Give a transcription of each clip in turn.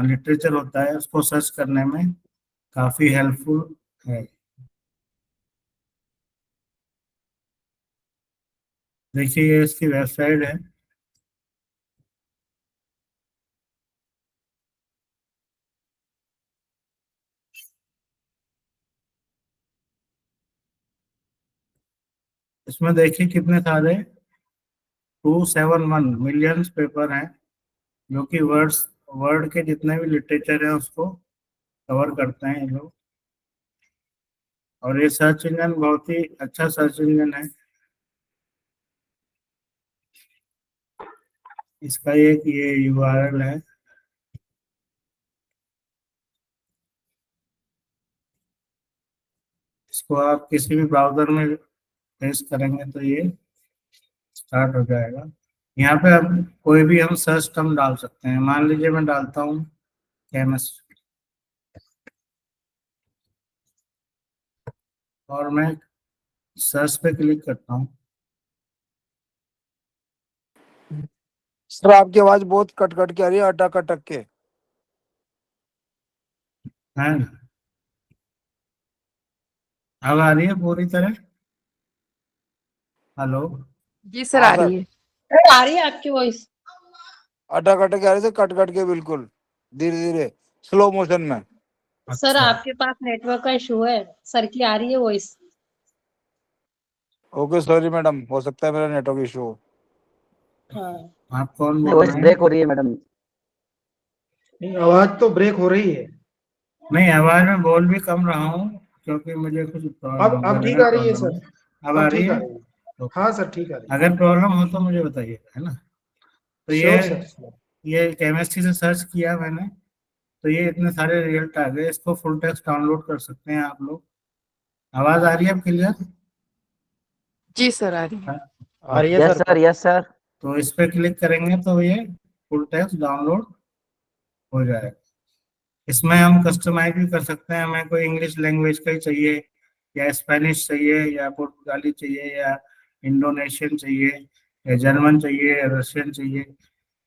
Literature होता है उसको सर्च करने में काफी हेल्पफुल है। देखिए ये इसकी वेबसाइट है। इसमें देखिए कितने सारे 271 मिलियंस पेपर हैं जो कि वर्ड के जितने भी लिटरेचर हैं उसको कवर करते हैं ये लोग। और ये सर्च इंजन बहुत ही अच्छा सर्च इंजन है। इसका एक ये यूआरएल है। इसको आप किसी भी ब्राउजर में पेस्ट करेंगे तो ये स्टार्ट हो जाएगा। यहाँ पे अब कोई भी हम सर्च टर्म डाल सकते हैं। मान लीजिए मैं डालता हूँ केमिस्ट्री और मैं सर्च पे क्लिक करता हूँ। सर आपकी आवाज बहुत कट कट के आ रही है, अटक अटक के। है ना? अब आ रही है पूरी तरह? हेलो? जी सर हाँ आ सर, रही है। आ रही है आपकी वॉइस। अटक अटक के आ रही थी, कट कट के, बिल्कुल धीरे धीरे स्लो मोशन में। सर अच्छा, आपके पास नेटवर्क का इशू है, सर की आ रही है वॉइस। ओके सॉरी मैडम, हो सकता है मेरा नेटवर्क इशू हो। हाँ, आप कौन बोल वॉइस रहे हैं? ब्रेक हो रही है मैडम। नहीं, आवाज तो ब्रेक हो रही है। नहीं, आवाज में बोल भी कम रहा हूँ क्योंकि मुझे कुछ अब ठीक गले में आ रही है प्रॉब्लम सर। है। अब आ अब रही ठीक आ है? रही है। तो हाँ सर, ठीक आ रही है। अगर प्रॉब्लम हो तो मुझे बताइए, है ना? तो श्योर सर, श्योर। ये केमिस्ट्री से सर्च किया मैंने, तो ये इतने सारे रिजल्ट आ गए। इसको फुल टेक्स्ट डाउनलोड कर सकते हैं आप लोग। आवाज आ रही है अब क्लियर? जी सर आ रही है। आ रही है yes sir. Sir, yes sir. तो इस पे क्लिक करेंगे तो ये फुल टेक्स्ट डाउनलोड हो जाएगा। इसमें हम कस्टमाइज भी कर सकते हैं। हमें कोई इंग्लिश लैंग्वेज का ही चाहिए या स्पेनिश चाहिए या पुर्तगाली चाहिए या इंडोनेशियन चाहिए या जर्मन चाहिए या रशियन चाहिए।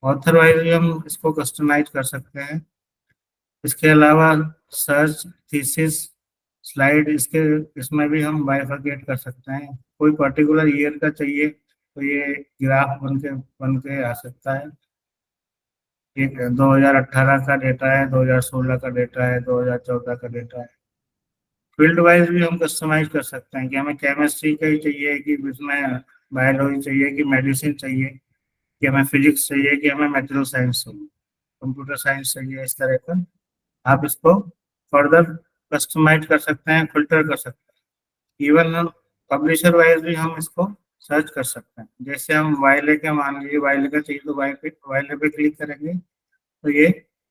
ऑथर वाइज भी हम इसको कस्टमाइज कर सकते हैं। इसके अलावा सर्च, थीसिस, स्लाइड, इसमें भी हम बाइफरकेट कर सकते हैं। कोई पर्टिकुलर ईयर का चाहिए तो ये ग्राफ बन के आ सकता है। एक 2018 का डेटा है, 2016 का डेटा है, 2014 का डेटा है। फील्ड वाइज भी हम कस्टमाइज कर सकते हैं कि हमें केमिस्ट्री का ही चाहिए कि इसमें बायोलॉजी चाहिए कि मेडिसिन चाहिए कि हमें फिजिक्स चाहिए कि हमें मेटेरियल साइंस चाहिए, कंप्यूटर साइंस चाहिए। इस तरह का आप इसको फर्दर कस्टमाइज कर सकते हैं, फिल्टर कर सकते हैं। इवन पब्लिशर वाइज भी हम इसको सर्च कर सकते हैं। जैसे हम वाइले के, मान लीजिए वाइले का चाहिए तो वाइले पे क्लिक करेंगे तो ये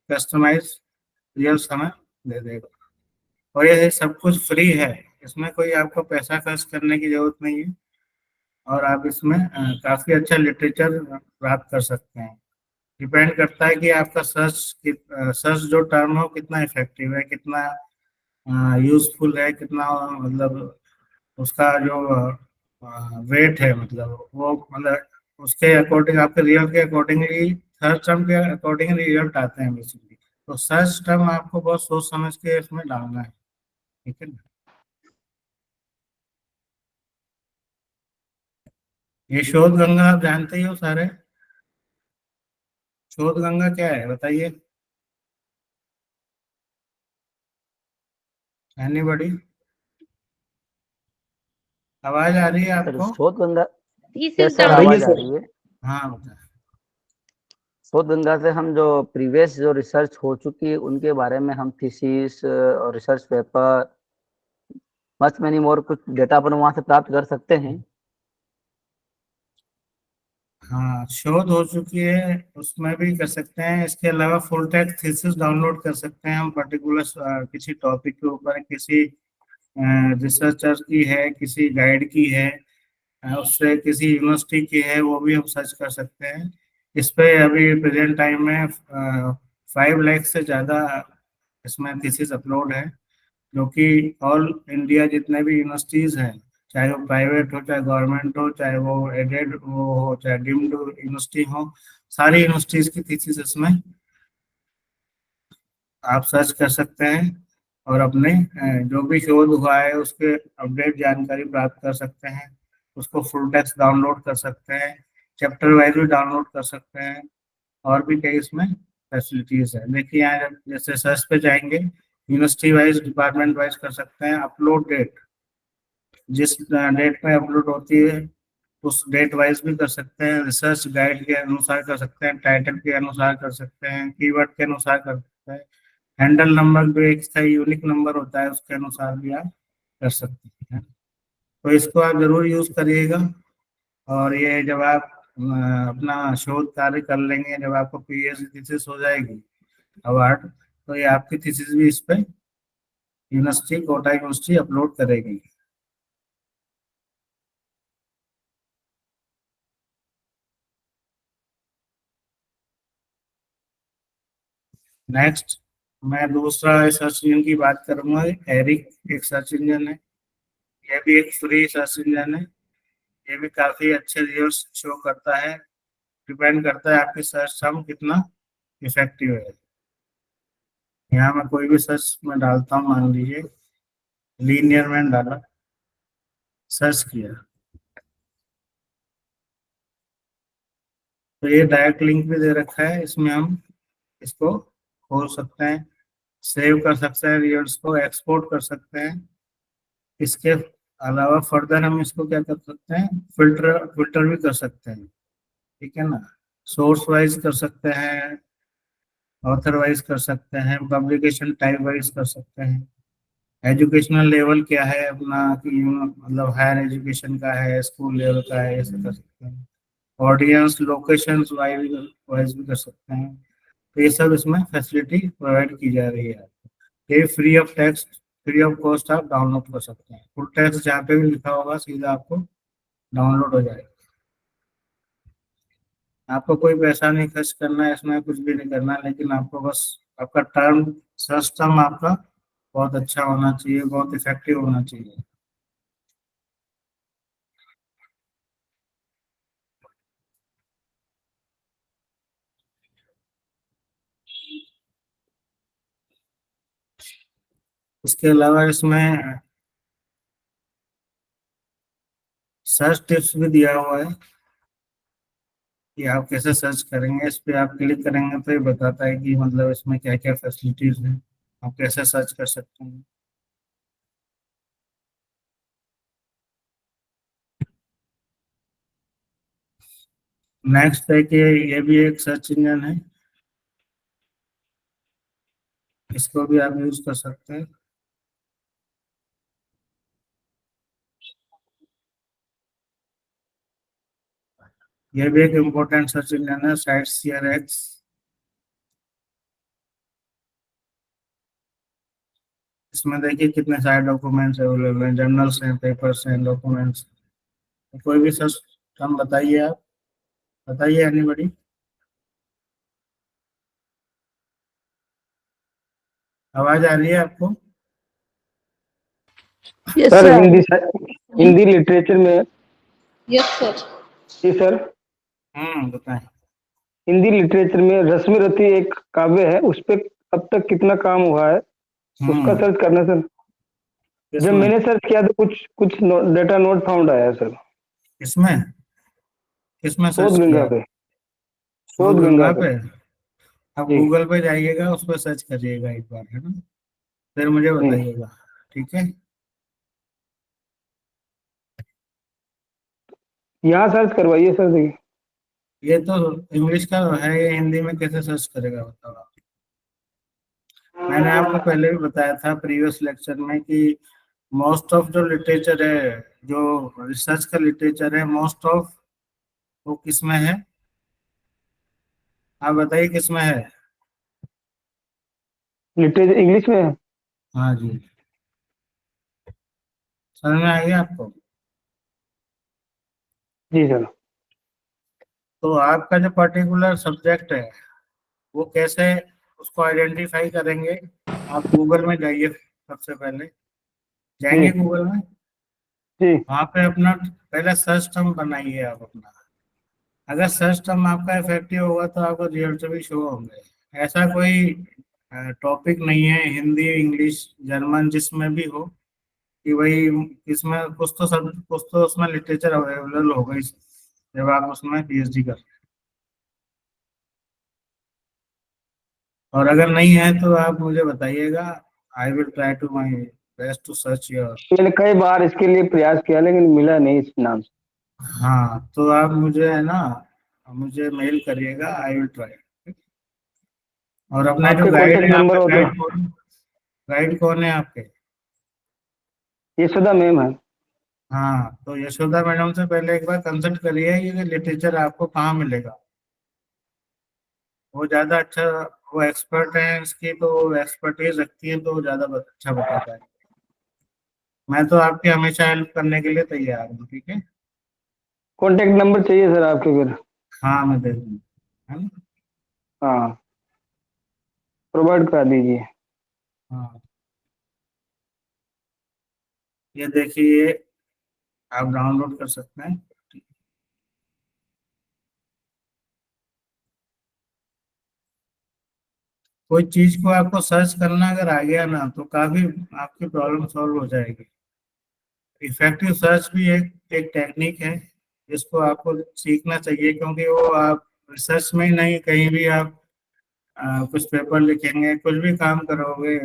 कस्टमाइज रिजल्ट हमें दे देगा। और ये सब कुछ फ्री है, इसमें कोई आपको पैसा खर्च करने की जरूरत नहीं है। और आप इसमें काफी अच्छा लिटरेचर प्राप्त कर सकते हैं। डिपेंड करता है कि आपका सर्च जो टर्म हो कितना इफेक्टिव है, कितना यूजफुल है, कितना मतलब उसका जो वेट है, मतलब वो मतलब उसके अकॉर्डिंग, आपके रिजल्ट के अकॉर्डिंगली, सर्च टर्म के अकॉर्डिंग रिजल्ट आते हैं बेसिकली। तो सर्च टर्म आपको बहुत सोच समझ के इसमें डालना है, ठीक है ना? ये शोध गंगा आप जानते ही हो सारे। शोध गंगा क्या है बताइए? एनीबॉडी? आवाज आ रही है सर आपको? शोध गंगा, थीसिस यस सर आ रही है आवाज आ सर। रही है। हाँ बताए। शोध गंगा से हम जो प्रीवियस जो रिसर्च हो चुकी है उनके बारे में हम थीसिस और research paper, much many more, कुछ डेटा अपन वहां से प्राप्त कर सकते हैं। हाँ, शोध हो चुकी है उसमें भी कर सकते हैं। इसके अलावा फुल टेक्स्ट थीसिस डाउनलोड कर सकते हैं हम। पर्टिकुलर किसी टॉपिक के ऊपर, किसी रिसर्चर की है, किसी गाइड की है, उससे किसी यूनिवर्सिटी की है, वो भी हम सर्च कर सकते हैं। इस पे अभी प्रेजेंट टाइम में 5 लाख से ज़्यादा इसमें थीसिस अपलोड है, जो कि ऑल इंडिया जितने भी यूनिवर्सिटीज़ हैं, चाहे वो प्राइवेट हो, चाहे गवर्नमेंट हो, चाहे वो एडेड वो हो, चाहे डीम्ड यूनिवर्सिटी हो, सारी यूनिवर्सिटीज़ की थीसिस इसमें आप सर्च कर सकते हैं और अपने जो भी शोध हुआ है उसके अपडेट जानकारी प्राप्त कर सकते हैं। उसको फुल टेक्स्ट डाउनलोड कर सकते हैं, चैप्टर वाइज भी डाउनलोड कर सकते हैं, और भी कई इसमें फैसिलिटीज है। देखिए यहाँ जैसे सर्च पे जाएंगे, यूनिवर्सिटी वाइज डिपार्टमेंट वाइज कर सकते हैं, अपलोड डेट जिस डेट में अपलोड होती है उस डेट वाइज भी कर सकते हैं, रिसर्च गाइड के अनुसार कर सकते हैं, टाइटल के अनुसार कर सकते हैं, कीवर्ड के अनुसार कर सकते हैं, हैंडल नंबर जो एक यूनिक नंबर होता है उसके अनुसार भी आप कर सकते हैं। तो इसको आप जरूर यूज करिएगा। और ये जब आप अपना शोध कार्य कर लेंगे, जब आपको पीएचडी थीसिस हो जाएगी अवार्ड, तो ये आपकी थीसिस भी इस पे यूनिवर्सिटी, कोटा यूनिवर्सिटी अपलोड करेगी। नेक्स्ट मैं दूसरा सर्च इंजन की बात करूंगा। एरिक एक सर्च इंजन है, यह भी एक फ्री सर्च इंजन है। ये भी काफी अच्छे रिजल्ट शो करता है। डिपेंड करता है आपकी सर्च टर्म कितना इफेक्टिव है। यहाँ मैं कोई भी सर्च में डालता हूँ, मान लीजिए लीनियर में डाला, सर्च किया, तो ये डायरेक्ट लिंक भी दे रखा है। इसमें हम इसको खोल सकते हैं, सेव कर सकते हैं, रिजल्ट्स को एक्सपोर्ट कर सकते हैं। इसके अलावा फर्दर हम इसको क्या कर सकते हैं, फिल्टर फिल्टर भी कर सकते हैं, ठीक है ना। सोर्स वाइज कर सकते हैं, ऑथर वाइज कर सकते हैं, पब्लिकेशन टाइप वाइज कर सकते हैं, एजुकेशनल लेवल क्या है अपना, कि मतलब हायर एजुकेशन का है, स्कूल लेवल का है, ऐसे कर सकते हैं। ऑडियंस लोकेशन वाइज भी कर सकते हैं। तो ये सब इसमें फैसिलिटी प्रोवाइड की जा रही है। ये free of text, free of cost आप डाउनलोड कर सकते हैं। फुल टेक्स्ट जहाँ पे भी लिखा होगा सीधा आपको डाउनलोड हो जाएगा। आपको कोई पैसा नहीं खर्च करना है इसमें, कुछ भी नहीं करना है, लेकिन आपको बस आपका टर्म, सर्च टर्म आपका बहुत अच्छा होना चाहिए, बहुत इफेक्टिव होना चाहिए। इसके अलावा इसमें सर्च टिप्स भी दिया हुआ है कि आप कैसे सर्च करेंगे। इस पे आप क्लिक करेंगे तो ये बताता है कि मतलब इसमें क्या क्या फैसिलिटीज हैं, आप कैसे सर्च कर सकते हैं। नेक्स्ट है कि ये भी एक सर्च इंजन है, इसको भी आप यूज कर सकते हैं। ये भी एक इम्पोर्टेंट सर्च इंजन है, साइट्सीयरएक्स। इसमें देखिए कितने सारे डॉक्यूमेंट्स अवेलेबल हैं, जर्नल्स हैं, पेपर्स हैं, डॉक्यूमेंट्स। कोई भी सर्च टर्म बताइए आप, बताइए एनीबॉडी। आवाज आ रही है आपको? Yes, sir sir. Hindi literature में, यस सर। जी सर, बताएं। हिंदी लिटरेचर में रश्मि रति एक काव्य है, उस पे अब तक कितना काम हुआ है उसका सर्च करना सर। जब किसमें मैंने सर्च किया तो कुछ कुछ डेटा नोट फाउंड आया है सर। किसमें किसमें शोध सर्च गंगा किया? पे, शोध शोध गंगा गंगा पे? पे। आप जी गूगल पे जाइएगा, उस पर सर्च करिएगा एक बार, है ना, फिर मुझे जी, बताइएगा, ठीक है। यहाँ सर्च करवाइए सर। देखिए ये तो इंग्लिश का है, ये हिंदी में कैसे सर्च करेगा बताओ आप। मैंने आपको पहले भी बताया था प्रीवियस लेक्चर में कि मोस्ट ऑफ जो लिटरेचर है, जो रिसर्च का लिटरेचर है, मोस्ट ऑफ वो किसमें है, आप बताइए किसमें है। लिटरेचर इंग्लिश में है। हाँ जी, समझ में आ गया आपको? जी सर। तो आपका जो पर्टिकुलर सब्जेक्ट है वो कैसे उसको आइडेंटिफाई करेंगे। आप गूगल में जाइए, सबसे पहले जाएंगे जी गूगल में, जी वहाँ पे अपना पहले सर्च टर्म बनाइए आप अपना। अगर सर्च टर्म आपका इफेक्टिव होगा तो आपको रिजल्ट भी शो होंगे। ऐसा कोई टॉपिक नहीं है, हिंदी इंग्लिश जर्मन जिसमें भी हो, कि भाई इसमें कुछ तो उसमें लिटरेचर अवेलेबल होगा जब आप उसमें पीएचडी कर। और अगर नहीं है तो आप मुझे बताइएगा, I will try to my best to search your. मैंने कई बार इसके लिए प्रयास किया लेकिन मिला नहीं इस नाम से। हाँ तो आप मुझे है ना, मुझे मेल करिएगा, आई विल ट्राई। और अपने जो आपके गाइड कॉन्टेक्ट है नंबर आपका, हो तो? गाइड कौन है आपके? यशोदा मैम है। हाँ तो यशोदा मैडम से पहले एक बार कंसल्ट करिए, ये लिटरेचर आपको कहाँ मिलेगा। वो ज्यादा अच्छा, वो एक्सपर्ट है इसकी, तो एक्सपर्टीज रखती है, तो वो ज्यादा अच्छा बता पाए। मैं तो आपकी हमेशा हेल्प करने के लिए तैयार हूँ, ठीक है। कॉन्टेक्ट नंबर चाहिए सर आपके फिर? हाँ मैं दे दूँगा, है ना। हाँ, प्रोवाइड करा दीजिए। हाँ ये देखिए, आप डाउनलोड कर सकते हैं। कोई चीज को आपको सर्च करना अगर आ गया ना, तो काफी आपकी प्रॉब्लम सॉल्व हो जाएगी। इफेक्टिव सर्च भी एक एक टेक्निक है, जिसको आपको सीखना चाहिए, क्योंकि वो आप रिसर्च में ही नहीं, कहीं भी आप कुछ पेपर लिखेंगे, कुछ भी काम करोगे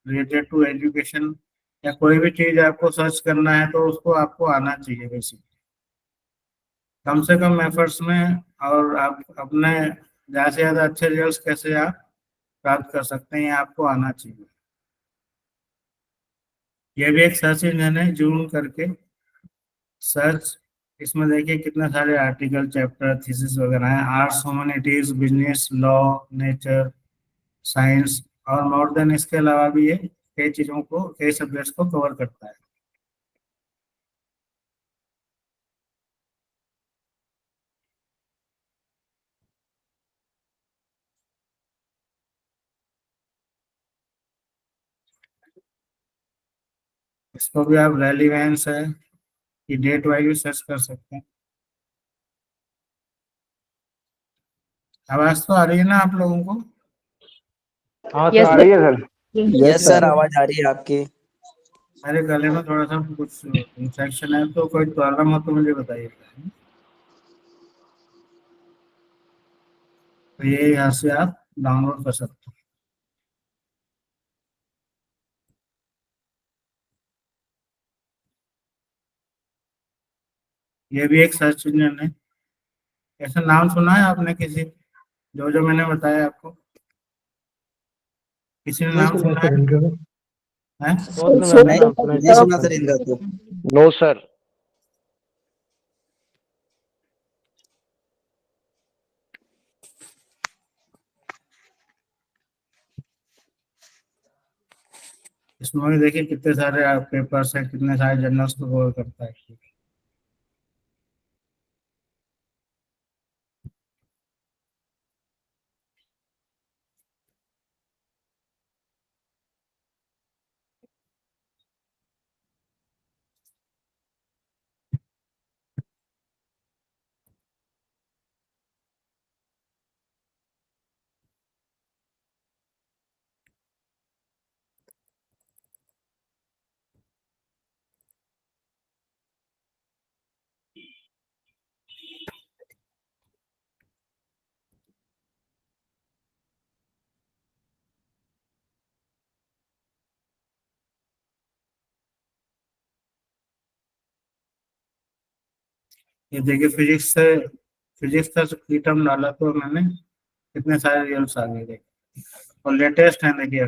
रिलेटेड टू एजुकेशन, या कोई भी चीज आपको सर्च करना है, तो उसको आपको आना चाहिए बेसिक, कम से कम एफर्ट्स में। और आप अपने ज़्यादा से ज़्यादा अच्छे रिजल्ट कैसे आप प्राप्त कर सकते हैं, ये आपको आना चाहिए। ये भी एक सर्च इंजन है, जूम करके सर्च। इसमें देखिए कितने सारे आर्टिकल, चैप्टर, थीसिस वगैरह हैं, arts, humanities, business, law, nature, science, और मोर देन इसके अलावा भी ये कई चीज़ों को, कई सब्जेक्ट्स को कवर करता है। इसको भी आप रेलिवेंस है कि डेट वाइज भी सर्च कर सकते हैं। आवाज तो आ रही है ना आप लोगों को? हाँ सर, Yes, आ sir. रही है सर। यस सर, आवाज आ रही है आपकी। मेरे गले में थोड़ा सा कुछ इन्फेक्शन है, तो कोई प्रॉब्लम हो तो मुझे बताइएगा। तो ये यहाँ से आप डाउनलोड कर सकते हैं। ये भी एक सर्च इंजन है। ऐसा नाम सुना है आपने किसी, जो जो मैंने बताया आपको, किसी ने नाम सुना है? हैं? नहीं, नहीं सुना सर इनका तो। No sir. इसमें भी देखिए कितने सारे पेपर्स हैं, कितने सारे जर्नल्स को कवर करता है। ये देखिए, फिजिक्स का की टर्म डाला तो मैंने, कितने सारे रिजल्ट्स आ गए देखिए। और लेटेस्ट है देखिए,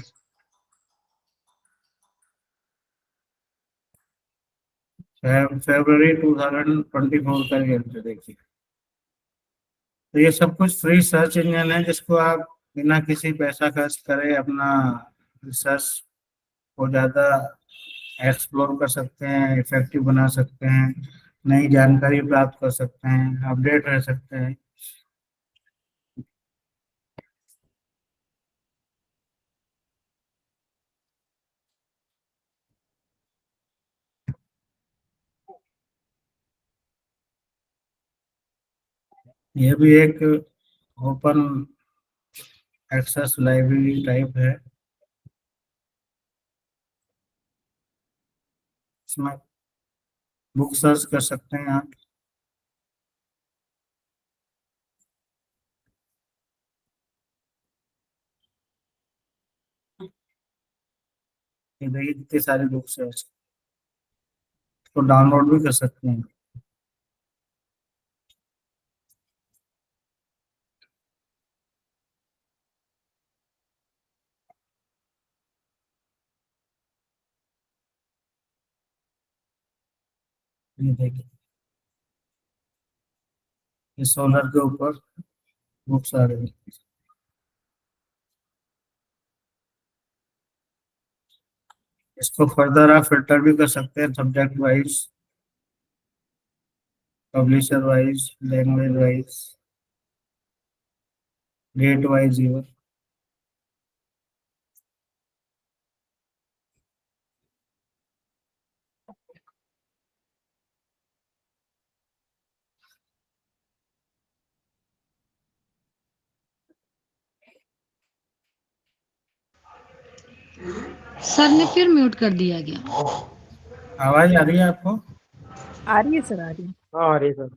फरवरी 2024 का रिजल्ट है देखिए। तो ये सब कुछ फ्री सर्च इंजन है, जिसको आप बिना किसी पैसा खर्च करे अपना रिसर्च को ज़्यादा एक्सप्लोर कर सकते हैं, इफेक्टिव बना सकते हैं, नई जानकारी प्राप्त कर सकते हैं, अपडेट रह सकते हैं। ये भी एक ओपन एक्सेस लाइब्रेरी टाइप है, इसमें बुक सर्च कर सकते हैं आप। ये देखिए कितनी सारी बुक्स है, इसको डाउनलोड भी कर सकते हैं। ये देखिए, ये सोलर के ऊपर बुक्स आ रही है। इसको फर्दर आप फिल्टर भी कर सकते हैं, subject wise, publisher wise, language wise, date wise even. Sir ने फिर म्यूट कर दिया गया। आवाज आ रही है आपको? आ रही है सर, आ रही है। हाँ अरे सर।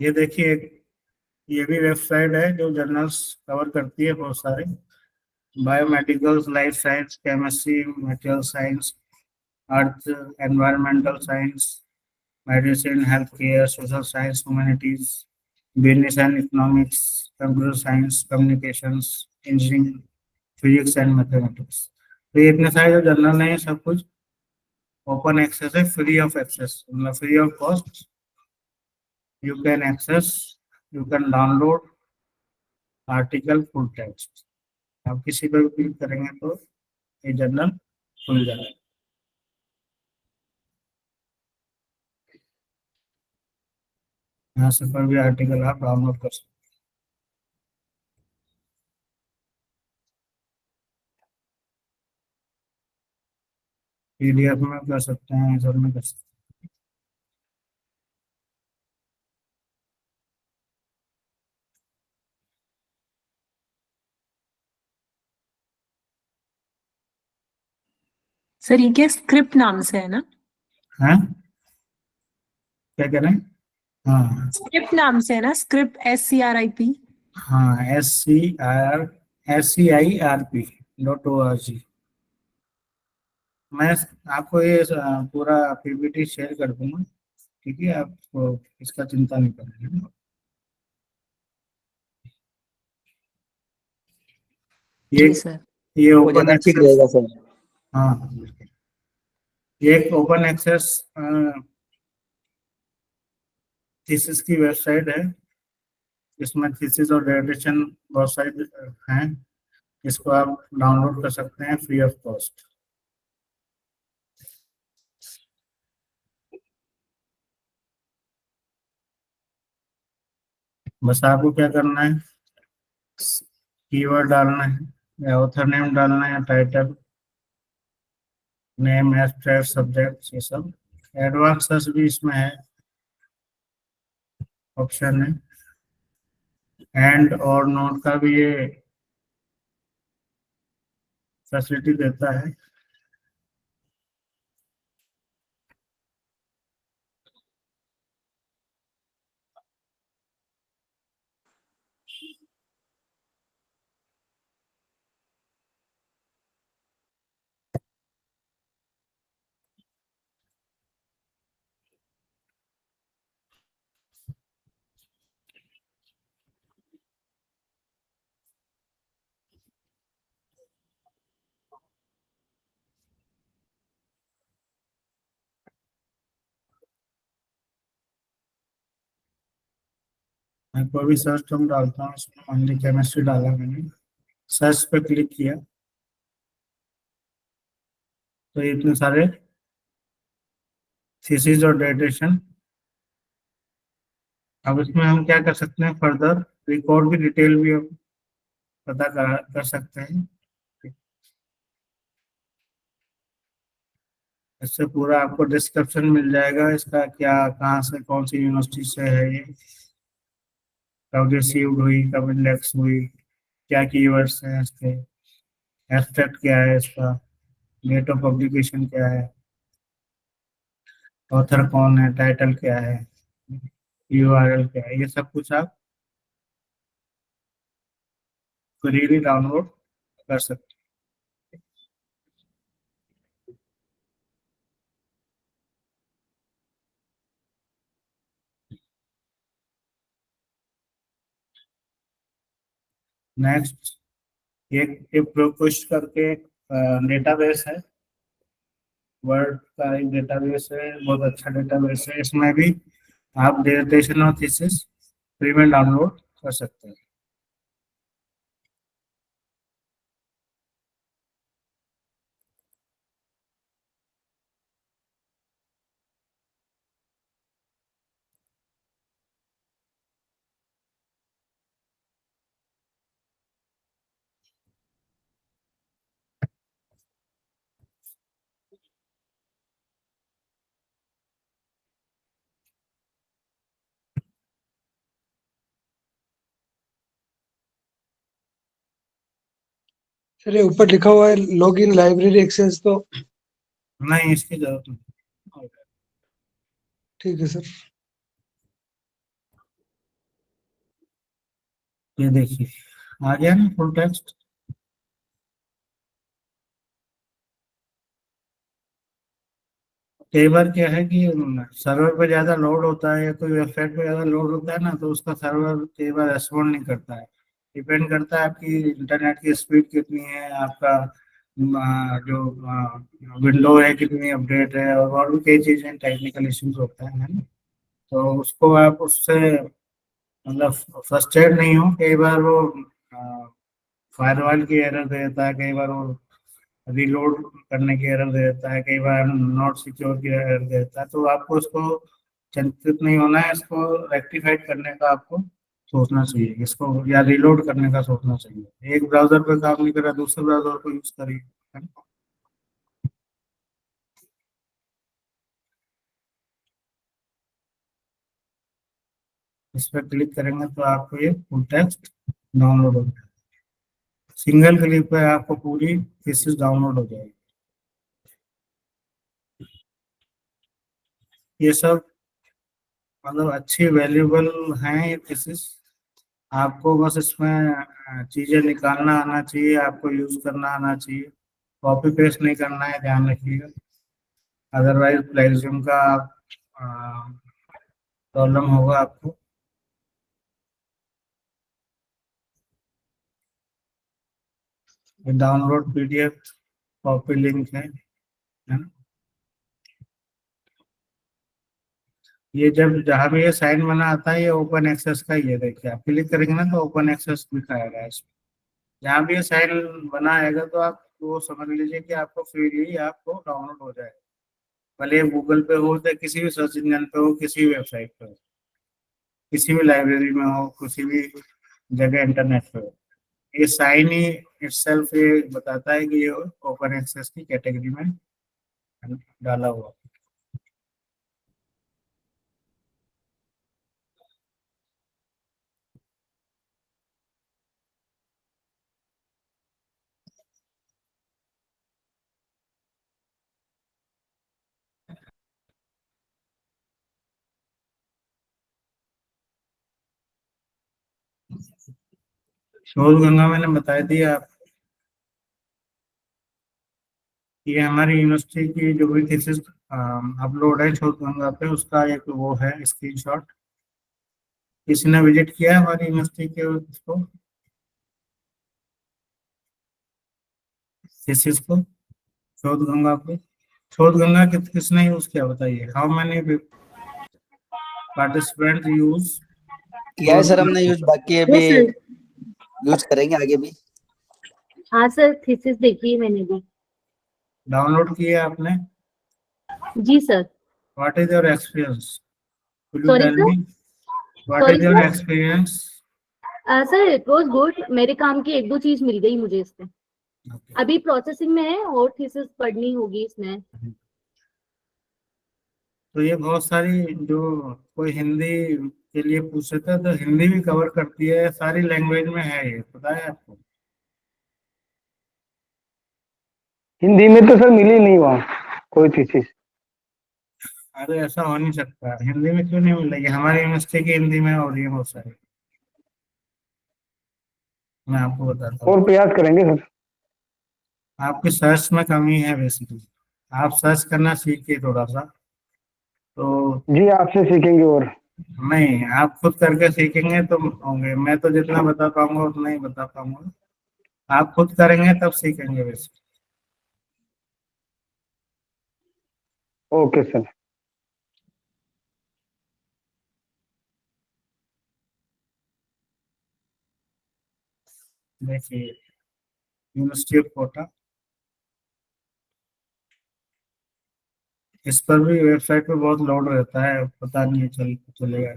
ये देखिए, ये भी वेबसाइट है जो जर्नल्स कवर करती है बहुत सारे, biomedical, life science, chemistry, material science, earth, environmental science, medicine, health care, social science, humanities, business and economics, computer science, communications, engineering, physics and mathematics. तो ये इतने सारे जो जर्नल हैं, सब कुछ ओपन एक्सेस है, फ्री ऑफ एक्सेस, मतलब free of cost. You can access, you can download article full text. आप किसी पर भी क्लिक करेंगे तो ये जर्नल खुल जाएगा। यहाँ से कोई भी आर्टिकल आप डाउनलोड कर सकते हैं, पीडीएफ में कर सकते हैं, सब में कर सकते सर ये क्या स्क्रिप्ट नाम से है ना? हैं। क्या कह रहे हैं? हाँ स्क्रिप्ट नाम से है ना? Script SCRIP। हाँ, SCIRP.org। मैं आपको ये पूरा पीपीटी शेयर कर दूंगा, ठीक है? आपको इसका चिंता नहीं करनी है। ये जी सर। ये वो ओपन ज्यादा ठीक एक्सेस, रहेगा सर। हाँ ये एक ओपन एक्सेस थीसिस की वेबसाइट है, इसमें थीसिस और डेरिवेशन बहुत सारी हैं, इसको आप डाउनलोड कर सकते हैं फ्री ऑफ कॉस्ट। बस आपको क्या करना है, कीवर्ड डालना है, या ऑथर नेम डालना है, या टाइटल, नेम, एब्स्ट्रैक्ट, सब्जेक्ट, ये सब। एडवांस सर्च भी इसमें है, ऑप्शन है। एंड और नोट का भी ये फैसिलिटी देता है। मैं कोई भी सर्च टर्म डालता हूँ, इसमें मान ली केमिस्ट्री डाला मैंने, सर्च पे क्लिक किया तो ये इतने सारे थीसिस और डेरिवेशन। अब इसमें हम क्या कर सकते हैं, फर्दर रिकॉर्ड की डिटेल भी हम पता कर सकते हैं। इससे पूरा आपको डिस्क्रिप्शन मिल जाएगा इसका, क्या कहाँ से कौन सी यूनिवर्सिटी से है ये, कब रिसीव्ड हुई, कब इंडेक्स हुई, क्या कीवर्ड्स हैं इसके, एब्स्ट्रैक्ट क्या है इसका, डेट ऑफ पब्लिकेशन क्या है, ऑथर कौन है, टाइटल क्या है, यूआरएल क्या है, ये सब कुछ आप फ्रीली डाउनलोड कर सकते हैं। नेक्स्ट एक प्रोपुश करके डेटाबेस है, वर्ड का एक डेटाबेस है, बहुत अच्छा डेटाबेस है। इसमें भी आप डिसर्टेशन और थीसिस फ्री में डाउनलोड कर सकते हैं। सर ये ऊपर लिखा हुआ है लॉग इन लाइब्रेरी एक्सेस, तो नहीं, इसकी जरूरत नहीं। ठीक है सर। ये देखिए आ गया ना फुल टेक्स्ट। कई बार क्या है कि सर्वर पे ज्यादा लोड होता है या कोई वेबसाइट पे ज्यादा लोड होता है ना, तो उसका सर्वर कई बार रेस्पॉन्ड नहीं करता है। डिपेंड करता है आपकी इंटरनेट की स्पीड कितनी है, आपका जो विंडो है कितनी अपडेट है, और भी कई चीजें टेक्निकल इश्यूज होते हैं, है ना। तो उसको आप उससे मतलब फ्रस्ट्रेट नहीं हो। कई बार वो फायरवॉल की एरर देता है, कई बार वो रीलोड करने की एरर देता है, कई बार नॉट सिक्योर की एरर देता है। तो आपको उसको चिंतित नहीं होना है, इसको रेक्टिफाइड करने का आपको सोचना चाहिए, इसको या रीलोड करने का सोचना चाहिए। एक ब्राउजर पे काम नहीं कर रहा, दूसरे ब्राउजर को यूज करिए, है ना? इस पर क्लिक करेंगे तो आपको ये फुल टेक्स्ट डाउनलोड हो जाएगा। सिंगल क्लिक पे आपको पूरी थीसिस डाउनलोड हो जाएगी। ये सब मतलब अच्छी वैल्यूबल हैं ये थीसिस। आपको बस इसमें चीजें निकालना आना चाहिए, आपको यूज करना आना चाहिए। कॉपी पेस्ट नहीं करना है, ध्यान रखिएगा, अदरवाइज प्लेजियम का प्रॉब्लम होगा आपको। डाउनलोड पीडीएफ कॉपी लिंक है ना। ये जब जहाँ भी ये साइन बना आता है, ये ओपन एक्सेस का ही है। देखिए आप क्लिक करेंगे ना तो ओपन एक्सेस दिखाएगा इसमें। जहाँ भी ये साइन बना आएगा तो आप वो समझ लीजिए कि आपको फ्रीली आपको डाउनलोड हो जाएगा, भले गूगल पे हो, चाहे किसी भी सर्च इंजन पे हो, किसी भी वेबसाइट पे हो, किसी भी लाइब्रेरी में हो, किसी भी जगह इंटरनेट पे हो। ये साइन ही इटसेल्फ ये बताता है कि ये ओपन एक्सेस की कैटेगरी में डाला हुआ। शोध गंगा मैंने बता दिया आप। ये हमारी यूनिवर्सिटी की जो भी थीसिस अपलोड है शोध गंगा पे, उसका एक वो है स्क्रीनशॉट। किसी ने विजिट किया है हमारी यूनिवर्सिटी के उसको, थीसिस को, शोध गंगा पे? शोध गंगा किसने यूज किया बताइए? How many participant use? किया है सर हमने यूज, बाकी अभी सर। यूज करेंगे आगे भी। हाँ सर, थीसिस देखी है मैंने भी। डाउनलोड किया आपने? जी sir. What is your experience? Will you Sorry, tell sir? Me what Sorry, is your sir? Experience? Sir it was good, मेरे काम की एक दो चीज मिल गई मुझे इसमें। अभी प्रोसेसिंग में है और थीसिस पढ़नी होगी इसमें। तो ये बहुत सारी जो कोई हिंदी के लिए पूछ रहे थे तो हिंदी भी कवर करती है, सारी लैंग्वेज में है, ये पता है आपको? हिंदी में तो सर मिली नहीं वहाँ कोई थीसिस। अरे ऐसा हो नहीं सकता, हिंदी में क्यों नहीं मिल रही? हमारी यूनिवर्सिटी की हिंदी में हो रही है बहुत सारी, मैं आपको बताता हूँ। और प्रयास करेंगे सर। आपकी सर्च में कमी है बेसिकली, आप सर्च करना सीखिए थोड़ा सा। तो जी आपसे सीखेंगे। और नहीं, आप खुद करके सीखेंगे तो होंगे, मैं तो जितना बता पाऊंगा उतना ही बता पाऊंगा, आप खुद करेंगे तब सीखेंगे वैसे। Okay sir. देखिए यूनिवर्सिटी ऑफ कोटा, इस पर भी वेबसाइट पे बहुत लोड रहता है, पता नहीं चलेगा।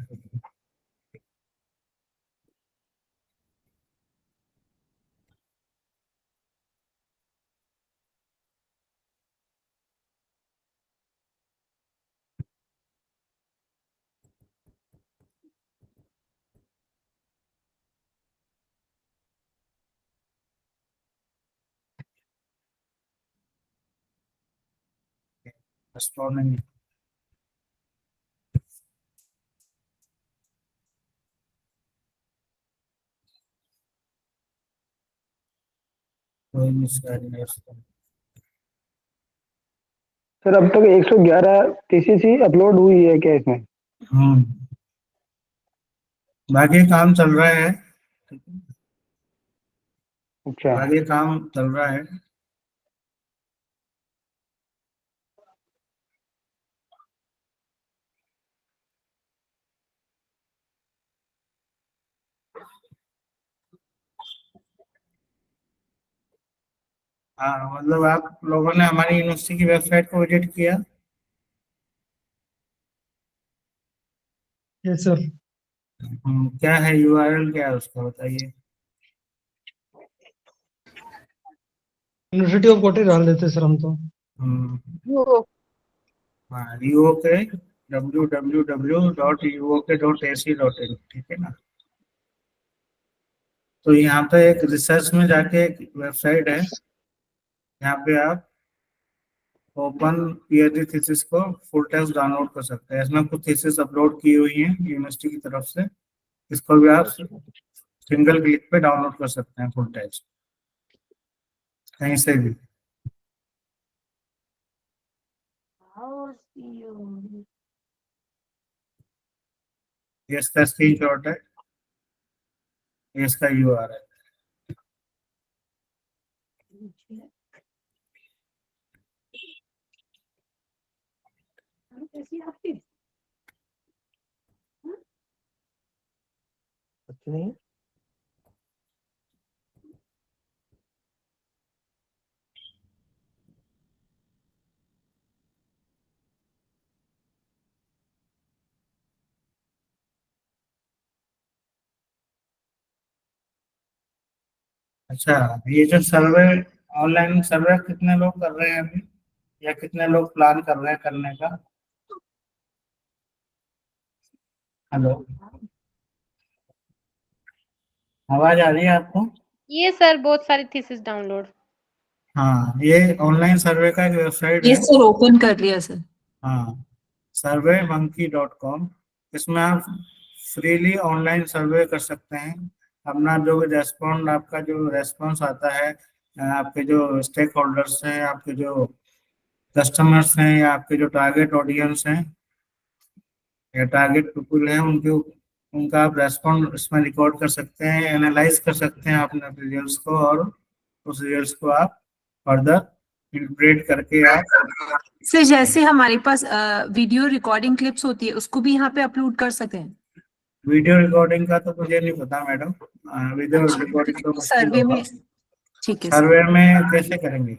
एस्ट्रोनॉमी, कोई मिसाइल नहीं उसका। सर अब तक 111 थीसिस ही अपलोड हुई है क्या इसमें? बाकी काम चल रहा है, अच्छा। बाकी काम चल रहा है। हाँ मतलब आप लोगों ने हमारी यूनिवर्सिटी की वेबसाइट को विजिट किया? Yes sir. क्या है यूआरएल, क्या है उसका बताइए। यूनिवर्सिटी ऑफ कोटा डाल देते सर हम तो। हाँ यूओके www.uok.ac.in, ठीक है ना। तो यहाँ पे एक रिसर्च में जाके एक वेबसाइट है, यहाँ पे आप ओपन पीएचडी थीसिस को फुल टेक्स्ट डाउनलोड कर सकते हैं। इसमें कुछ थीसिस अपलोड की हुई हैं यूनिवर्सिटी की तरफ से, इसको भी आप सिंगल क्लिक पे डाउनलोड कर सकते हैं फुल टेक्स्ट कहीं से भी। ये इसका स्क्रीनशॉट है, ये इसका यूआरएल। अच्छा, ये जो सर्वे, ऑनलाइन सर्वे कितने लोग कर रहे हैं अभी, या कितने लोग प्लान कर रहे हैं करने का? हेलो, आवाज आ रही है आपको? ये सर बहुत सारी थीसिस डाउनलोड। हाँ, ये ऑनलाइन सर्वे का एक वेबसाइट ये है। सर ओपन कर लिया सर। हाँ, surveymonkey.com, इसमें आप फ्रीली ऑनलाइन सर्वे कर सकते हैं। अपना जो रेस्पॉन्ड, आपका जो रेस्पॉन्स आता है, आपके जो स्टेक होल्डर्स हैं, आपके जो कस्टमर्स हैं, या आपके जो टारगेट ऑडियंस हैं या टारगेट पीपल हैं, उनका आप रेस्पॉन्ड इसमें रिकॉर्ड कर सकते हैं, एनालाइज कर सकते हैं अपने रिजल्ट्स को, और उस रिजल्ट्स को आप फर्दर इंटरप्रेट करके आप सर जैसे हमारे पास वीडियो रिकॉर्डिंग क्लिप्स होती है उसको भी यहाँ पे अपलोड कर सकते हैं। वीडियो रिकॉर्डिंग का तो मुझे नहीं पता मैडम, वीडियो रिकॉर्डिंग तो मुश्किल सर्वे होगा। में ठीक है सर। सर्वे में कैसे करेंगे?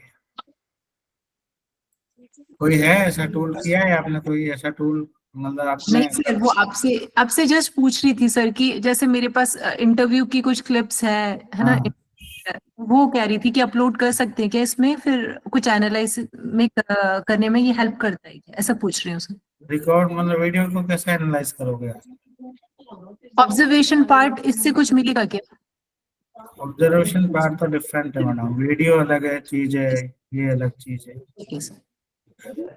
कोई है ऐसा टूल, किया है आपने कोई ऐसा टूल, मतलब आपने? नहीं सर, वो आपसे जस्ट पूछ रही थी सर कि जैसे मेरे पास इंटरव्यू की कुछ क्लिप्स है ना, हाँ वो कह रही थी कि अपलोड कर सकते हैं क्या इसमें, फिर कुछ एनालाइज में करने में ये हेल्प करता है क्या, ऐसा पूछ रही हूँ सर। रिकॉर्ड मतलब वीडियो को कैसे एनालाइज करोगे ऑब्जर्वेशन पार्ट इससे कुछ मिलेगा क्या? ऑब्जर्वेशन पार्ट तो डिफरेंट है मैडम, वीडियो अलग है चीज है, ये अलग चीज है। ठीक है सर।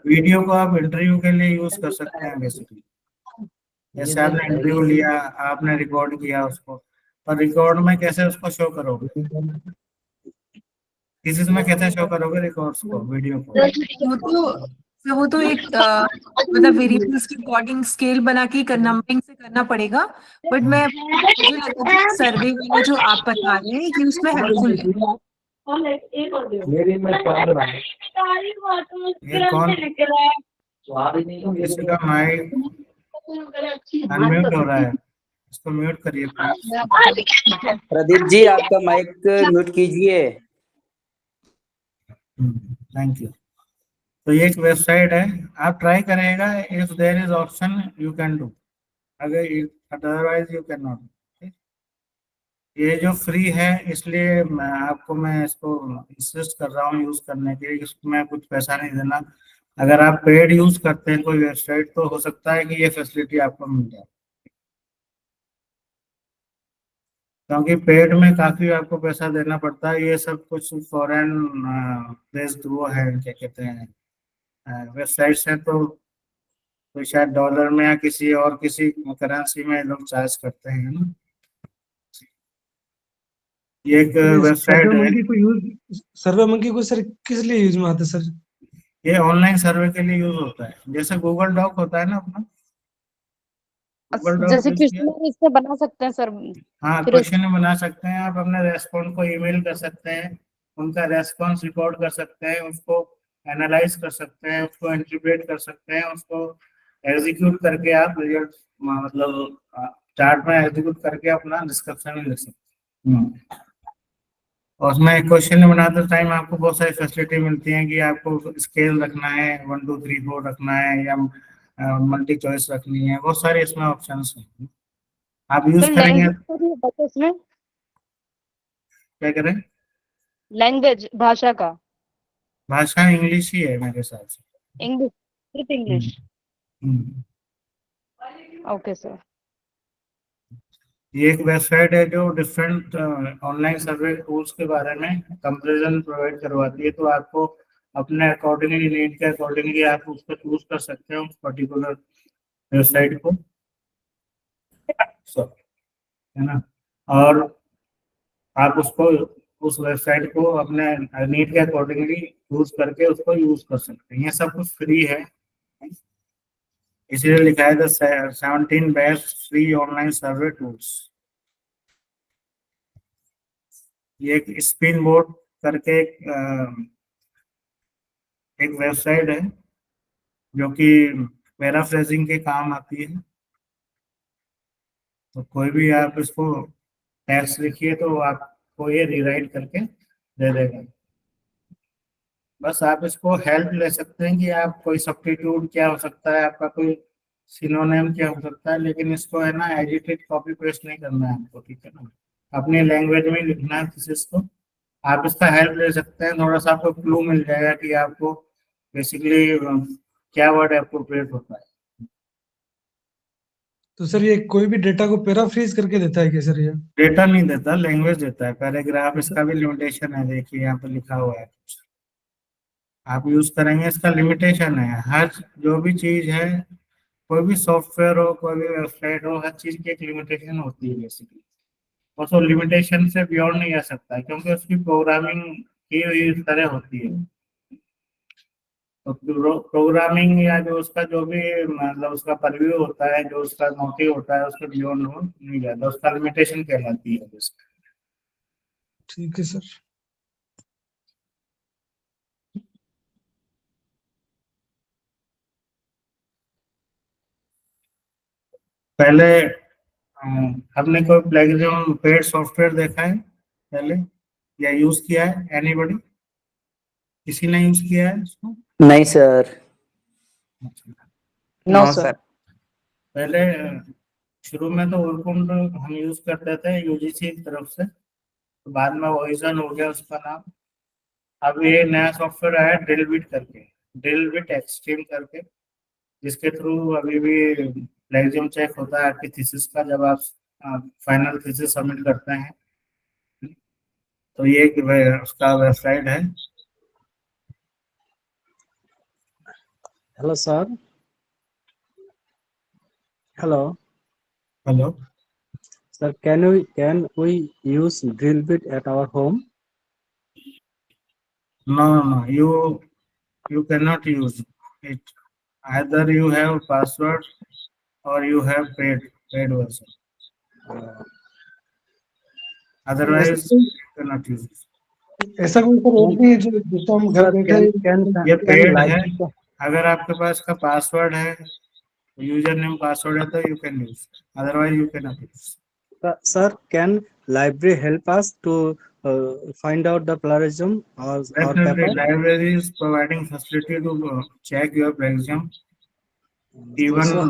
वीडियो को आप इंटरव्यू के लिए यूज कर सकते हैं बेसिकली। जैसे आपने इंटरव्यू लिया, आपने रिकॉर्ड किया उसको, पर रिकॉर्ड में कैसे उसको शो करोगे, किस में कैसे शो करोगे रिकॉर्ड्स को, वीडियो को? वो तो एक मतलब वेरिएबल्स के अकॉर्डिंग स्केल बना के नंबरिंग से करना पड़ेगा, बट मुझे लगा कि सर्वे वाला जो आप बता रहे हैं ये उसमें हेल्पफुल है। ये कौन, किसी का माइक अनम्यूट हो रहा है, इसको म्यूट करिए प्लीज। प्रदीप जी आपका माइक म्यूट कीजिए। Thank you. तो ये एक वेबसाइट है, आप ट्राई करेगा, if there is option you can do, अगर अदरवाइज यू कैन नॉट। ये जो फ्री है इसलिए मैं इसको इंसिस्ट कर रहा हूँ यूज करने के लिए, इसमें कुछ पैसा नहीं देना। अगर आप पेड यूज करते हैं कोई वेबसाइट तो हो सकता है कि ये फैसिलिटी आपको मिल जाए, क्योंकि पेड में काफी आपको पैसा देना पड़ता है। ये सब कुछ फॉरेन बेस्ड वो है, क्या कहते हैं, वेबसाइट्स हैं, तो शायद डॉलर में या किसी और किसी करेंसी में लोग चार्ज करते हैं ना। ये एक वेबसाइट है। सर्वे मंकी को सर किस लिए यूज में आता है सर? ये ऑनलाइन सर्वे के लिए यूज होता है, जैसे गूगल डॉक होता है ना अपना, गूगल डॉक जैसे यूज किया। क्वेश्चन इससे बना सकते हैं सर? हाँ, फिर क्वेश्चन बना सकते हैं आप, अपने रेस्पॉन्ड को ईमेल कर सकते हैं, उनका रेस्पॉन्स रिकॉर्ड कर सकते हैं, उसको एनालाइज कर सकते हैं, उसको इंटरप्रेट कर सकते हैं, उसको एग्जीक्यूट करके आप रिजल्ट मतलब चार्ट में एग्जीक्यूट करके अपना डिस्क्रिप्शन में लिख सकते हैं। और उसमें क्वेश्चन बनाते टाइम आपको बहुत सारी फैसिलिटी मिलती हैं कि आपको स्केल रखना है, 1 2 3 4 रखना है, या मल्टी चॉइस रखनी है, बहुत सारे इसमें ऑप्शंस हैं, आप यूज सर करेंगे। लैंग्वेज का भी होता है इसमें? क्या करें? लैंग्वेज, भाषा का? भाषा इंग्लिश ही है मेरे हिसाब से। इंग्लिश, सिर्फ इंग्लिश? हम्म। Okay sir. ये एक वेबसाइट है जो डिफरेंट ऑनलाइन सर्वे टूल्स के बारे में कंपैरिजन प्रोवाइड करवाती है, तो आपको अपने अकॉर्डिंगली, नीड के अकॉर्डिंगली आप उसको चूज कर सकते हैं उस पर्टिकुलर वेबसाइट को, है ना। और आप उसको, उस वेबसाइट को अपने नीड के अकॉर्डिंगली चूज करके उसको यूज कर सकते हैं। ये सब कुछ फ्री है, इसीलिए लिखा है 17 best free online survey tools. ये एक स्पिन बोर्ड करके एक वेबसाइट है जो कि पैराफ्रेजिंग के काम आती है, तो कोई भी आप इसको टेक्स्ट लिखिए तो आपको ये रीराइट करके दे देगा। बस आप इसको हेल्प ले सकते हैं कि आप कोई सब्स्टिट्यूट क्या हो सकता है, आपका कोई सिनोनिम क्या हो सकता है, लेकिन इसको है ना एडिटेड कॉपी पेस्ट नहीं करना है आपको, ठीक है ना, अपने लैंग्वेज में लिखना है थीसिस को। आप इसका हेल्प ले सकते हैं, थोड़ा सा आपको क्लू मिल जाएगा कि आपको बेसिकली क्या वर्ड अप्रोप्रिएट होता है। तो सर ये कोई भी डेटा को पैराफ्रीज करके देता है क्या सर? ये डेटा नहीं देता, लैंग्वेज देता है, पैराग्राफ। इसका भी लिमिटेशन है, देखिए यहाँ पे लिखा हुआ है कुछ, आप यूज करेंगे इसका लिमिटेशन है। हर जो भी चीज है, कोई भी सॉफ्टवेयर हो, कोई भी वेबसाइट हो, हर चीज की एक लिमिटेशन होती है बेसिकली, और तो लिमिटेशन से बियॉन्ड नहीं आ सकता है, क्योंकि उसकी प्रोग्रामिंग की हुई इस तरह होती है। तो प्रोग्रामिंग या जो उसका जो भी मतलब उसका परव्यू होता है, जो उसका मोटिव होता है, उसके बियॉन्ड वो नहीं जाता, उसका लिमिटेशन कहलाती है। ठीक है सर। पहले हमने कोई प्लेगरिज्म पेड सॉफ्टवेयर देखा है पहले, या यूज किया है? एनीबॉडी, किसी ने यूज किया है इसको? नहीं सर। No sir. पहले शुरू में तो उर्कुंड हम यूज करते थे यूजीसी की तरफ से, तो बाद में ओरिजन हो गया उसका नाम। अब ये नया सॉफ्टवेयर आया ड्रिलबिट करके, ड्रिलबिट एक्सट्रीम करके, जिसके थ्रू अभी भी प्लेजियम चेक होता है आपकी थीसिस का जब आप फाइनल थीसिस सबमिट करते हैं। तो ये उसका वेबसाइट है। Hello, sir. Hello, hello. sir. Can we use drill bit at our home? No, you cannot use it. Either you have password or you have paid version. Otherwise, you cannot use it. ऐसा कोई sir app नहीं है जो जिसको हम घर Sir, बैठे ये can पेड live है। अगर आपके पास का पासवर्ड है, यूजर नेम पासवर्ड है, तो you can use, otherwise you can not use. sir, can library help us to find out the plagiarism or Definitely, paper? library is providing facility to check your plagiarism. Even So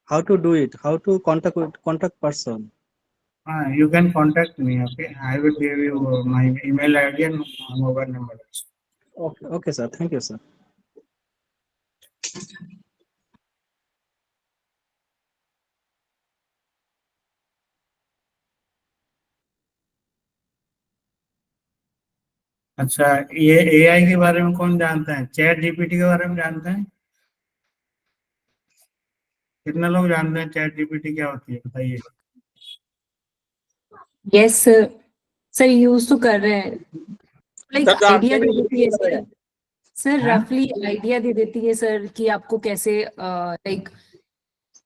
how to do it? How to contact person? you can contact me. Okay, I will give you my email ID and mobile number. Okay, sir. Thank you, sir. अच्छा, ये AI के बारे में कौन जानता है? Chat GPT के बारे में जानते हैं? कितने लोग जानते हैं चैट जीपीटी क्या होती है, बताइए। यस सर यूज तो कर रहे हैं, लाइक आइडिया दे देती है सर। सर हाँ? रफली आइडिया दे देती है सर कि आपको कैसे लाइक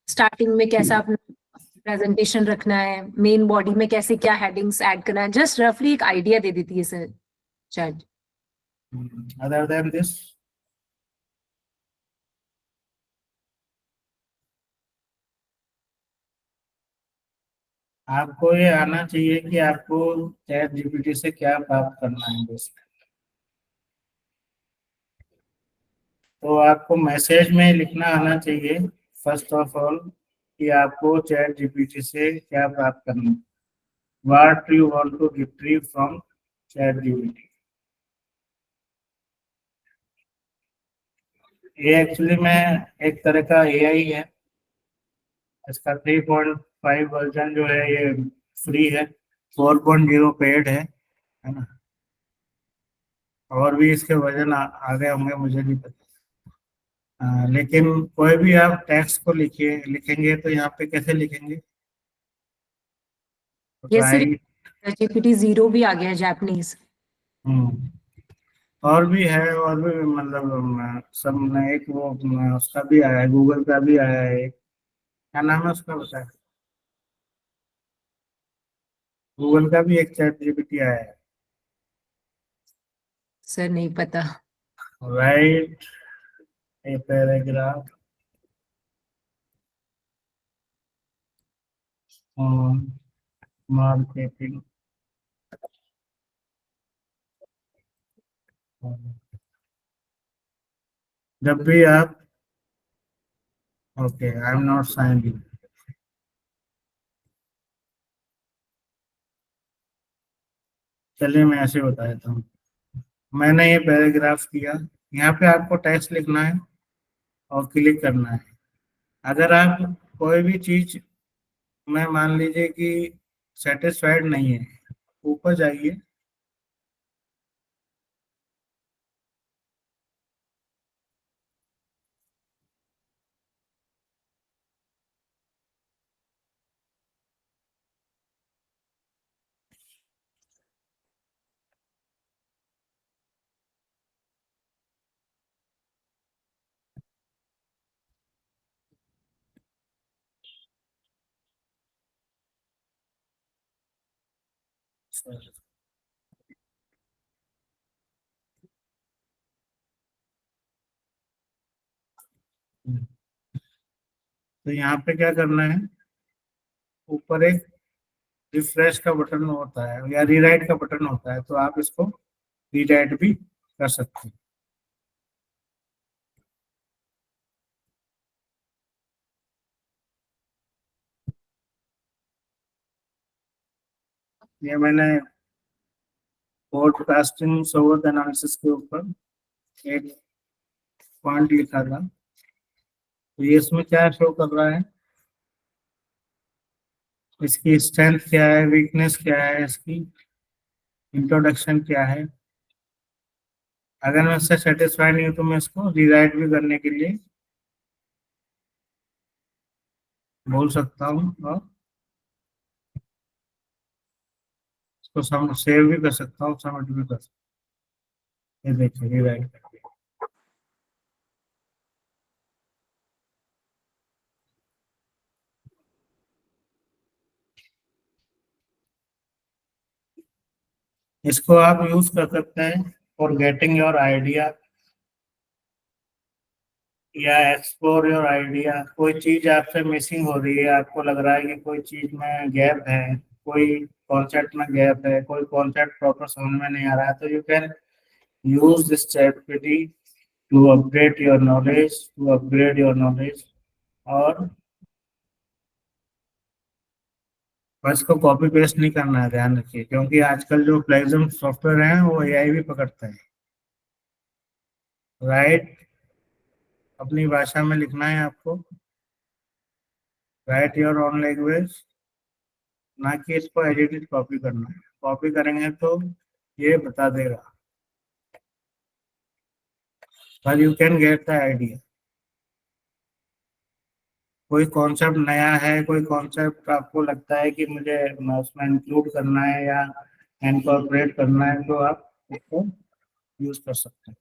स्टार्टिंग में कैसा अपना प्रेजेंटेशन रखना है, मेन बॉडी में कैसे क्या हेडिंग्स ऐड करना है, जस्ट रफली एक आइडिया दे देती है sir chat. Other than this, आपको ये आना चाहिए कि आपको चैट जीपीटी से क्या प्राप्त करना है बेसिकली। तो आपको मैसेज में लिखना आना चाहिए फर्स्ट ऑफ ऑल कि आपको चैट जीपीटी से क्या प्राप्त करना है। What you want to retrieve from chat GPT. ये एक्चुअली में एक तरह का एआई है। इसका 3.5 वर्जन जो है ये फ्री है, 4.0 पेड है ना। और भी इसके वर्जन आ गए होंगे, मुझे नहीं पता। लेकिन कोई भी आप टेक्स्ट को लिखेंगे तो यहाँ पे कैसे लिखेंगे? Yes sir, right. जीपीटी 0 भी आ गया है जापानीज। और भी है, और भी मतलब सब में एक वो उसका भी आया है, गूगल का भी आया है एक। क्या नाम है उसका, बताया? गूगल का भी एक चैट जीपीटी आया है। सर नहीं पता। Right a paragraph on marketing. जब भी आप, okay, I am not signed in. चलिए मैं ऐसे बता देता हूँ। मैंने ये पैराग्राफ किया, यहाँ पे आपको टेक्स्ट लिखना है और क्लिक करना है। अगर आप कोई भी चीज में मान लीजिए कि सेटिस्फाइड नहीं है, ऊपर जाइए। तो यहाँ पे क्या करना है, ऊपर एक रिफ्रेश का बटन होता है या रीराइट का बटन होता है, तो आप इसको रीराइट भी कर सकते हैं। ये मैंने पॉडकास्टिंग सोवत एनालिसिस के ऊपर एक पॉइंट लिखा था। तो ये इसमें क्या शो कर रहा है, इसकी स्ट्रेंथ क्या है, वीकनेस क्या है, इसकी इंट्रोडक्शन क्या है। अगर मैं इससे सेटिस्फाइड नहीं हूँ तो मैं इसको रीराइट भी करने के लिए बोल सकता हूँ और इसको सेव भी कर सकता हूँ, सबमिट भी कर सकता हूँ। ये देखिए रीराइट करके इसको आप यूज कर सकते हैं फॉर गेटिंग योर आइडिया या एक्सप्लोर योर आइडिया। कोई चीज आपसे मिसिंग हो रही है, आपको लग रहा है कि कोई चीज में गैप है, कोई कॉन्सेप्ट में गैप है, कोई कॉन्सेप्ट प्रॉपर समझ में नहीं आ रहा है, तो you can use this chat to update your knowledge, to upgrade your knowledge. और बस को कॉपी पेस्ट नहीं करना है, ध्यान रखिए, क्योंकि आजकल जो प्लेजम सॉफ्टवेयर हैं वो एआई भी पकड़ता है। राइट, अपनी भाषा में लिखना है आपको, राइट योर ओन लैंग्वेज, ना कि इसको एडिटेड कॉपी करना है। कॉपी करेंगे तो ये बता देगा, पर you can get the idea. कोई कॉन्सेप्ट नया है, कोई कॉन्सेप्ट आपको लगता है कि मुझे उसमें इंक्लूड करना है या इनकॉर्पोरेट करना है, तो आप इसको यूज कर सकते हैं।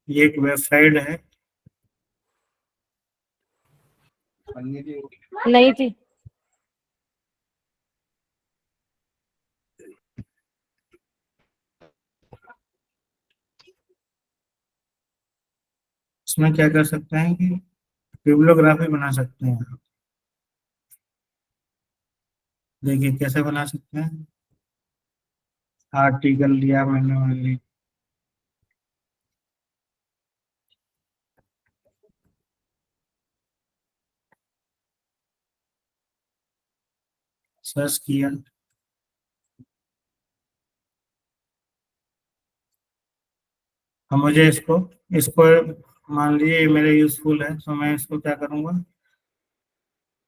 ये एक वेबसाइट है, नहीं थी। इसमें क्या कर सकते हैं कि बिब्लियोग्राफी बना सकते हैं। देखिए कैसे बना सकते हैं। आर्टिकल लिया मैंने ओनली, सर्च किया, अब मुझे इसको इसको मान लीजिए मेरे यूजफुल है, तो मैं इसको क्या करूँगा,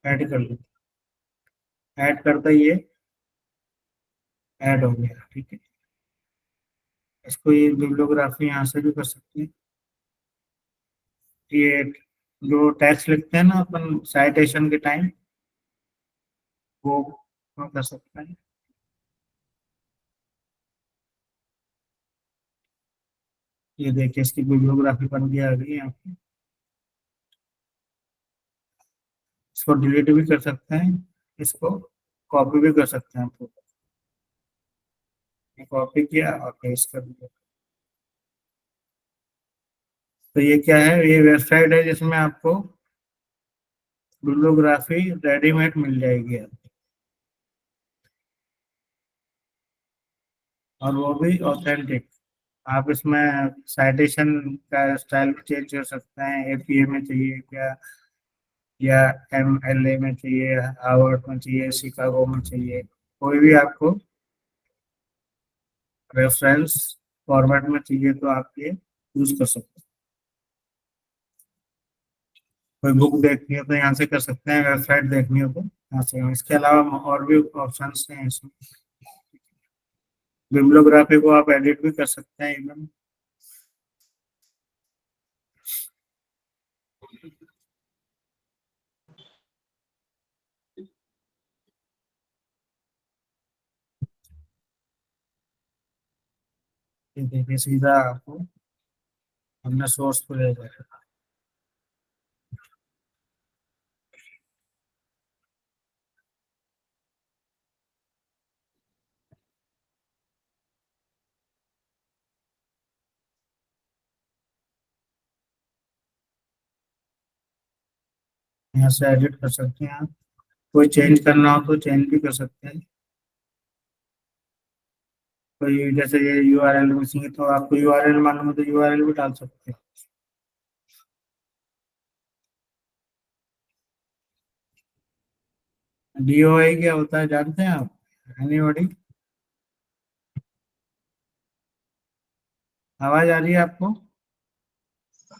ऐड कर लूँ। ऐड करते ही ये ऐड हो गया, ठीक है। इसको ये बिब्लियोग्राफी यहाँ से भी कर सकते हैं। ये जो टैक्स लिखते हैं ना अपन साइटेशन के टाइम, वो कर सकते हैं। ये देखिए इसकी बिब्लियोग्राफी बन गया अभी यहाँ पे। इसको डिलीट भी कर सकते हैं, इसको कॉपी भी कर सकते हैं। आपको कॉपी किया और पेस्ट कर दिया। तो ये क्या है, ये वेबसाइट है जिसमें आपको बिब्लियोग्राफी रेडीमेड मिल जाएगी और वो भी ऑथेंटिक। आप इसमें साइटेशन का स्टाइल भी चेंज कर सकते हैं, एपीए में चाहिए क्या, या एमएलए में चाहिए, हार्वर्ड में चाहिए, शिकागो में चाहिए, कोई भी आपको रेफरेंस फॉर्मेट में चाहिए तो आप ये यूज कर सकते हैं। कोई बुक देखनी हो तो यहाँ से कर सकते हैं, वेबसाइट देखनी हो तो यहाँ से। इसके अलावा और भी ऑप्शंस हैं इसमें। बिब्लियोग्राफी को आप एडिट भी कर सकते हैं इवन। ये देखिए सीधा आपको हमने सोर्स पे ले जाएगा। यहाँ से एडिट कर सकते हैं आप, कोई चेंज करना हो तो चेंज भी कर सकते हैं। कोई जैसे ये URL मिसिंग है तो आपको URL मालूम है तो URL भी डाल सकते हैं। DOI क्या होता है जानते हैं आप? एनीबॉडी? आवाज आ रही है आपको?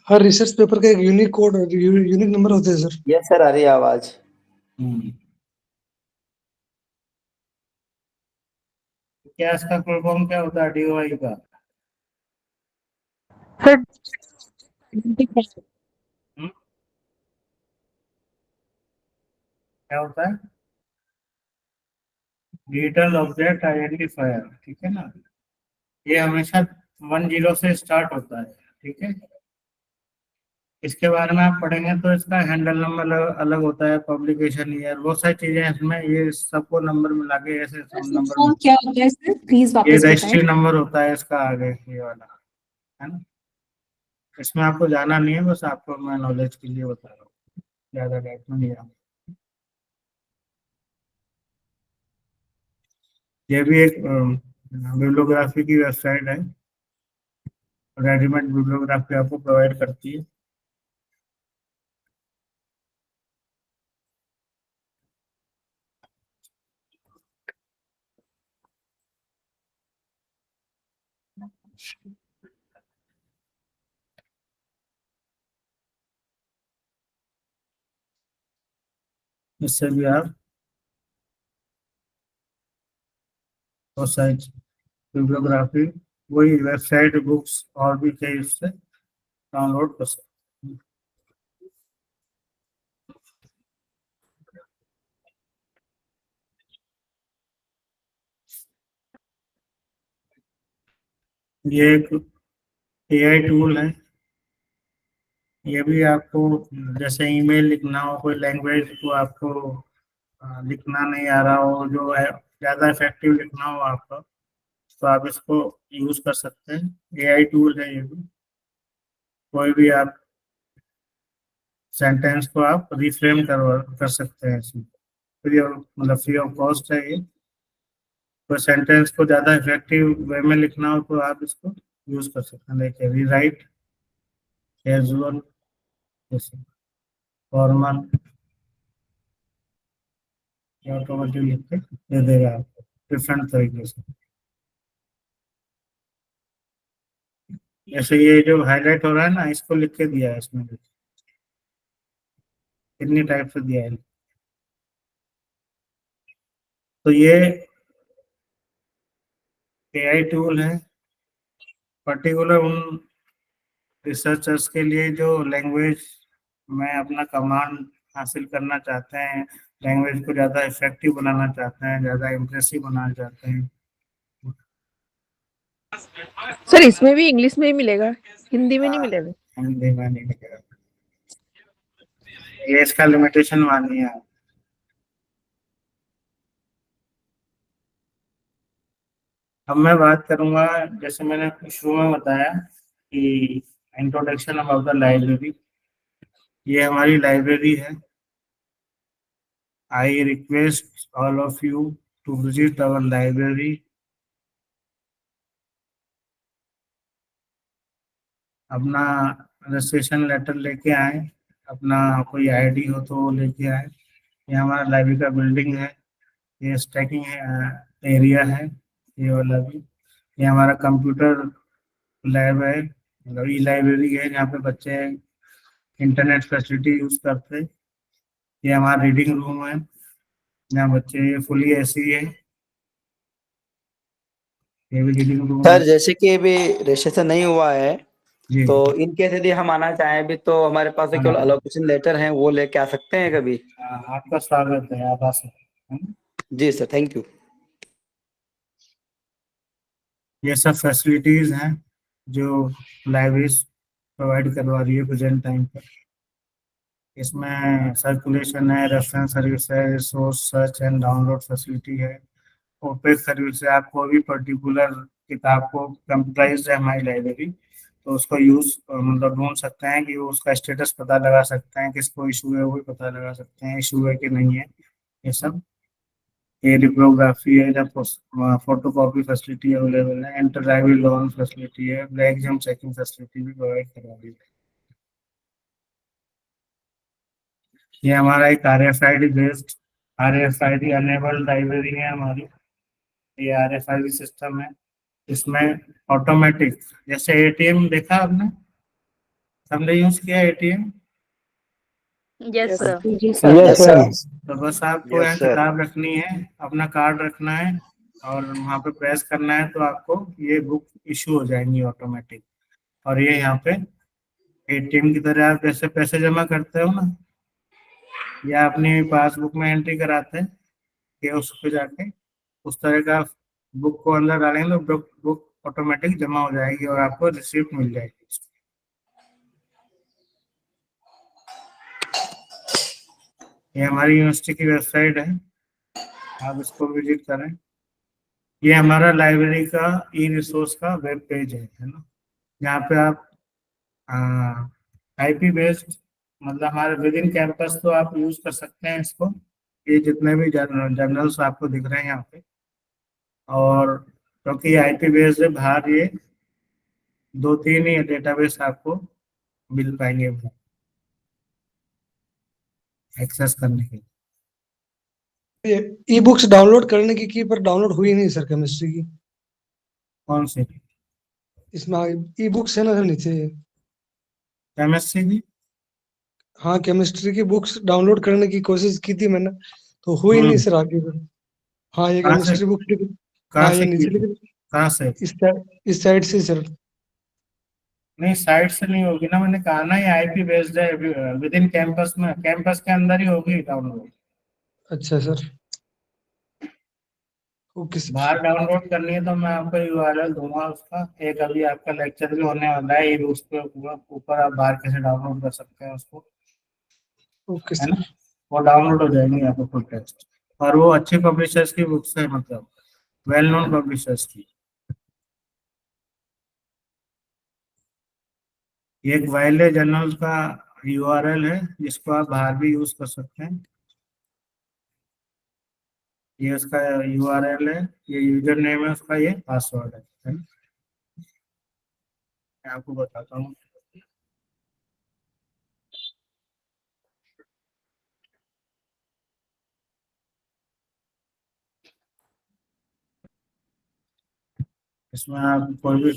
हर रिसर्च पेपर का एक यूनिक कोड यूनिक नंबर होते हैं सर। यस सर, आ रही है आवाज। क्या इसका फुल फॉर्म क्या होता है DOI का? सर हम्म? क्या होता है? डिजिटल ऑब्जेक्ट आइडेंटिफायर, ठीक है ना। ये हमेशा 10 से स्टार्ट होता है, ठीक है। इसके बारे में आप पढ़ेंगे तो इसका हैंडल नंबर अलग अलग होता है, पब्लिकेशन ईयर, बहुत सारी चीजें हैं इसमें। ये सबको नंबर मिला के ऐसे सब नंबर, क्या होता है सर, प्लीज ये वापस बताएं। रजिस्ट्री नंबर होता है इसका आगे, ये वाला है ना। इसमें आपको जाना नहीं है, बस आपको मैं नॉलेज के लिए बता रहा हूँ, ज्यादा डेप्थ में नहीं जाना। ये भी एक बिब्लियोग्राफी की वेबसाइट है, रेडीमेड बिब्लियोग्राफी आपको प्रोवाइड करती है। इससे भी आप बहुत सारी बिब्लियोग्राफी, वही वेबसाइट, बुक्स और भी कई उससे डाउनलोड कर सकते हैं। ये एक AI टूल है। ये भी आपको जैसे ईमेल लिखना हो, कोई लैंग्वेज को आपको लिखना नहीं आ रहा हो, जो है ज़्यादा इफेक्टिव लिखना हो आपका, तो आप इसको यूज़ कर सकते हैं। AI टूल है ये भी। कोई भी आप सेंटेंस को आप रिफ्रेम कर सकते हैं इसमें, फ्री ऑफ, मतलब फ्री ऑफ कॉस्ट है ये। तो सेंटेंस को ज़्यादा इफेक्टिव वे में लिखना हो तो आप इसको यूज़ कर सकते हैं। देखिए, रीराइट, कैजुअल, जैसे फॉर्मल, ऑटोमेटिक लिख के दे देगा आपको डिफरेंट तरीके से। जैसे ये जो हाईलाइट हो रहा है ना, इसको लिख के दिया है इसमें, कितनी टाइप से दिया है। तो ये AI टूल है पर्टिकुलर उन रिसर्चर्स के लिए जो लैंग्वेज में अपना कमांड हासिल करना चाहते हैं, लैंग्वेज को ज़्यादा इफेक्टिव बनाना चाहते हैं, ज़्यादा इम्प्रेसिव बनाना चाहते हैं। सर इसमें भी इंग्लिश में ही मिलेगा, हिंदी में नहीं मिलेगा? हिंदी में नहीं लिखेगा, ये इसका लिमिटेशन वाली है। अब मैं बात करूंगा, जैसे मैंने शुरू में बताया कि इंट्रोडक्शन अबाउट द लाइब्रेरी। ये हमारी लाइब्रेरी है। I request all of you to visit our library. अपना रजिस्ट्रेशन लेटर लेके आए, अपना कोई ID हो तो वो लेके आए। ये हमारा लाइब्रेरी का बिल्डिंग है, ये स्टैकिंग है एरिया है, ये वाला भी। ये हमारा कंप्यूटर लैब है, मतलब ई लाइब्रेरी है जहाँ पे बच्चे इंटरनेट फैसिलिटी यूज करते हैं। ये हमारा रीडिंग रूम है जहाँ बच्चे, ये फुली AC है, ये भी रीडिंग रूम है। सर जैसे कि अभी रजिस्ट्रेशन नहीं हुआ है, जी, तो इन केस यदि हम आना चाहें भी तो हमारे पास तो केवल अलोकेशन लेटर है, वो लेके आ सकते हैं कभी? आपका स्वागत है, आप आ सकते हैं। जी सर, थैंक यू। ये सब फैसिलिटीज हैं जो लाइब्रेरी प्रोवाइड करवा रही है प्रेजेंट टाइम पर। इसमें सर्कुलेशन है, रेफरेंस सर्विस है, resource search and download facility है, ओपेक सर्विस है। आप कोई भी पर्टिकुलर किताब को, कंप्यूटराइज है हमारी लाइब्रेरी, तो उसको यूज मतलब ढूंढ सकते हैं कि उसका स्टेटस पता लगा सकते हैं, किसको इशू है वो भी पता लगा सकते हैं, इशू है कि नहीं है, ये सब। ये रिप्रोग्राफी है, जब फोटो कॉपी फैसिलिटी अवेलेबल है, इंटर ड्राइविंग लोन फैसिलिटी है, ब्लैक एग्जाम चेकिंग फैसिलिटी भी प्रोवाइड करवा दी है। ये हमारा एक RFID based RFID enabled library है हमारी। ये RFID सिस्टम है, इसमें ऑटोमेटिक, जैसे ATM देखा आपने, हमने यूज किया ATM, yes sir. Yes Yes, sir. sir. तो बस आपको यहाँ किताब रखनी है, अपना कार्ड रखना है और वहाँ पे प्रेस करना है, तो आपको ये बुक इशू हो जाएंगी ऑटोमेटिक। और ये यहाँ पे ATM की तरह आप जैसे पैसे जमा करते हो ना, या अपनी पासबुक में एंट्री कराते हैं कि उस पे जाके उस तरह का बुक को अंदर डालेंगे तो बुक ऑटोमेटिक जमा हो जाएगी और आपको रिसीप्ट मिल जाएगी। ये हमारी यूनिवर्सिटी की वेबसाइट है, आप इसको विजिट करें। ये हमारा लाइब्रेरी का ई-रिसोर्स का वेब पेज है ना, यहाँ पे आप IP बेस्ड, मतलब हमारे विद इन कैंपस तो आप यूज कर सकते हैं इसको। ये जितने भी जर्नल्स आपको दिख रहे हैं यहाँ पे, और क्योंकि IP बेस्ड है, बाहर ये 2-3 ही डेटाबेस आपको मिल पाएंगे एक्सेस करने के लिए। ई बुक्स डाउनलोड करने की पर डाउनलोड हुई नहीं सर केमिस्ट्री की। कौन सी? इसमें ई बुक्स है ना सर नीचे। केमिस्ट्री की? हाँ केमिस्ट्री की बुक्स डाउनलोड करने की कोशिश की थी मैंने, तो हुई नहीं सर आगे पर। हाँ ये कहाँ से? केमिस्ट्री बुक, कहाँ हाँ ये से नीचे की? लेकिन कहाँ से? इस साइड से सर। नहीं, साइट से नहीं होगी ना, मैंने कहा ना ये IP बेस्ड है, विद इन कैंपस में, कैंपस के अंदर ही होगी डाउनलोड। अच्छा सर, ओके सर। बाहर डाउनलोड करनी है तो मैं आपको URL दूंगा उसका, एक अभी आपका लेक्चर भी होने वाला है, उस पे ऊपर आप बाहर कैसे डाउनलोड कर सकते हैं उसको, ओके है ना, सर। वो डाउनलोड हो जाएंगे आपको फुल टेक्स्ट। और वो अच्छे पब्लिशर्स की बुक्स है, मतलब वेल नोन पब्लिशर्स की। ये एक वाइल्ड जर्नल का URL है जिसको आप बाहर भी यूज कर सकते हैं। ये उसका URL है, ये यूजर नेम है उसका, ये पासवर्ड है ना? मैं आपको बताता हूँ। इसमें आप कोई भी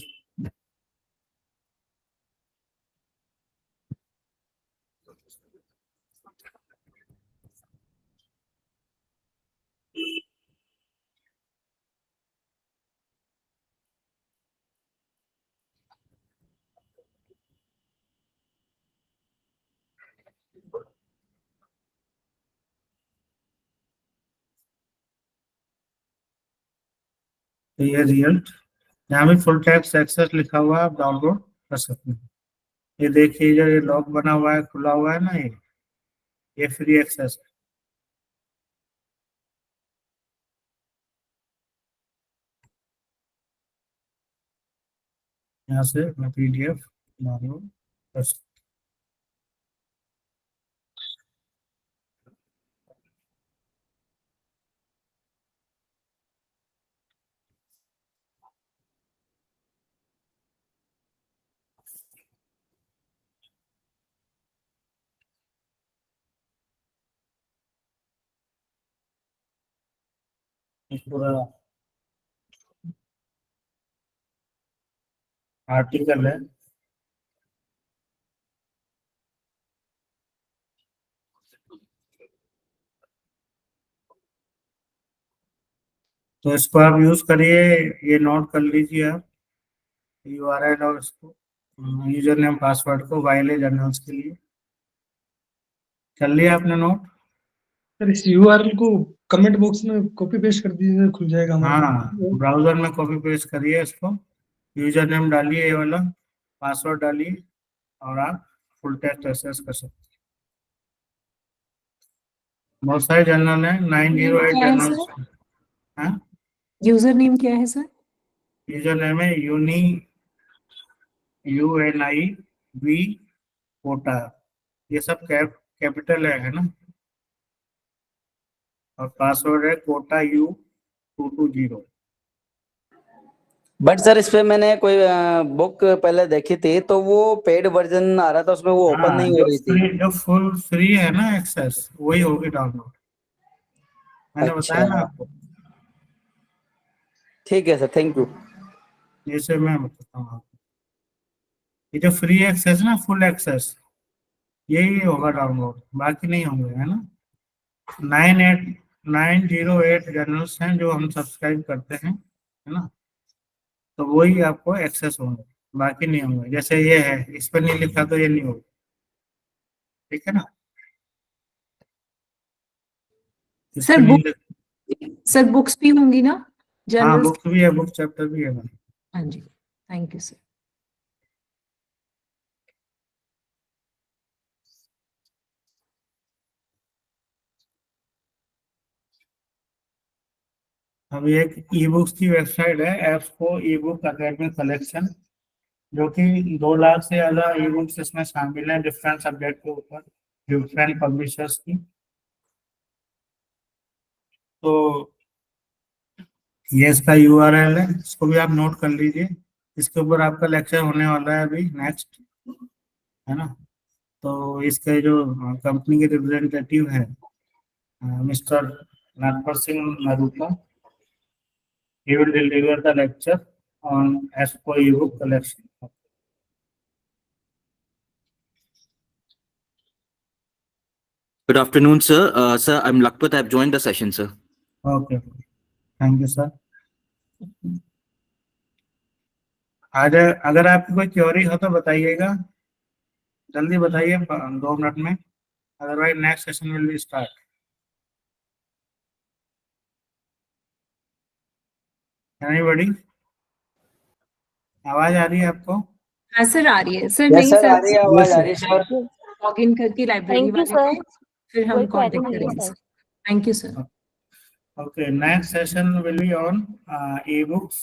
तो ये रिजल्ट, यहाँ भी फुल टेक्स्ट एक्सेस लिखा हुआ है, आप डाउनलोड कर सकते हैं। ये देखिए जो ये लॉक बना हुआ है, खुला हुआ है ना, ये फ्री एक्सेस है। यहाँ से मैं PDF डाउनलोड कर सकता हूँ। पूरा आर्टिकल है, तो इसको आप यूज करिए, ये नोट कर लीजिए आप URL और इसको यूजर नेम पासवर्ड को वाइल्ड जर्नल्स के लिए। कर लिया आपने नोट? सर इस URL को कमेंट बॉक्स में कॉपी पेस्ट कर दीजिए, खुल जाएगा हमारा। हाँ, ब्राउजर में कॉपी पेस्ट करिए इसको, यूजर नेम डालिए ये वाला, पासवर्ड डालिए और आप फुल टेक्स्ट एक्सेस कर सकते हैं। बहुत सारे जर्नल हैं, 908 क्या है जर्नल। सर? हाँ, यूजर नेम क्या है सर? यूजर नेम है UNIV कोटा, ये सब कैपिटल है ना। और पासवर्ड है कोटा U220। बट सर इस पे मैंने कोई बुक पहले देखी थी तो वो पेड वर्जन आ रहा था, उसमें वो ओपन हाँ, नहीं हो रही थी। जो फुल फ्री है ना एक्सेस, वही होगी डाउनलोड। मैंने बताया ना अच्छा, आपको। ठीक है सर, थैंक यू। जैसे मैं बताता हूँ आपको, ये जो फ्री एक्सेस ना, फुल एक्सेस, यही होगा डाउनलोड, बाकी नहीं होंगे, है ना। 908 जर्नल्स हैं जो हम सब्सक्राइब करते हैं, है ना। तो वही आपको एक्सेस होंगे, बाकी नहीं होंगे। जैसे ये है, इस पर नहीं लिखा तो ये नहीं होगा, ठीक है ना। इस सर पर नहीं बुक लिख। सर बुक्स भी होंगी ना, हाँ, जर्नल्स? बुक भी है, बुक चैप्टर भी है मैम। हाँ जी, थैंक यू सर। अब एक ई बुक्स की वेबसाइट है, एप्सको ई बुक अकेडमी कलेक्शन, जो कि 2 लाख से ज्यादा ई बुक्स इसमें शामिल हैं, डिफरेंट सब्जेक्ट के ऊपर, डिफरेंट पब्लिशर्स की। तो ये इसका URL है, इसको भी आप नोट कर लीजिए। इसके ऊपर आपका लेक्चर होने वाला है अभी नेक्स्ट, है ना। तो इसके जो कंपनी के रिप्रेजेंटेटिव हैं, mister Nagpar Singh Naruka, he will deliver the lecture on ASCO ebook collection. Good afternoon, sir. Sir, I'm Lakpat. I've joined the session, sir. Okay, thank you, sir. आज अगर आपकी कोई क्वेरी हो तो बताइएगा, जल्दी बताइए, 2 मिनट में, otherwise next session will be start. Anybody, आवाज आ रही है आपको? हाँ सर, आ रही है सर। यस नहीं सर, आ सर, रही है, आवाज आ रही है सर। लॉग इन करके लाइब्रेरी थैंक यू वाले सर, में फिर हम कोई क्वेरी कांटेक्ट नहीं है करेंगे sir. Sir. Thank you sir. Okay, next session will be on ebooks,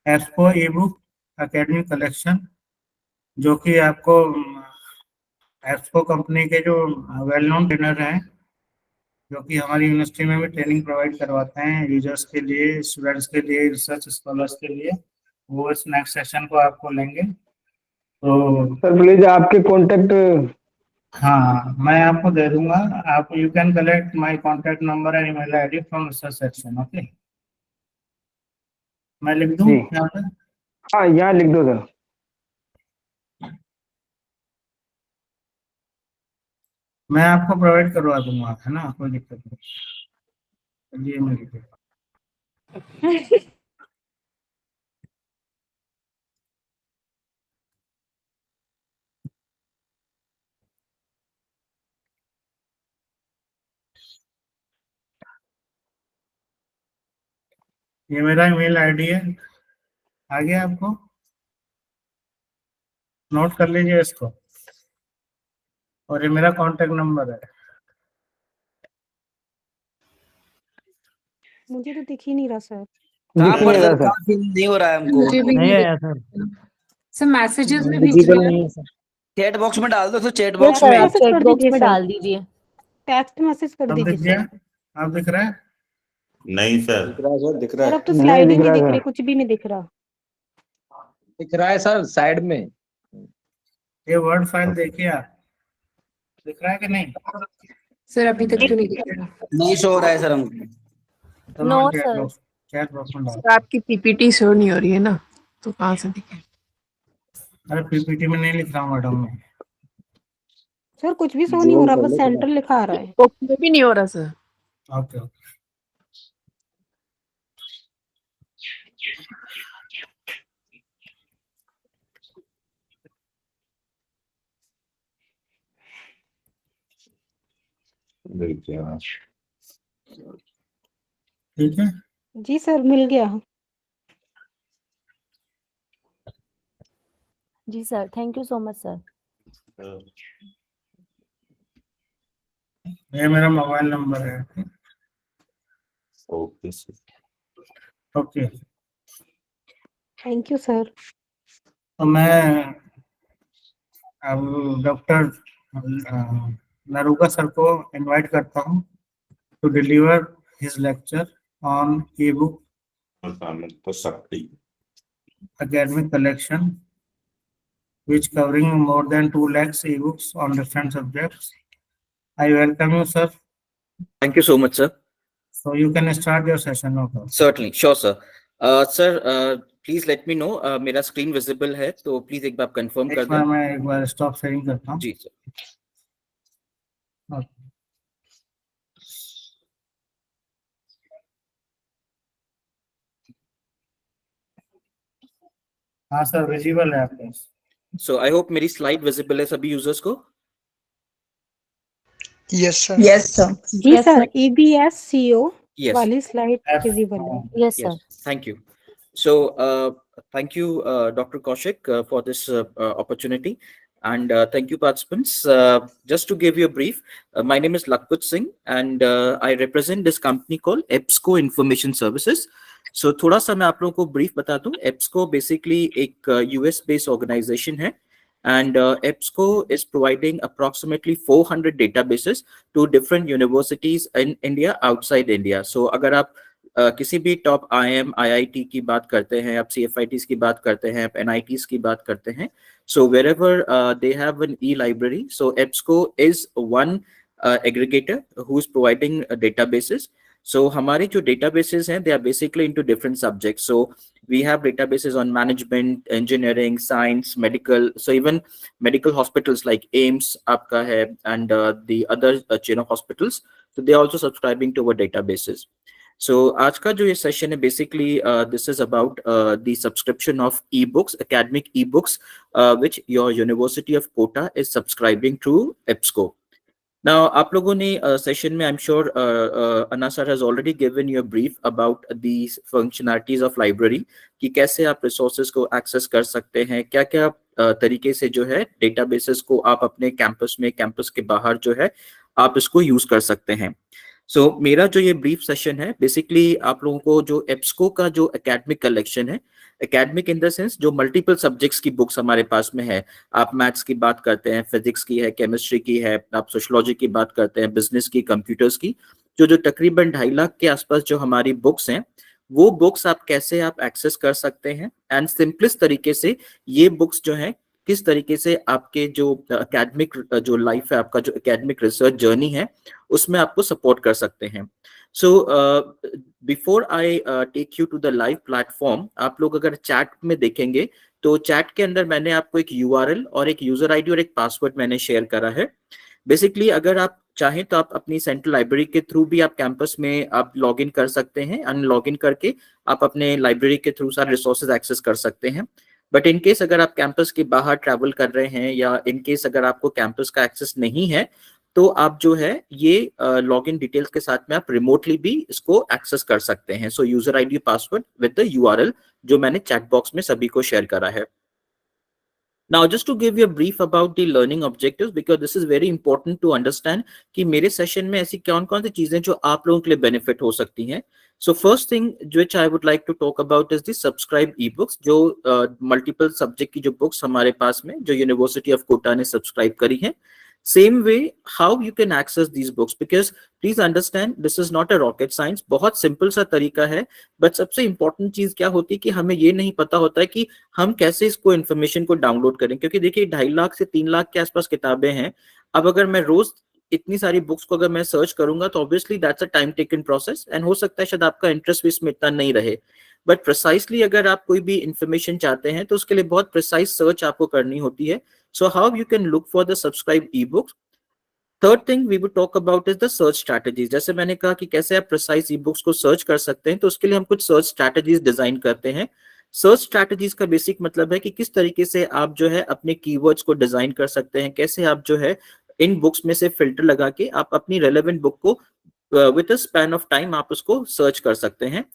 ASCO ebook academy collection, जो कि आपको एप्सको कंपनी के जो वेल नोन ट्रेनर हैं, जो कि हमारी यूनिवर्सिटी में भी ट्रेनिंग प्रोवाइड करवाते हैं यूजर्स के लिए, स्टूडेंट्स के लिए, रिसर्च स्कॉलर्स के लिए, वो इस नेक्स्ट सेशन को आपको लेंगे। तो सर प्लीज आपके कॉन्टेक्ट। हाँ, मैं आपको दे दूंगा। आप you can collect my contact number and email ID from research section. Okay, मैं लिख दूं जी यहाँ पे? हाँ, यहाँ लिख दो सर। मैं आपको प्रोवाइड करवा दूंगा, है ना, कोई दिक्कत नहीं। चलिए, मैं लिख देता हूँ। ये मेरा ईमेल आईडी है, आ गया आपको? नोट कर लीजिए इसको, और ये मेरा कांटेक्ट नंबर है। मुझे तो दिख ही नहीं रहा सर। कहाँ दिख पर नहीं सर, रहा सर। कहाँ फील नहीं हो रहा है हमको। मुझे भी नहीं नहीं आया सर, सर, मैसेजेस में भी विजिबल नहीं है सर। चैट बॉक्स में डाल दो तो चैट ये बॉक्स सर में। आप मैसेज चेक कर बॉक्स दीजिए में सर, डाल दीजिए। टेक्स्ट मैसेज कर अब दीजिए दिख गया? सर। अब दिख रहा है? नहीं सर, दिख रहा है सर, दिख रहा सर है। अब तो नहीं स्लाइड ही दिख नहीं रहा दिख सर। रही, कुछ भी नहीं दिख रहा। दिख रहा है सर साइड में। ये वर्ड फाइल देखिए आप, दिख रहा है कि नहीं? सर अभी तक तो नहीं दिख रहा। नहीं शो हो रहा है सर हमको। चलो, नो मैं सर। चैट बॉक्स में डाल। सर आपकी पीपीटी शो नहीं हो रही है ना, तो कहाँ से दिखे? अरे पीपीटी में नहीं लिख रहा हूँ मैडम मैं। सर कुछ भी शो नहीं हो जूम रहा, कर बस लो सेंटर थोड़ा। लिखा आ रहा है। बॉक्स में भी नहीं हो रहा सर। Okay, okay. ठीक है, जी सर, मिल गया। जी sir, thank you so much sir. ये मेरा मोबाइल नंबर है। Okay sir. Okay, thank you sir. तो मैं अब डॉक्टर नरूका सर को इनवाइट करता हूँ to deliver his lecture on ebook academic collection, which covering more than 2 lakhs ebooks on different subjects. I welcome you, sir. Thank you so much, sir. So you can start your session now. Certainly, sure, sir. Sir, please let me know. मेरा screen visible है, तो please एक बार confirm कर दें. मैं एक बार stop sharing करता हूँ. जी sir. हाँ सर, विजिबल है आपके. So I hope मेरी slide visible है सभी users को. Yes, sir. Yes, sir. जी सर, EBS CO Yes. वाली स्लाइड विजिबल है. Yes, sir. Thank you. So, thank you, Dr. Kaushik, for this opportunity, and thank you, participants. Just to give you a brief, my name is Lakput Singh, and I represent this company called EBSCO Information Services. So, थोड़ा सा मैं आप लोगों को brief बता दूं. EBSCO basically एक US-based organization है, and EBSCO is providing approximately 400 databases to different universities in India, outside India. So, अगर आप किसी भी टॉप IIM, IIT की बात करते हैं, आप CFITs की बात करते हैं, आप NITs की बात करते हैं, so wherever they have an e-library, so EBSCO is one aggregator who is providing databases. So हमारे जो databases हैं, they are basically into different subjects. So we have databases on management, engineering, science, medical. So even medical hospitals like AIIMS आपका है, and the other chain of hospitals, so they are also subscribing to our databases. So आज का जो ये session है, basically this is about the subscription of ebooks, academic ebooks, which your University of Kota is subscribing to EBSCO. Now, आप लोगों ने session में, I'm sure Anna sir has already given you a brief about the functionalities of library, कि कैसे आप resources को access कर सकते हैं, क्या-क्या तरीके से जो है databases को आप अपने campus में, campus के बाहर जो है आप इसको use कर सकते हैं. So मेरा जो ये brief session है, basically आप लोगों को जो EBSCO का जो academic collection है, academic in the sense जो multiple subjects की books हमारे पास में है, आप maths की बात करते हैं, physics की है, chemistry की है, आप sociology की बात करते हैं, business की, computers की, जो तकरीबन 2.5 लाख के आसपास जो हमारी books हैं, वो books आप कैसे आप access कर सकते हैं, and simplest तरीके से ये books जो हैं किस तरीके से आपके जो एकेडमिक जो लाइफ है, आपका जो एकेडमिक रिसर्च जर्नी है, उसमें आपको सपोर्ट कर सकते हैं. So before I take you to the live platform, आप लोग अगर चैट में देखेंगे तो चैट के अंदर मैंने आपको एक URL और एक यूजर आईडी और एक पासवर्ड मैंने शेयर करा है. बेसिकली अगर आप चाहें तो आप अपनी सेंट्रल लाइब्रेरी के थ्रू भी आप कैंपस में आप लॉग इन कर सकते हैं, एंड लॉग इन करके आप अपने लाइब्रेरी के थ्रू सारे रिसोर्सेज एक्सेस कर सकते हैं. बट इन केस अगर आप कैंपस के बाहर ट्रैवल कर रहे हैं, या इन केस अगर आपको कैंपस का एक्सेस नहीं है, तो आप जो है ये लॉगिन डिटेल्स के साथ में आप रिमोटली भी इसको एक्सेस कर सकते हैं. सो user ID password with the URL जो मैंने चैट बॉक्स में सभी को शेयर करा है. Now, just to give you a brief about the learning objectives, because this is very important to understand कि मेरे सेशन में ऐसी कौन-कौन सी चीजें जो आप लोगों के लिए बेनिफिट हो सकती हैं. So first thing which I would like to talk about is the subscribe ebooks, जो multiple subject की जो books हमारे पास में जो University of Kota ने subscribe करी हैं. Same way, how you can access these books, because please understand this is not a rocket science. बहुत simple सा तरीका है, but सबसे important चीज क्या होती है कि हमें ये नहीं पता होता है कि हम कैसे इसको information को download करें, क्योंकि देखिए 2.5 लाख से 3 लाख के आसपास किताबें हैं. अब अगर मैं रोज इतनी सारी बुक्स को अगर मैं सर्च करूंगा तो obviously that's a time taken process, and हो सकता है शायद आपका इंटरेस्ट भी इसमें इतना नहीं रहे. बट प्रिसाइसली अगर आप कोई भी इंफॉर्मेशन चाहते हैं तो उसके लिए बहुत प्रिसाइज सर्च आपको करनी होती है. So how you can look for the subscribe e books. Third thing we would talk about is the search strategies. जैसे मैंने कहा कि कैसे आप प्रिसाइज ई बुक्स को सर्च कर सकते हैं, तो उसके लिए हम कुछ सर्च स्ट्रैटेजीज डिजाइन करते हैं. सर्च स्ट्रैटेजीज का बेसिक मतलब है कि किस तरीके से आप जो है अपने कीवर्ड्स को डिजाइन कर सकते हैं, कैसे आप जो है इन बुक्स में से फिल्टर लगा के आप अपनी रेलेवेंट बुक को with a span of time आप उसको सर्च कर सकते हैं.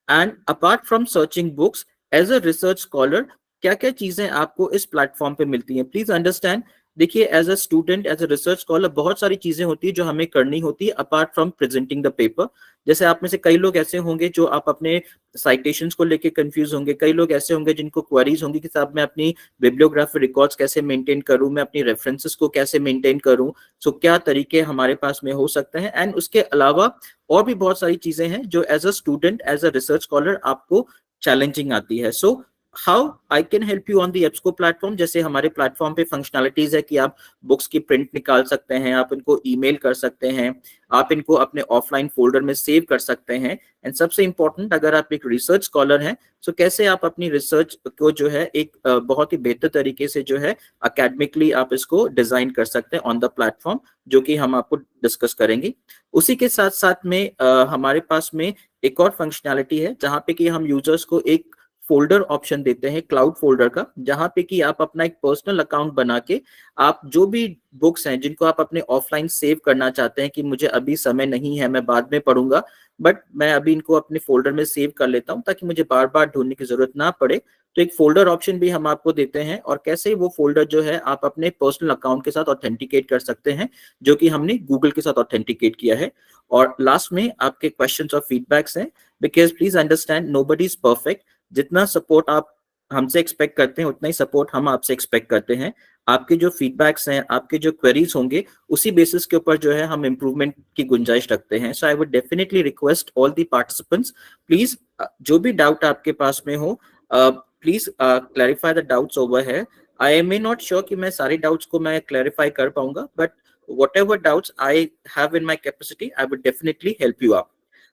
And apart from searching books, as a research scholar क्या क्या चीजें आपको इस प्लेटफॉर्म पे मिलती हैं. प्लीज अंडरस्टैंड देखिए as a student, as a research scholar बहुत सारी चीजें होती है जो हमें करनी होती है apart from presenting the paper. जैसे आप में से कई लोग ऐसे होंगे जो आप अपने साइटेशंस को लेके कंफ्यूज होंगे, कई लोग ऐसे होंगे जिनको क्वेरीज होंगी कि साहब मैं अपनी बिब्लियोग्राफी रिकॉर्ड्स कैसे मेंटेन करूं, मैं अपनी रेफरेंसेस को कैसे मेंटेन करूं, सो क्या तरीके हमारे पास में हो सकते हैं। एंड उसके अलावा और भी बहुत सारी चीजें हैं जो as a student, as a research scholar आपको चैलेंजिंग आती है। So how I can help you on the EBSCO platform, जैसे हमारे प्लेटफॉर्म पे फंक्शनैलिटीज है कि आप बुक्स की प्रिंट निकाल सकते हैं, आप इनको ईमेल कर सकते हैं, आप इनको अपने ऑफलाइन फोल्डर में सेव कर सकते हैं। एंड सबसे इंपॉर्टेंट, अगर आप एक रिसर्च स्कॉलर हैं तो कैसे आप अपनी रिसर्च को जो है एक बहुत ही बेहतर तरीके से जो है अकेडमिकली आप इसको डिजाइन कर सकते हैं ऑन द प्लेटफॉर्म, जो कि हम आपको डिस्कस करेंगे। उसी के साथ साथ में हमारे पास में एक और फंक्शनैलिटी है जहाँ पे कि हम यूजर्स को एक फोल्डर ऑप्शन देते हैं, क्लाउड फोल्डर का, जहां पे कि आप अपना एक पर्सनल अकाउंट बना के आप जो भी बुक्स हैं जिनको आप अपने ऑफलाइन सेव करना चाहते हैं कि मुझे अभी समय नहीं है, मैं बाद में पढ़ूंगा, बट मैं अभी इनको अपने फोल्डर में सेव कर लेता हूं ताकि मुझे बार बार ढूंढने की जरूरत ना पड़े, तो एक फोल्डर ऑप्शन भी हम आपको देते हैं। और कैसे वो फोल्डर जो है आप अपने पर्सनल अकाउंट के साथ ऑथेंटिकेट कर सकते हैं, जो कि हमने गूगल के साथ ऑथेंटिकेट किया है। और लास्ट में आपके क्वेश्चंस और फीडबैक्स हैं, because please understand nobody is perfect. जितना सपोर्ट आप हमसे एक्सपेक्ट करते हैं उतना ही सपोर्ट हम आपसे एक्सपेक्ट करते हैं। आपके जो फीडबैक्स हैं, आपके जो क्वेरीज होंगे, उसी बेसिस के ऊपर जो है हम इम्प्रूवमेंट की गुंजाइश रखते हैं। So I would definitely request all the participants, please जो भी डाउट आपके पास में हो, please clarify the doubts over है। आई एम नॉट श्योर कि मैं सारे डाउट्स को मैं क्लैरिफाई कर पाऊंगा, but whatever doubts I have in my capacity, I would definitely help you out.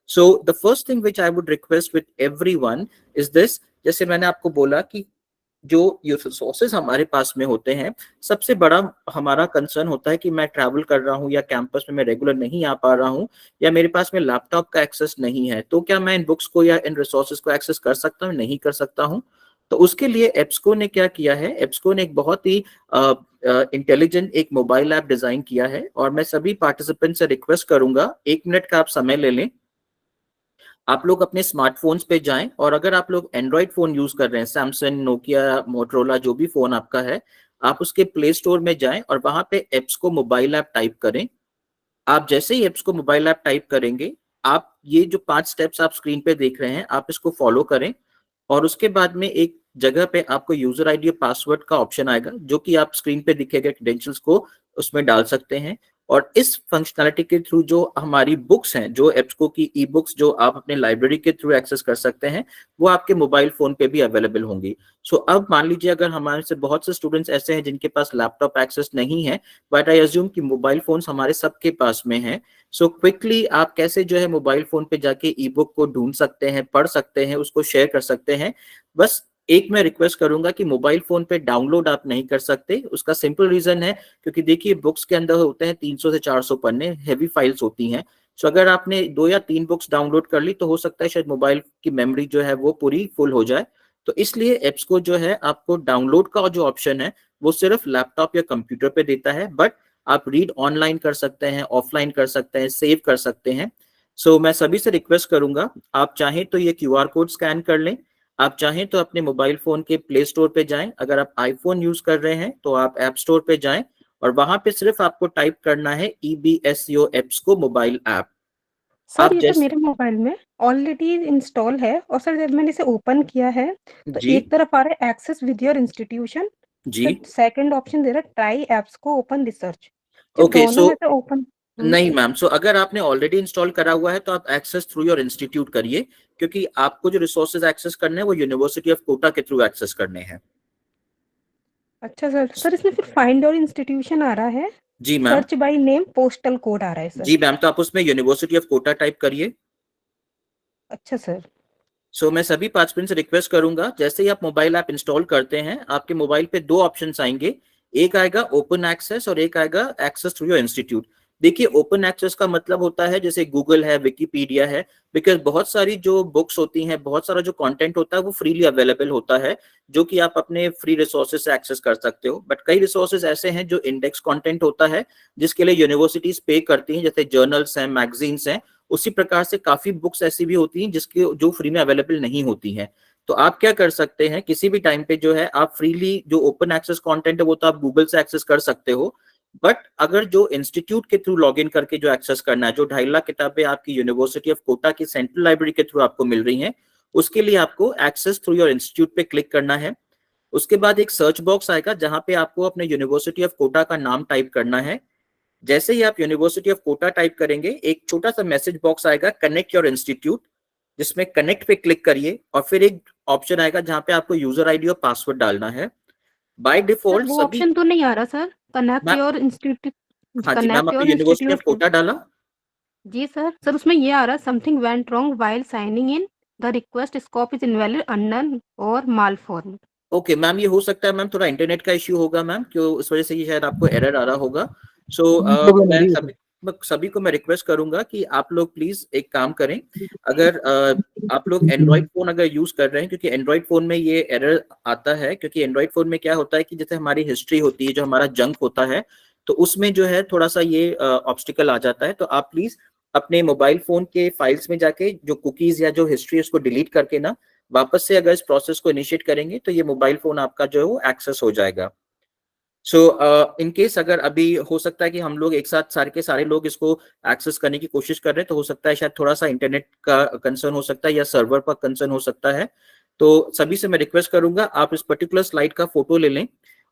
So the first thing which I would request with everyone is this, जैसे मैंने आपको बोला कि जो ये रिसोर्सेज हमारे पास में होते हैं, सबसे बड़ा हमारा कंसर्न होता है कि मैं ट्रैवल कर रहा हूँ या कैंपस में मैं रेगुलर नहीं आ पा रहा हूँ या मेरे पास में लैपटॉप का एक्सेस नहीं है, तो क्या मैं इन बुक्स को या इन रिसोर्सेज को एक्सेस कर सकता हूँ, नहीं कर सकता हूँ। तो उसके लिए एब्सको ने क्या किया है, एब्सको ने एक बहुत ही इंटेलिजेंट एक मोबाइल ऐप डिजाइन किया है। और मैं सभी पार्टिसिपेंट से रिक्वेस्ट करूंगा, 1 मिनट का आप समय ले लें, आप लोग अपने स्मार्टफोन्स पे जाएं, और अगर आप लोग एंड्रॉइड फोन यूज कर रहे हैं, सैमसंग, नोकिया, मोटरोला, जो भी फोन आपका है, आप उसके प्ले स्टोर में जाएं और वहां पे एब्सको मोबाइल ऐप टाइप करें। आप जैसे ही एब्सको मोबाइल ऐप टाइप करेंगे, आप ये जो 5 स्टेप्स आप स्क्रीन पे देख रहे हैं, आप इसको फॉलो करें, और उसके बाद में एक जगह पे आपको यूजर आईडी और पासवर्ड का ऑप्शन आएगा, जो कि आप स्क्रीन पे दिखे गए क्रेडेंशियल्स को उसमें डाल सकते हैं। और इस फंक्शनैलिटी के थ्रू जो हमारी बुक्स हैं, जो एब्सको की ई बुक्स जो आप अपने लाइब्रेरी के थ्रू एक्सेस कर सकते हैं, वो आपके मोबाइल फोन पे भी अवेलेबल होंगी। सो अब मान लीजिए अगर हमारे से बहुत से स्टूडेंट्स ऐसे हैं जिनके पास लैपटॉप एक्सेस नहीं है, बट आई अज्यूम कि मोबाइल फोन्स हमारे सबके पास में है। सो क्विकली आप कैसे जो है मोबाइल फोन पे जाके ई बुक को ढूंढ सकते हैं, पढ़ सकते हैं, उसको शेयर कर सकते हैं। बस एक मैं रिक्वेस्ट करूंगा कि मोबाइल फोन पे डाउनलोड आप नहीं कर सकते। उसका सिंपल रीजन है क्योंकि देखिए बुक्स के अंदर होते हैं 300 से 400 पन्ने, हैवी फाइल्स होती हैं। सो अगर आपने 2 या 3 बुक्स डाउनलोड कर ली तो हो सकता है शायद मोबाइल की मेमोरी जो है वो पूरी फुल हो जाए। तो इसलिए एब्सको जो है आपको डाउनलोड का जो ऑप्शन है वो सिर्फ लैपटॉप या कंप्यूटर पे देता है, बट आप रीड ऑनलाइन कर सकते हैं, ऑफलाइन कर सकते हैं, सेव कर सकते हैं। सो मैं सभी से रिक्वेस्ट करूंगा, आप चाहें तो ये QR कोड स्कैन कर लें, आप चाहें तो अपने मोबाइल फोन के प्ले स्टोर पे जाएं, अगर आप आईफोन यूज कर रहे हैं तो आप ऐप स्टोर पे जाएं और वहां पे सिर्फ आपको टाइप करना है EBSCO EBSCO mobile app. Sir ये तो मेरे मोबाइल में ऑलरेडी इंस्टॉल है, और सर जब मैंने इसे ओपन किया है तो जी एक तरफ आ रहा है एक्सेस विद योर इंस्टीट्यूशन, जी सेकंड ऑप्शन दे रहा है ट्राई एप्स को ओपन रिसर्च। जब ओके। दोनों सो में से ओपन नहीं मैम, सो अगर आपने ऑलरेडी इंस्टॉल करा हुआ है तो आप एक्सेस थ्रू योर इंस्टीट्यूट करिए, क्योंकि आपको जो रिसोर्सेज एक्सेस करने हैं वो यूनिवर्सिटी ऑफ कोटा के थ्रू एक्सेस करने हैं। अच्छा सर इसमें फिर फाइंड योर इंस्टीट्यूशन आ रहा है, जी ma'am. Search by name, postal code आ रहा है सर। जी मैम, तो आप उसमें यूनिवर्सिटी ऑफ कोटा टाइप करिए। अच्छा सर। सो मैं सभी पार्टिसिपेंट्स से रिक्वेस्ट करूंगा, जैसे ही आप मोबाइल ऐप इंस्टॉल करते हैं, आपके मोबाइल पे 2 ऑप्शंस आएंगे, एक आएगा ओपन एक्सेस और एक आएगा एक्सेस थ्रू योर इंस्टीट्यूट। देखिए ओपन एक्सेस का मतलब होता है जैसे गूगल है, विकिपीडिया है, बिकॉज बहुत सारी जो बुक्स होती हैं, बहुत सारा जो कंटेंट होता है वो फ्रीली अवेलेबल होता है, जो कि आप अपने फ्री रिसोर्सेज से एक्सेस कर सकते हो। बट कई रिसोर्सेज ऐसे हैं जो इंडेक्स कंटेंट होता है, जिसके लिए यूनिवर्सिटीज पे करती हैं, जैसे जर्नल्स हैं, मैगजीन्स हैं। उसी प्रकार से काफी बुक्स ऐसी भी होती हैं जिसके जो फ्री में अवेलेबल नहीं होती हैं। तो आप क्या कर सकते हैं, किसी भी टाइम पे जो है आप फ्रीली जो ओपन एक्सेस कंटेंट है वो तो आप गूगल से एक्सेस कर सकते हो, बट अगर जो इंस्टीट्यूट के थ्रू लॉगिन करके जो एक्सेस करना है, जो 2.5 लाख किताबें आपकी यूनिवर्सिटी ऑफ कोटा की सेंट्रल लाइब्रेरी के थ्रू आपको मिल रही हैं, उसके लिए आपको एक्सेस थ्रू योर इंस्टीट्यूट पे क्लिक करना है। उसके बाद एक सर्च बॉक्स आएगा जहां पे आपको अपने यूनिवर्सिटी ऑफ कोटा का नाम टाइप करना है। जैसे ही आप यूनिवर्सिटी ऑफ कोटा टाइप करेंगे, एक छोटा सा मैसेज बॉक्स आएगा कनेक्ट योर इंस्टीट्यूट, जिसमें कनेक्ट पे क्लिक करिए और फिर एक ऑप्शन आएगा जहां पे आपको यूजर आईडी और पासवर्ड डालना है। बाय सर डिफॉल्ट वो सभी ऑप्शन तो नहीं आ रहा sir, connect ma'am, your institute, हाँ जी मैम, कनेक्ट आपने your university of institute. Kota डाला? जी सर उसमें ये आ रहा something went wrong while signing in, the request scope is invalid, unknown और माल फॉर्म। ओके मैम, ये हो सकता है मैम थोड़ा इंटरनेट का इश्यू होगा मैम, क्यों इस वजह से ये शायद आपको एरर आ रहा होगा। सो मैं सभी को मैं रिक्वेस्ट करूंगा कि आप लोग प्लीज एक काम करें, अगर आप लोग एंड्रॉइड फोन अगर यूज कर रहे हैं, क्योंकि एंड्रॉइड फोन में ये एरर आता है, क्योंकि एंड्रॉइड फोन में क्या होता है कि जैसे हमारी हिस्ट्री होती है, जो हमारा जंक होता है, तो उसमें जो है थोड़ा सा ये ऑब्स्टिकल आ जाता है। तो आप प्लीज अपने मोबाइल फोन के फाइल्स में जाके जो कुकीज या जो हिस्ट्री है उसको डिलीट करके ना वापस से अगर इस प्रोसेस को इनिशिएट करेंगे तो ये मोबाइल फोन आपका जो है वो एक्सेस हो जाएगा। सो इन केस अगर अभी हो सकता है कि हम लोग एक साथ सारे के सारे लोग इसको एक्सेस करने की कोशिश कर रहे हैं, तो हो सकता है शायद थोड़ा सा इंटरनेट का कंसर्न हो सकता है या सर्वर का कंसर्न हो सकता है। तो सभी से मैं रिक्वेस्ट करूंगा आप इस पर्टिकुलर स्लाइड का फोटो ले लें,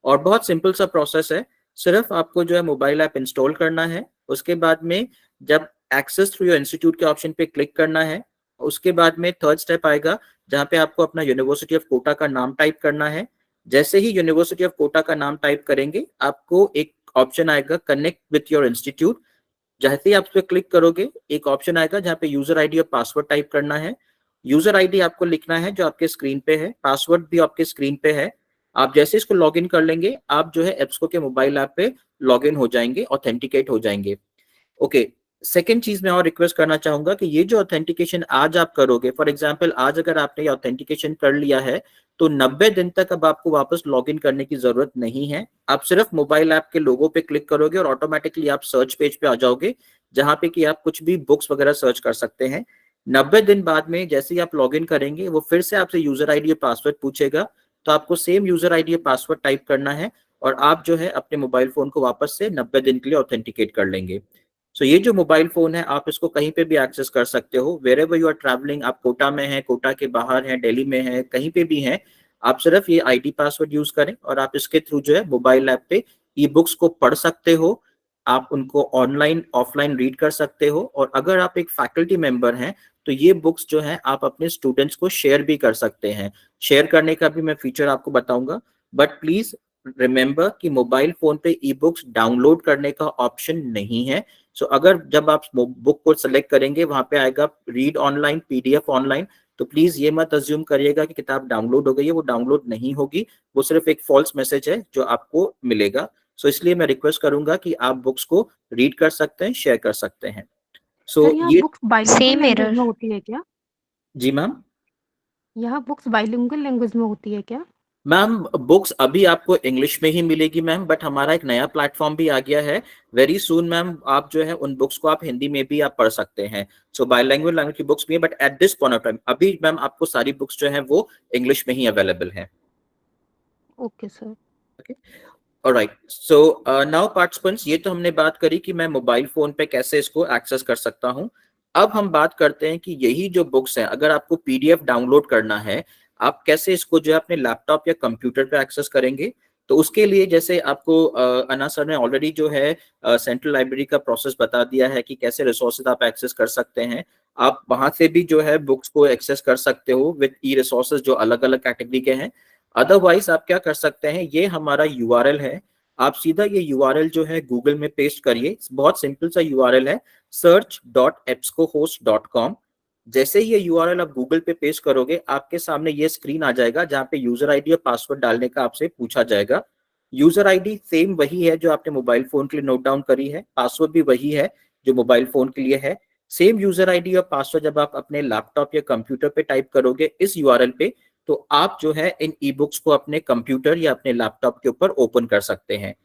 और बहुत सिंपल सा प्रोसेस है, सिर्फ आपको जो है मोबाइल ऐप इंस्टॉल करना है। उसके बाद में जब एक्सेस थ्रू योर इंस्टीट्यूट के ऑप्शन पे क्लिक करना है, उसके बाद में थर्ड स्टेप आएगा जहां पे आपको अपना यूनिवर्सिटी ऑफ कोटा का नाम टाइप करना है। जैसे ही यूनिवर्सिटी ऑफ कोटा का नाम टाइप करेंगे, आपको एक ऑप्शन आएगा कनेक्ट विथ योर इंस्टीट्यूट। जैसे ही आप उस पर क्लिक करोगे, एक ऑप्शन आएगा जहाँ पे यूजर आईडी और पासवर्ड टाइप करना है। यूजर आईडी आपको लिखना है जो आपके स्क्रीन पे है, पासवर्ड भी आपके स्क्रीन पे है। आप जैसे इसको लॉग इन कर लेंगे, आप जो है एप्सको के मोबाइल ऐप पे लॉग इन हो जाएंगे, ऑथेंटिकेट हो जाएंगे। ओके, सेकेंड चीज मैं और रिक्वेस्ट करना चाहूंगा कि ये जो ऑथेंटिकेशन आज आप करोगे, फॉर एग्जांपल आज अगर आपने ये ऑथेंटिकेशन कर लिया है, तो 90 दिन तक अब आपको वापस लॉगिन करने की जरूरत नहीं है। आप सिर्फ मोबाइल ऐप के लोगो पे क्लिक करोगे और ऑटोमेटिकली आप सर्च पेज पे आ जाओगे, जहां पे कि आप कुछ भी बुक्स वगैरह सर्च कर सकते हैं। 90 दिन बाद में जैसे ही आप लॉगिन करेंगे, वो फिर से आपसे यूजर आईडी और पासवर्ड पूछेगा, तो आपको सेम यूजर आईडी और पासवर्ड टाइप करना है और आप जो है अपने मोबाइल फोन को वापस से 90 दिन के लिए ऑथेंटिकेट कर लेंगे। सो ये जो मोबाइल फोन है, आप इसको कहीं पे भी एक्सेस कर सकते हो, wherever you are travelling. आप कोटा में हैं, कोटा के बाहर हैं, दिल्ली में हैं, कहीं पे भी हैं, आप सिर्फ ये आईडी पासवर्ड यूज करें और आप इसके थ्रू जो है मोबाइल ऐप पे ई बुक्स को पढ़ सकते हो। आप उनको ऑनलाइन ऑफलाइन रीड कर सकते हो, और अगर आप एक फैकल्टी मेंबर हैं तो ये बुक्स जो है आप अपने स्टूडेंट्स को शेयर भी कर सकते हैं। शेयर करने का भी मैं फीचर आपको बताऊंगा, बट प्लीज रिमेंबर कि मोबाइल फोन पे ई बुक्स डाउनलोड करने का ऑप्शन नहीं है। सो अगर जब आप बुक को सिलेक्ट करेंगे, वहां पे आएगा रीड ऑनलाइन, पीडीएफ ऑनलाइन, तो प्लीज ये मत अज्यूम करिएगा कि किताब डाउनलोड हो गई है, वो डाउनलोड नहीं होगी, वो सिर्फ एक फॉल्स मैसेज है जो आपको मिलेगा। सो इसलिए मैं रिक्वेस्ट करूंगा कि आप बुक्स को रीड कर सकते हैं, शेयर कर सकते हैं। सो सर यहाँ ये बुक्स बाइलिंगुअल लैंग्वेज में होती है क्या? जी मैम, यहाँ बुक्स बाइलिंगुअल लैंग्वेज में होती है क्या? मैम बुक्स अभी आपको इंग्लिश में ही मिलेगी मैम, बट हमारा एक नया प्लेटफॉर्म भी आ गया है वेरी सून मैम। आप जो है उन बुक्स को आप हिंदी में भी आप पढ़ सकते हैं। सो बाइलैंग्वेज लैंग्वेज की बुक्स भी है, but at this point of time अभी मैम आपको सारी बुक्स जो है वो इंग्लिश में ही अवेलेबल है। Okay sir. Okay, alright. So now participants, ये तो हमने बात करी कि मैं मोबाइल फोन पे कैसे इसको एक्सेस कर सकता हूँ। अब हम बात करते हैं कि यही जो बुक्स हैं, अगर आपको पीडीएफ डाउनलोड करना है, आप कैसे इसको जो है अपने लैपटॉप या कंप्यूटर पे एक्सेस करेंगे। तो उसके लिए जैसे आपको अन्ना सर ने ऑलरेडी जो है सेंट्रल लाइब्रेरी का प्रोसेस बता दिया है कि कैसे रिसोर्सेज आप एक्सेस कर सकते हैं। आप वहां से भी जो है बुक्स को एक्सेस कर सकते हो विद ई रिसोर्सेज जो अलग अलग कैटेगरी के हैं। अदरवाइज आप क्या कर सकते हैं, ये हमारा यूआरएल है, आप सीधा ये यूआरएल जो है गूगल में पेस्ट करिए। बहुत सिंपल सा यूआरएल है, search.epscohost.com। जैसे ही ये यूआरएल आप गूगल पे पेस्ट करोगे, आपके सामने ये स्क्रीन आ जाएगा जहां पे यूजर आईडी और पासवर्ड डालने का आपसे पूछा जाएगा। यूजर आईडी सेम वही है जो आपने मोबाइल फोन के लिए नोट डाउन करी है, पासवर्ड भी वही है जो मोबाइल फोन के लिए है। सेम यूजर आईडी और पासवर्ड जब आप अपने लैपटॉप या कंप्यूटर पे टाइप करोगे इस यूआरएल पे, तो आप जो है इन ई बुक्स को अपने कंप्यूटर या अपने लैपटॉप के ऊपर ओपन कर सकते हैं।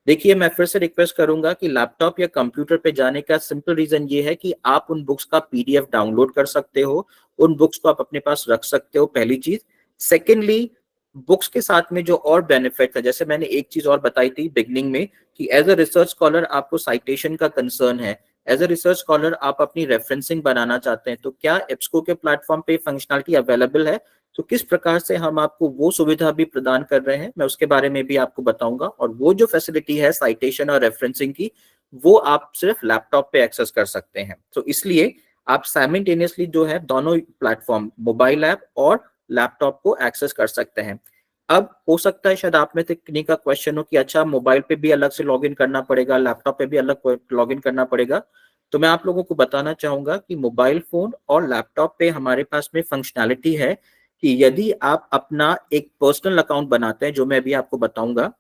देखिए, मैं फिर से रिक्वेस्ट करूंगा कि लैपटॉप या कंप्यूटर पे जाने का सिंपल रीजन ये है कि आप उन बुक्स का पीडीएफ डाउनलोड कर सकते हो, उन बुक्स को आप अपने पास रख सकते हो, पहली चीज। सेकेंडली, बुक्स के साथ में जो और बेनिफिट है, जैसे मैंने एक चीज और बताई थी बिगनिंग में कि एज अ रिसर्च स्कॉलर आपको साइटेशन का कंसर्न है, एज अ रिसर्च स्कॉलर आप अपनी रेफरेंसिंग बनाना चाहते हैं, तो क्या एब्सको के प्लेटफॉर्म पे फंक्शनलिटी अवेलेबल है, तो किस प्रकार से हम आपको वो सुविधा भी प्रदान कर रहे हैं, मैं उसके बारे में भी आपको बताऊंगा। और वो जो फैसिलिटी है साइटेशन और रेफरेंसिंग की, वो आप सिर्फ लैपटॉप पे एक्सेस कर सकते हैं। तो इसलिए आप साइमल्टेनियसली जो है दोनों प्लेटफॉर्म, मोबाइल ऐप और लैपटॉप को एक्सेस कर सकते हैं। अब हो सकता है शायद आप में से किन्हीं का क्वेश्चन हो कि अच्छा मोबाइल पे भी अलग से लॉगिन करना पड़ेगा, लैपटॉप पे भी अलग लॉगिन करना पड़ेगा। तो मैं आप लोगों को बताना चाहूंगा कि मोबाइल फोन और लैपटॉप पे हमारे पास में फंक्शनैलिटी है कि यदि आप अपना एक पर्सनल अकाउंट बनाते हैं, जो मैं अभी आपको बताऊंगा,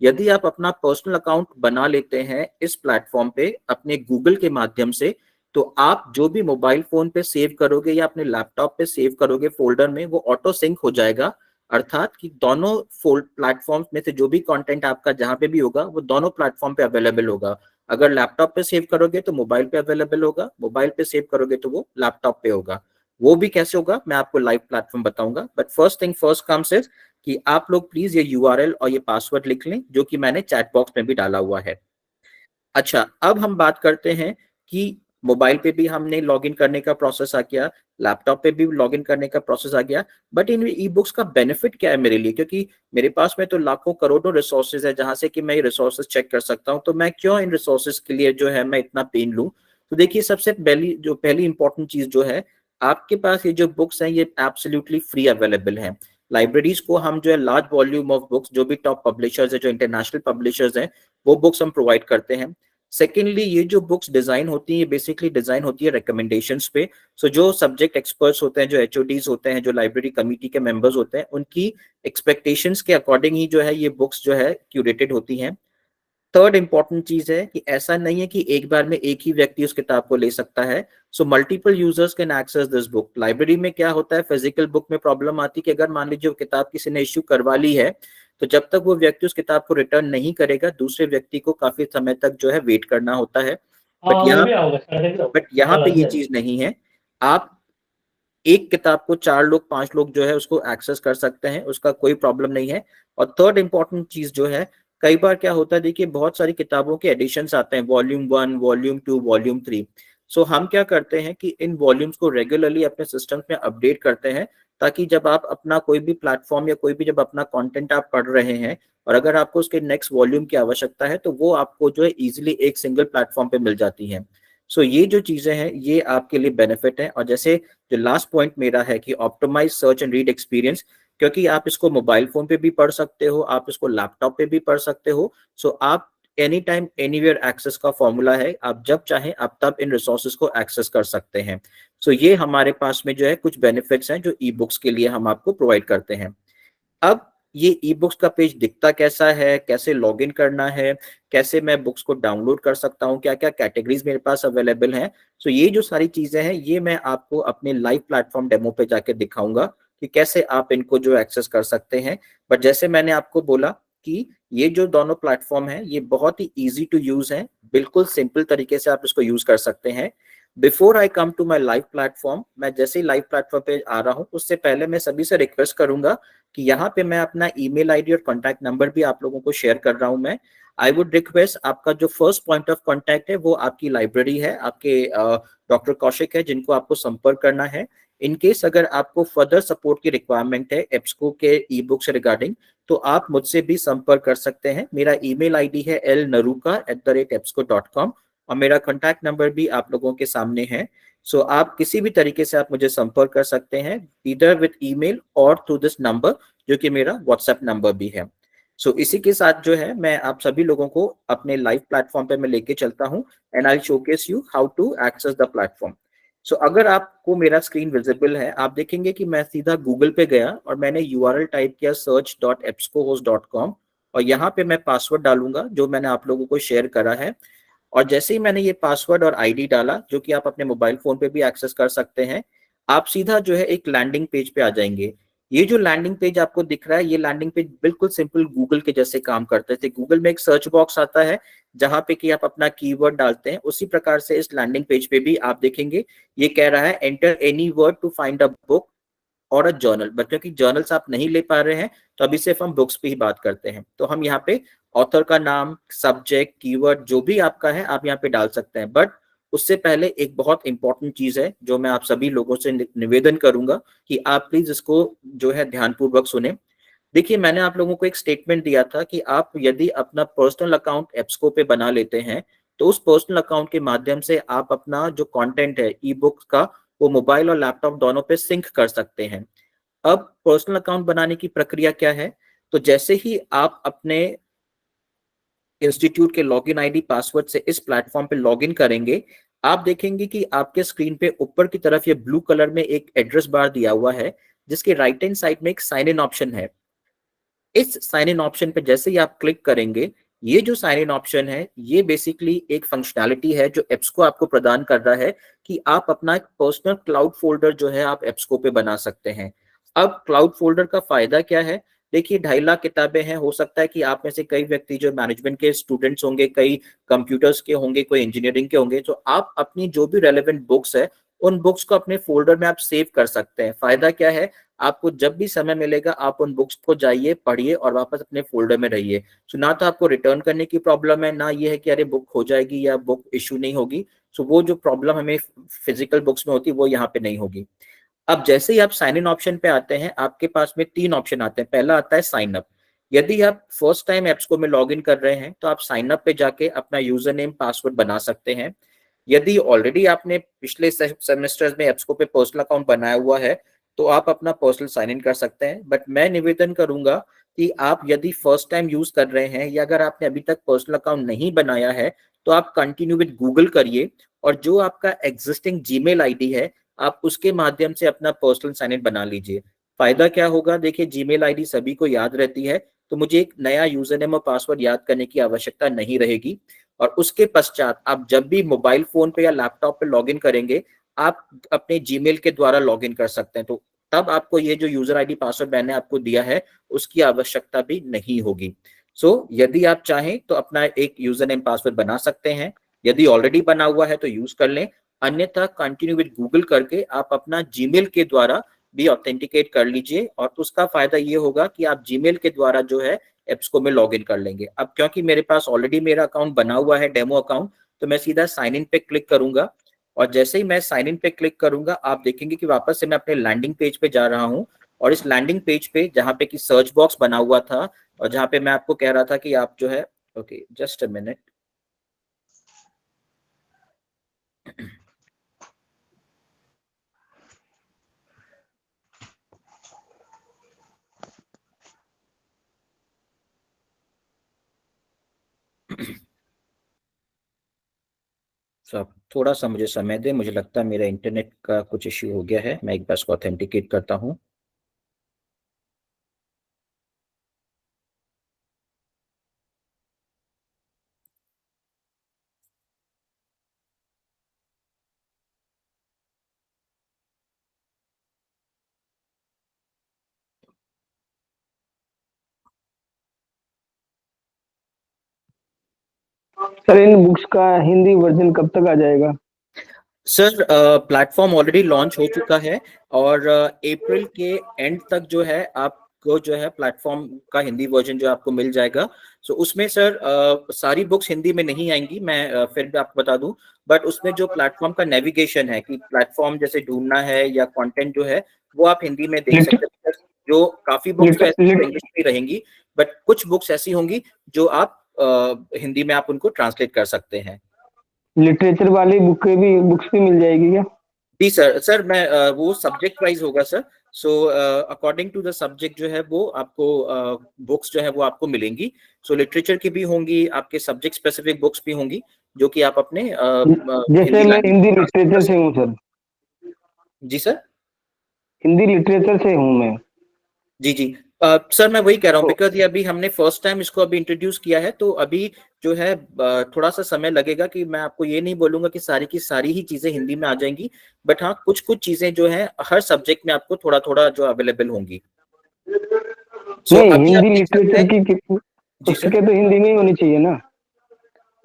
यदि आप अपना पर्सनल अकाउंट बना लेते हैं इस प्लेटफॉर्म पे अपने गूगल के माध्यम से, तो आप जो भी मोबाइल फोन पे सेव करोगे या अपने लैपटॉप पे सेव करोगे फोल्डर में, वो ऑटो सिंक हो जाएगा। अर्थात कि दोनों प्लेटफॉर्म में से जो भी कंटेंट आपका जहां पे भी होगा वो दोनों प्लेटफॉर्म पे अवेलेबल होगा। अगर लैपटॉप पे सेव करोगे तो मोबाइल पे अवेलेबल होगा, मोबाइल पे सेव करोगे तो वो लैपटॉप पे होगा। वो भी कैसे होगा मैं आपको लाइव प्लेटफॉर्म बताऊंगा, but first thing first comes is कि आप लोग प्लीज ये यूआरएल और ये पासवर्ड लिख लें, जो कि मैंने चैट बॉक्स में भी डाला हुआ है। अच्छा, अब हम बात करते हैं कि मोबाइल पे भी हमने लॉगिन करने का प्रोसेस आ गया, लैपटॉप पे भी लॉगिन करने का प्रोसेस आ गया, बट इन ई बुक्स का बेनिफिट क्या है मेरे लिए, क्योंकि मेरे पास में तो लाखों करोड़ों रिसोर्सेज है जहां से कि मैं ये रिसोर्सेज चेक कर सकता हूं, तो मैं क्यों इन रिसोर्सेज के लिए जो है मैं इतना पेन लूं। तो देखिए, सबसे पहली इंपॉर्टेंट चीज जो है, आपके पास ये जो बुक्स हैं ये एब्सोल्युटली फ्री अवेलेबल है। लाइब्रेरीज को हम जो है लार्ज वॉल्यूम ऑफ बुक्स, जो भी टॉप पब्लिशर्स है, जो इंटरनेशनल पब्लिशर्स हैं, वो बुक्स हम प्रोवाइड करते हैं। सेकेंडली, ये जो बुक्स डिजाइन होती है, ये बेसिकली डिजाइन होती है रिकमेंडेशंस पे। सो जो सब्जेक्ट एक्सपर्ट्स होते हैं, जो एचओडीज होते हैं, जो लाइब्रेरी कमिटी के मेंबर्स होते हैं, उनकी एक्सपेक्टेशंस के अकॉर्डिंग ही जो है ये बुक्स जो है क्यूरेटेड होती हैं। थर्ड इंपॉर्टेंट चीज है कि ऐसा नहीं है कि एक बार में एक ही व्यक्ति उस किताब को ले सकता है। So multiple users can access this book. Library में क्या होता है, फिजिकल बुक में प्रॉब्लम आती है कि अगर मान लीजिए वो किताब किसी ने इश्यू करवा ली है, तो जब तक वो व्यक्ति उस किताब को रिटर्न नहीं करेगा, दूसरे व्यक्ति को काफी समय तक जो है वेट करना होता है। बट यहाँ पे ये चीज नहीं है, आप एक किताब को 4 लोग 5 लोग जो है उसको एक्सेस कर सकते हैं, उसका कोई प्रॉब्लम नहीं है। और थर्ड इंपॉर्टेंट चीज जो है, कई बार क्या होता है, देखिए बहुत सारी किताबों के एडिशंस आते हैं, वॉल्यूम 1, वॉल्यूम 2, वॉल्यूम 3। सो हम क्या करते हैं कि इन वॉल्यूम्स को रेगुलरली अपने सिस्टम में अपडेट करते हैं, ताकि जब आप अपना कोई भी प्लेटफॉर्म या कोई भी जब अपना कंटेंट आप पढ़ रहे हैं और अगर आपको उसके नेक्स्ट वॉल्यूम की आवश्यकता है, तो वो आपको जो है इजीली एक सिंगल प्लेटफॉर्म पे मिल जाती है। सो ये जो चीजें हैं ये आपके लिए बेनिफिट है। और जैसे जो लास्ट पॉइंट मेरा है कि optimise search and read experience, क्योंकि आप इसको मोबाइल फोन पे भी पढ़ सकते हो, आप इसको लैपटॉप पे भी पढ़ सकते हो। सो आप एनी टाइम एनीवेयर एक्सेस का फॉर्मूला है, आप जब चाहें आप तब इन रिसोर्सेज को एक्सेस कर सकते हैं। सो ये हमारे पास में जो है कुछ बेनिफिट्स हैं जो ई बुक्स के लिए हम आपको प्रोवाइड करते हैं। अब ये ई बुक्स का पेज दिखता कैसा है, कैसे लॉगिन करना है, कैसे मैं बुक्स को डाउनलोड कर सकता हूँ, क्या क्या कैटेगरीज मेरे पास अवेलेबल हैं, सो ये जो सारी चीजें हैं ये मैं आपको अपने लाइव प्लेटफॉर्म डेमो पे जाके दिखाऊंगा कि कैसे आप इनको जो एक्सेस कर सकते हैं। बट जैसे मैंने आपको बोला कि ये जो दोनों प्लेटफॉर्म है ये बहुत ही इजी टू यूज है, बिल्कुल सिंपल तरीके से आप इसको यूज कर सकते हैं। Before I come to my live platform, मैं जैसे ही लाइव प्लेटफॉर्म पे आ रहा हूँ उससे पहले मैं सभी से रिक्वेस्ट करूंगा कि यहाँ पे मैं अपना ईमेल आईडी और कॉन्टैक्ट नंबर भी आप लोगों को शेयर कर रहा हूँ। मैं आई वुड रिक्वेस्ट, आपका जो फर्स्ट पॉइंट ऑफ कॉन्टैक्ट है वो आपकी लाइब्रेरी है, आपके डॉक्टर कौशिक है जिनको आपको संपर्क करना है। इन केस अगर आपको फर्दर सपोर्ट की रिक्वायरमेंट है एब्सको के ई बुक से रिगार्डिंग, तो आप मुझसे भी संपर्क कर सकते हैं। मेरा ईमेल आईडी है lnaruka@ebsco.com और मेरा कॉन्टैक्ट नंबर भी आप लोगों के सामने है। सो आप किसी भी तरीके से आप मुझे संपर्क कर सकते हैं, ईदर विद ईमेल और थ्रू दिस नंबर जो कि मेरा व्हाट्सएप नंबर भी है। सो इसी के साथ जो है मैं आप सभी लोगों को अपने लाइव प्लेटफॉर्म पे मैं लेके चलता हूं and I showcase you how to access the platform. So अगर आपको मेरा स्क्रीन विजिबल है, आप देखेंगे कि मैं सीधा गूगल पे गया और मैंने यूआरएल टाइप किया search.ebscohost.com और यहाँ पे मैं पासवर्ड डालूंगा जो मैंने आप लोगों को शेयर करा है। और जैसे ही मैंने ये पासवर्ड और आईडी डाला, जो कि आप अपने मोबाइल फोन पे भी एक्सेस कर सकते हैं, आप सीधा जो है एक लैंडिंग पेज पे आ जाएंगे। ये जो लैंडिंग पेज आपको दिख रहा है, ये लैंडिंग पेज बिल्कुल सिंपल गूगल के जैसे काम करते थे। गूगल में एक सर्च बॉक्स आता है जहां पे कि आप अपना कीवर्ड डालते हैं, उसी प्रकार से इस लैंडिंग पेज पे भी आप देखेंगे ये कह रहा है enter any word to find a book और अ जर्नल, बट क्योंकि जर्नल्स आप नहीं ले पा रहे हैं तो अभी सिर्फ हम बुक्स पे ही बात करते हैं। तो हम यहाँ पे ऑथर का नाम, सब्जेक्ट, कीवर्ड जो भी आपका है आप यहाँ पे डाल सकते हैं। बट उससे पहले एक बहुत इंपॉर्टेंट चीज है जो मैं आप सभी लोगों से निवेदन करूंगा कि आप प्लीज इसको जो है ध्यानपूर्वक सुने। देखिए, मैंने आप लोगों को एक स्टेटमेंट दिया था कि आप यदि अपना पर्सनल अकाउंट एप्सको पे बना लेते हैं तो उस पर्सनल अकाउंट के माध्यम से आप अपना जो कंटेंट है ई बुक्स का वो मोबाइल और लैपटॉप दोनों पे सिंक कर सकते हैं। अब पर्सनल अकाउंट बनाने की प्रक्रिया क्या है? तो जैसे ही आप अपने इंस्टीट्यूट के लॉगिन आईडी पासवर्ड से इस प्लेटफॉर्म पे लॉगिन करेंगे, आप देखेंगे कि आपके स्क्रीन पे ऊपर की तरफ ये ब्लू कलर में एक एड्रेस बार दिया हुआ है जिसके राइट हैंड साइड में एक साइन इन ऑप्शन है। इस साइन इन ऑप्शन पे जैसे ही आप क्लिक करेंगे, ये जो साइन इन ऑप्शन है ये बेसिकली एक फंक्शनैलिटी है जो एप्सको आपको प्रदान कर रहा है कि आप अपना एक पर्सनल क्लाउड फोल्डर जो है आप एप्सको पे बना सकते हैं। अब क्लाउड फोल्डर का फायदा क्या है? देखिए, 2.5 लाख किताबें हैं, हो सकता है कि आप में से कई व्यक्ति जो मैनेजमेंट के स्टूडेंट्स होंगे, कई कंप्यूटर्स के होंगे, कोई इंजीनियरिंग के होंगे, तो आप अपनी जो भी रेलेवेंट बुक्स है उन बुक्स को अपने फोल्डर में आप सेव कर सकते हैं। फायदा क्या है? आपको जब भी समय मिलेगा आप उन बुक्स को जाइए, पढ़िए और वापस अपने फोल्डर में रहिए। सो ना तो आपको रिटर्न करने की प्रॉब्लम है, ना ये है कि अरे बुक खो जाएगी या बुक इशू नहीं होगी। सो वो जो प्रॉब्लम हमें फिजिकल बुक्स में होती है वो यहाँ पे नहीं होगी। अब जैसे ही आप साइन इन ऑप्शन पे आते हैं, आपके पास में 3 ऑप्शन आते हैं। पहला आता है साइन अप। यदि आप फर्स्ट टाइम एप्सको में लॉग इन कर रहे हैं तो आप साइन अप पे जाके अपना यूजर नेम पासवर्ड बना सकते हैं। यदि ऑलरेडी आपने पिछले सेमेस्टर्स में एप्सको पे पर्सनल अकाउंट बनाया हुआ है तो आप अपना पर्सनल साइन इन कर सकते हैं। बट मैं निवेदन करूंगा कि आप यदि फर्स्ट टाइम यूज कर रहे हैं या अगर आपने अभी तक पर्सनल अकाउंट नहीं बनाया है तो आप कंटिन्यू विद गूगल करिए और जो आपका एग्जिस्टिंग जीमेल आईडी है आप उसके माध्यम से अपना पर्सनल साइन इन बना लीजिए। फायदा क्या होगा? देखिए, जीमेल आईडी सभी को याद रहती है तो मुझे एक नया यूजर नेम और पासवर्ड याद करने की आवश्यकता नहीं रहेगी। और उसके पश्चात आप जब भी मोबाइल फोन पे या लैपटॉप पे लॉगिन करेंगे आप अपने जीमेल के द्वारा लॉगिन कर सकते हैं। तो तब आपको ये जो यूजर आईडी पासवर्ड मैंने आपको दिया है उसकी आवश्यकता भी नहीं होगी। सो यदि आप चाहें तो अपना एक यूजर नेम पासवर्ड बना सकते हैं। यदि ऑलरेडी बना हुआ है तो यूज कर लें, अन्यथा कंटिन्यू विद गूगल करके आप अपना जीमेल के द्वारा भी ऑथेंटिकेट कर लीजिए। और उसका फायदा ये होगा कि आप जीमेल के द्वारा जो है एप्सको में लॉगिन कर लेंगे। अब क्योंकि मेरे पास ऑलरेडी मेरा अकाउंट बना हुआ है, डेमो अकाउंट, तो मैं सीधा साइन इन पे क्लिक करूंगा और जैसे ही मैं साइन इन पे क्लिक करूंगा आप देखेंगे कि वापस से मैं अपने लैंडिंग पेज पे जा रहा हूं। और इस लैंडिंग पेज पे जहां पे कि सर्च बॉक्स बना हुआ था और जहां पे मैं आपको कह रहा था कि आप जो है, ओके जस्ट अ मिनट, आप थोड़ा सा मुझे समय दें, मुझे लगता है मेरा इंटरनेट का कुछ इश्यू हो गया है। मैं एक बार इसको ऑथेंटिकेट करता हूं। सर इन बुक्स का हिंदी वर्जन कब तक आ जाएगा? सर प्लेटफॉर्म ऑलरेडी लॉन्च हो चुका है और अप्रैल के एंड तक जो है आपको जो है प्लेटफॉर्म का हिंदी वर्जन जो आपको मिल जाएगा। सो उसमें सर सारी बुक्स हिंदी में नहीं आएंगी, मैं फिर भी आपको बता दूं। बट उसमें जो प्लेटफॉर्म का नेविगेशन है कि प्लेटफॉर्म जैसे ढूंढना है या कंटेंट जो है वो आप हिंदी में देख सकते हैं। जो काफी बुक्स तो ऐसी इंग्लिश में रहेंगी बट कुछ बुक्स ऐसी होंगी जो आप हिंदी में आप उनको ट्रांसलेट कर सकते हैं। लिटरेचर वाली बुक्स भी मिल जाएगी क्या? जी सर। सर मैं वो सब्जेक्ट वाइज होगा sir. So according to the subject जो है वो आपको बुक्स जो है वो आपको मिलेंगी। सो लिटरेचर की भी होंगी, आपके सब्जेक्ट स्पेसिफिक बुक्स भी होंगी जो कि आप अपने जैसे मैं हिंदी लिटरेचर से हूँ सर। जी सर, हिंदी लिटरेचर से हूँ मैं। जी जी सर मैं वही कह रहा हूँ बिकॉज ये अभी हमने फर्स्ट टाइम इसको अभी इंट्रोड्यूस किया है तो अभी जो है थोड़ा सा समय लगेगा कि मैं आपको ये नहीं बोलूंगा कि सारी की सारी ही चीजें हिंदी में आ जाएंगी। बट हाँ कुछ कुछ चीजें जो है हर सब्जेक्ट में आपको थोड़ा थोड़ा जो अवेलेबल होंगी। हिंदी लिटरेचर की पुस्तकें तो हिंदी में ही होनी चाहिए ना?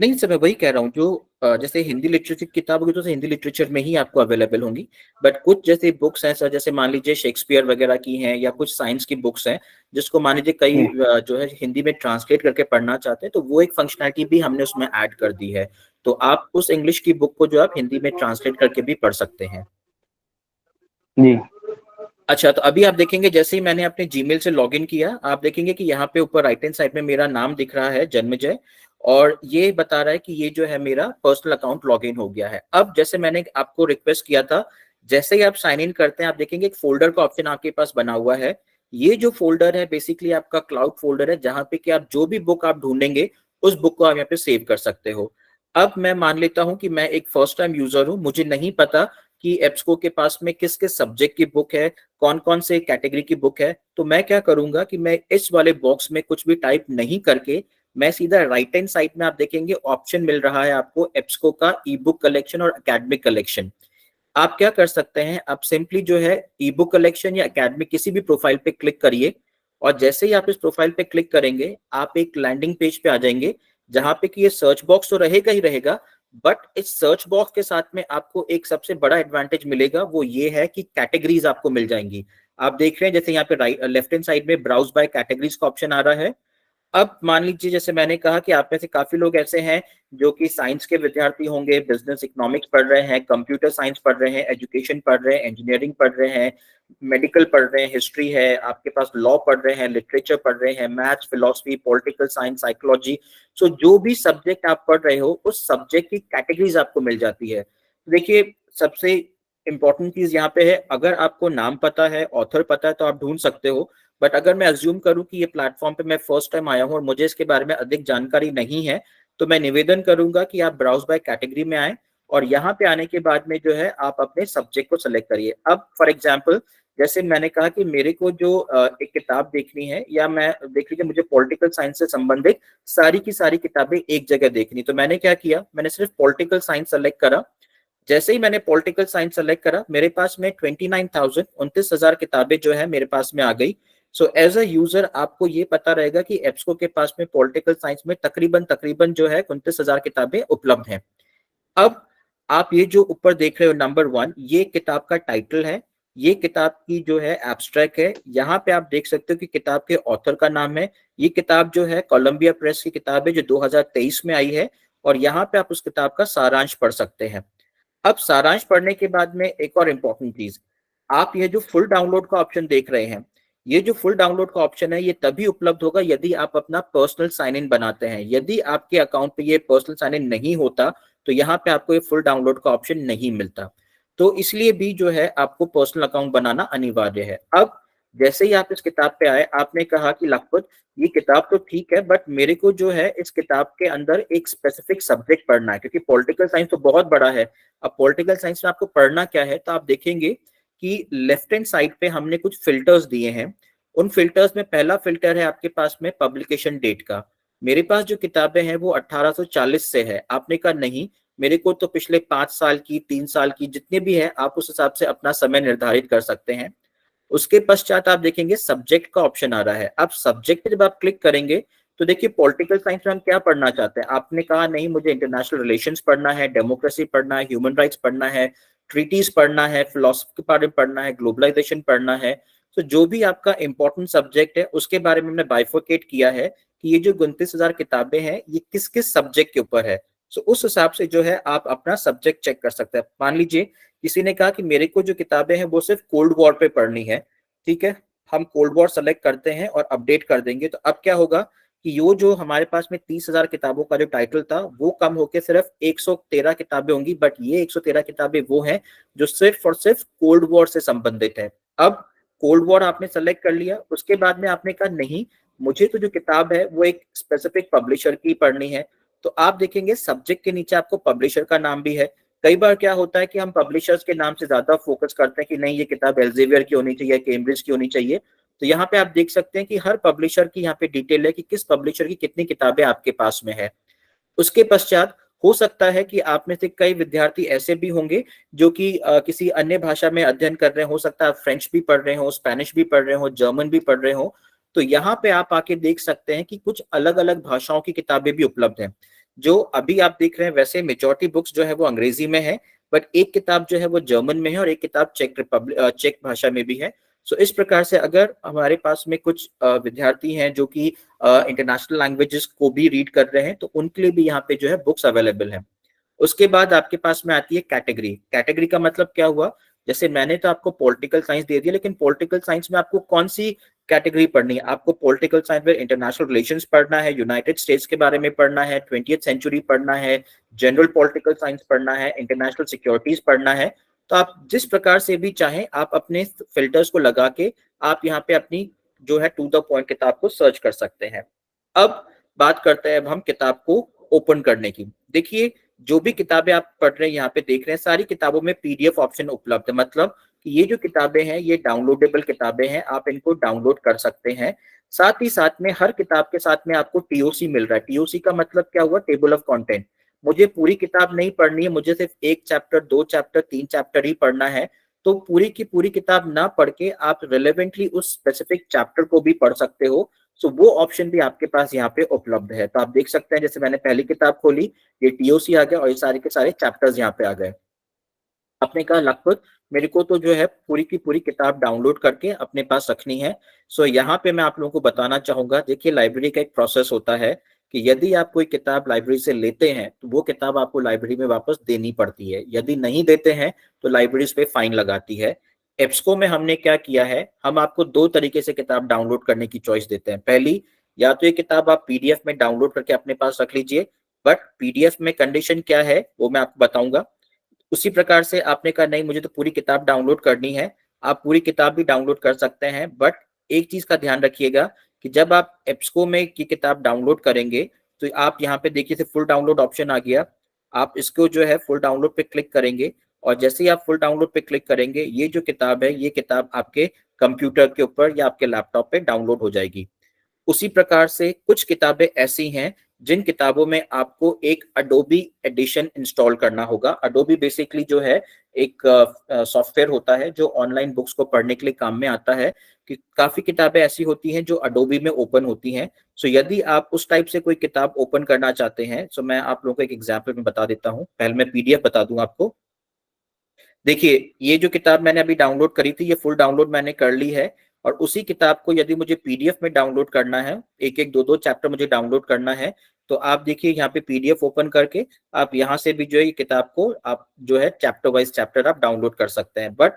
नहीं सर मैं वही कह रहा हूँ जो जैसे हिंदी लिटरेचर की किताब होगी तो हिंदी लिटरेचर में ही आपको अवेलेबल होंगी, बट कुछ जैसे बुक्स हैं सर, जैसे मान लीजिए शेक्सपियर वगैरह की हैं या कुछ साइंस की बुक्स हैं जिसको मान लीजिए कई जो है हिंदी में ट्रांसलेट करके पढ़ना चाहते हैं, तो वो एक फंक्शनैलिटी भी हमने उसमें ऐड कर दी है, तो आप उस इंग्लिश की बुक को जो आप हिंदी में ट्रांसलेट करके भी पढ़ सकते हैं जी। अच्छा, तो अभी आप देखेंगे जैसे ही मैंने अपने जीमेल से लॉगिन किया, आप देखेंगे कि यहाँ पे ऊपर राइट हैंड साइड में मेरा नाम दिख रहा है जन्मजय, और ये बता रहा है कि ये जो है मेरा पर्सनल अकाउंट लॉगिन हो गया है। अब जैसे मैंने आपको रिक्वेस्ट किया था, जैसे ही आप साइन इन करते हैं आप देखेंगे एक फोल्डर का ऑप्शन आपके पास बना हुआ है। ये जो फोल्डर है बेसिकली आपका क्लाउड फोल्डर है, जहाँ पे कि आप जो भी बुक आप ढूंढेंगे उस बुक को आप यहाँ पे सेव कर सकते हो। अब मैं मान लेता हूँ कि मैं एक फर्स्ट टाइम यूजर हूँ, मुझे नहीं पता कि एब्सको के पास में किस किस सब्जेक्ट की बुक है, कौन कौन से कैटेगरी की बुक है, तो मैं क्या करूंगा कि मैं इस वाले बॉक्स में कुछ भी टाइप नहीं करके मैं सीधा राइट हैंड साइड में आप देखेंगे ऑप्शन मिल रहा है आपको एब्सको का ई बुक कलेक्शन और एकेडमिक कलेक्शन। आप क्या कर सकते हैं, आप सिंपली जो है ई बुक कलेक्शन या एकेडमिक किसी भी प्रोफाइल पे क्लिक करिए, और जैसे ही आप इस प्रोफाइल पे क्लिक करेंगे आप एक लैंडिंग पेज पे आ जाएंगे, जहां पे कि ये सर्च बॉक्स तो रहेगा ही रहेगा, बट इस सर्च बॉक्स के साथ में आपको एक सबसे बड़ा एडवांटेज मिलेगा, वो ये है कि कैटेगरीज आपको मिल जाएंगी। आप देख रहे हैं जैसे यहाँ पे राइट लेफ्ट हैंड साइड में ब्राउज बाय कैटेगरीज का ऑप्शन आ रहा है। अब मान लीजिए जैसे मैंने कहा कि आप में से काफी लोग ऐसे हैं जो कि साइंस के विद्यार्थी होंगे, बिजनेस इकोनॉमिक्स पढ़ रहे हैं, कंप्यूटर साइंस पढ़ रहे हैं, एजुकेशन पढ़ रहे हैं, इंजीनियरिंग पढ़ रहे हैं, मेडिकल पढ़ रहे हैं, हिस्ट्री है, आपके पास लॉ पढ़ रहे हैं, लिटरेचर पढ़ रहे हैं, maths, philosophy, political science, psychology. So जो भी सब्जेक्ट आप पढ़ रहे हो उस सब्जेक्ट की कैटेगरीज आपको मिल जाती है। देखिए सबसे इंपॉर्टेंट चीज यहाँ पे है, अगर आपको नाम पता है, ऑथर पता है तो आप ढूंढ सकते हो, बट अगर मैं अज्यूम करूं कि ये प्लेटफॉर्म पे मैं फर्स्ट टाइम आया हूं और मुझे इसके बारे में अधिक जानकारी नहीं है, तो मैं निवेदन करूंगा कि आप ब्राउज बाय कैटेगरी में आए और यहाँ पे आने के बाद में जो है आप अपने सब्जेक्ट को सिलेक्ट करिए। अब फॉर एग्जांपल जैसे मैंने कहा कि मेरे को जो एक किताब देखनी है, या मैं देख लीजिए मुझे पॉलिटिकल साइंस से संबंधित सारी की सारी किताबें एक जगह देखनी, तो मैंने क्या किया, मैंने सिर्फ पॉलिटिकल साइंस सेलेक्ट करा। जैसे ही मैंने पॉलिटिकल साइंस सेलेक्ट करा मेरे पास में 29,000 किताबें जो है मेरे पास में आ गई। सो एज अ यूजर आपको ये पता रहेगा कि एब्सको के पास में पॉलिटिकल साइंस में तकरीबन जो है 29,000 किताबें उपलब्ध हैं। अब आप ये जो ऊपर देख रहे हो नंबर 1, ये किताब का टाइटल है, ये किताब की जो है एब्स्ट्रैक्ट है, यहाँ पे आप देख सकते हो कि किताब के ऑथर का नाम है। ये किताब जो है कोलंबिया प्रेस की किताब है जो 2023 में आई है, और यहाँ पे आप उस किताब का सारांश पढ़ सकते हैं। अब सारांश पढ़ने के बाद में एक और इम्पोर्टेंट चीज, आप ये जो फुल डाउनलोड का ऑप्शन देख रहे हैं, ये जो फुल डाउनलोड का ऑप्शन है ये तभी उपलब्ध होगा यदि आप अपना पर्सनल साइन इन बनाते हैं। यदि आपके अकाउंट पे ये पर्सनल साइन इन नहीं होता तो यहाँ पे आपको ये फुल डाउनलोड का ऑप्शन नहीं मिलता, तो इसलिए भी जो है आपको पर्सनल अकाउंट बनाना अनिवार्य है। अब जैसे ही आप इस किताब पे आए, आपने कहा कि लखपत ये किताब तो ठीक है, बट मेरे को जो है इस किताब के अंदर एक स्पेसिफिक सब्जेक्ट पढ़ना है, क्योंकि पॉलिटिकल साइंस तो बहुत बड़ा है। अब पॉलिटिकल साइंस में आपको पढ़ना क्या है, तो आप देखेंगे कि लेफ्ट हैंड साइड पे हमने कुछ फिल्टर्स दिए हैं। उन फिल्टर्स में पहला फिल्टर है आपके पास में पब्लिकेशन डेट का। मेरे पास जो किताबें हैं वो 1840 से है। आपने कहा नहीं, मेरे को तो पिछले 5 साल की, 3 साल की, जितने भी है आप उस हिसाब से अपना समय निर्धारित कर सकते हैं। उसके पश्चात आप देखेंगे सब्जेक्ट का ऑप्शन आ रहा है। अब सब्जेक्ट पे जब आप क्लिक करेंगे तो देखिए पॉलिटिकल साइंस में हम क्या पढ़ना चाहते हैं। आपने कहा नहीं, मुझे इंटरनेशनल रिलेशंस पढ़ना है, डेमोक्रेसी पढ़ना है, ह्यूमन राइट्स पढ़ना है, ट्रीटीज पढ़ना है, फिलोसफी के बारे में पढ़ना है, ग्लोबलाइजेशन पढ़ना है। तो जो भी आपका इंपॉर्टेंट सब्जेक्ट है उसके बारे में हमने बाइफोकेट किया है कि ये जो 29,000 किताबें हैं ये किस किस सब्जेक्ट के ऊपर है। सो उस हिसाब से जो है आप अपना सब्जेक्ट चेक कर सकते हैं। मान लीजिए किसी ने कहा कि मेरे को जो किताबें हैं वो सिर्फ कोल्ड वॉर पे पढ़नी है, ठीक है, हम कोल्ड वॉर सेलेक्ट करते हैं और अपडेट कर देंगे। तो अब क्या होगा कि ये जो हमारे पास में 30,000 किताबों का जो टाइटल था वो कम होकर सिर्फ 113 किताबें होंगी, बट ये 113 किताबें वो हैं जो सिर्फ और सिर्फ कोल्ड वॉर से संबंधित है। अब कोल्ड वॉर आपने सेलेक्ट कर लिया, उसके बाद में आपने कहा नहीं, मुझे तो जो किताब है वो एक स्पेसिफिक पब्लिशर की पढ़नी है, तो आप देखेंगे सब्जेक्ट के नीचे आपको पब्लिशर का नाम भी है। कई बार क्या होता है कि हम पब्लिशर्स के नाम से ज्यादा फोकस करते हैं कि नहीं ये किताब एल्जेवियर की होनी चाहिए, कैम्ब्रिज की होनी चाहिए। तो यहाँ पे आप देख सकते हैं कि हर पब्लिशर की यहाँ पे डिटेल है कि किस पब्लिशर की कितनी किताबें आपके पास में है। उसके पश्चात हो सकता है कि आप में से कई विद्यार्थी ऐसे भी होंगे जो कि किसी अन्य भाषा में अध्ययन कर रहे हैं, हो सकता है फ्रेंच भी पढ़ रहे हो, स्पेनिश भी पढ़ रहे हो, जर्मन भी पढ़ रहे हो। तो यहाँ पे आप आके देख सकते हैं कि कुछ अलग अलग भाषाओं की किताबें भी उपलब्ध हैं। जो अभी आप देख रहे हैं वैसे मेजॉरिटी बुक्स जो है वो अंग्रेजी में है, बट एक किताब जो है वो जर्मन में है और एक किताब चेक भाषा में भी है। सो इस प्रकार से अगर हमारे पास में कुछ विद्यार्थी हैं जो कि इंटरनेशनल लैंग्वेजेस को भी रीड कर रहे हैं, तो उनके लिए भी यहाँ पे जो है बुक्स अवेलेबल है। उसके बाद आपके पास में आती है कैटेगरी। कैटेगरी का मतलब क्या हुआ, जैसे मैंने तो आपको पॉलिटिकल साइंस दे दिया, लेकिन पॉलिटिकल साइंस में आपको कौन सी कैटेगरी पढ़नी है? आपको पॉलिटिकल साइंस में इंटरनेशनल रिलेशंस पढ़ना है, यूनाइटेड स्टेट्स के बारे में पढ़ना है, 20th सेंचुरी पढ़ना है, जनरल पॉलिटिकल साइंस पढ़ना है, इंटरनेशनल सिक्योरिटीज पढ़ना है। तो आप जिस प्रकार से भी चाहें आप अपने फिल्टर्स को लगा के आप यहाँ पे अपनी जो है टू द पॉइंट किताब को सर्च कर सकते हैं। अब बात करते हैं अब हम किताब को ओपन करने की। देखिए जो भी किताबें आप पढ़ रहे हैं यहाँ पे देख रहे हैं, सारी किताबों में पीडीएफ ऑप्शन उपलब्ध है, मतलब कि ये जो किताबें हैं ये डाउनलोडेबल किताबें हैं, आप इनको डाउनलोड कर सकते हैं। साथ ही साथ में हर किताब के साथ में आपको टीओसी मिल रहा है। टीओसी का मतलब क्या हुआ? Table of content. मुझे पूरी किताब नहीं पढ़नी है, मुझे सिर्फ 1 चैप्टर 2 चैप्टर 3 चैप्टर ही पढ़ना है, तो पूरी की पूरी किताब ना पढ़ के आप रिलेवेंटली उस स्पेसिफिक चैप्टर को भी पढ़ सकते हो। सो वो ऑप्शन भी आपके पास यहाँ पे उपलब्ध है। तो आप देख सकते हैं जैसे मैंने पहली किताब खोली, ये टीओसी आ गया और ये सारे के सारे चैप्टर्स यहाँ पे आ गए। आपने कहा लखपत मेरे को तो जो है पूरी की पूरी किताब डाउनलोड करके अपने पास रखनी है। सो यहाँ पे मैं आप लोगों को बताना चाहूंगा, देखिए लाइब्रेरी का एक प्रोसेस होता है कि यदि आप कोई किताब लाइब्रेरी से लेते हैं तो वो किताब आपको लाइब्रेरी में वापस देनी पड़ती है, यदि नहीं देते हैं तो लाइब्रेरी उस पे फाइन लगाती है। एप्सको में हमने क्या किया है, हम आपको 2 तरीके से किताब डाउनलोड करने की चॉइस देते हैं। पहली, या तो ये किताब आप पीडीएफ में डाउनलोड करके अपने पास रख लीजिए, बट पीडीएफ में कंडीशन क्या है वो मैं आपको बताऊंगा। उसी प्रकार से आपने कहा नहीं मुझे तो पूरी किताब डाउनलोड करनी है, आप पूरी किताब भी डाउनलोड कर सकते हैं, बट एक चीज का ध्यान रखिएगा कि जब आप एप्सको में की किताब डाउनलोड करेंगे तो आप यहाँ पे देखिए फुल डाउनलोड ऑप्शन आ गया, आप इसको जो है फुल डाउनलोड पे क्लिक करेंगे और जैसे ही आप फुल डाउनलोड पे क्लिक करेंगे ये जो किताब है ये किताब आपके कंप्यूटर के ऊपर या आपके लैपटॉप पे डाउनलोड हो जाएगी। उसी प्रकार से कुछ किताबें ऐसी हैं जिन किताबों में आपको एक अडोबी एडिशन इंस्टॉल करना होगा। अडोबी बेसिकली जो है एक सॉफ्टवेयर होता है जो ऑनलाइन बुक्स को पढ़ने के लिए काम में आता है, कि काफी किताबें ऐसी होती हैं जो अडोबी में ओपन होती हैं। सो यदि आप उस टाइप से कोई किताब ओपन करना चाहते हैं, सो मैं आप लोगों को एक एग्जाम्पल में बता देता हूँ। पहले मैं पीडीएफ बता दूं आपको। देखिए ये जो किताब मैंने अभी डाउनलोड करी थी ये फुल डाउनलोड मैंने कर ली है, और उसी किताब को यदि मुझे पीडीएफ में डाउनलोड करना है, एक एक दो दो चैप्टर मुझे डाउनलोड करना है, तो आप देखिए यहाँ पे पीडीएफ ओपन करके आप यहाँ से भी जो है किताब को आप जो है चैप्टर वाइज चैप्टर आप डाउनलोड कर सकते हैं। बट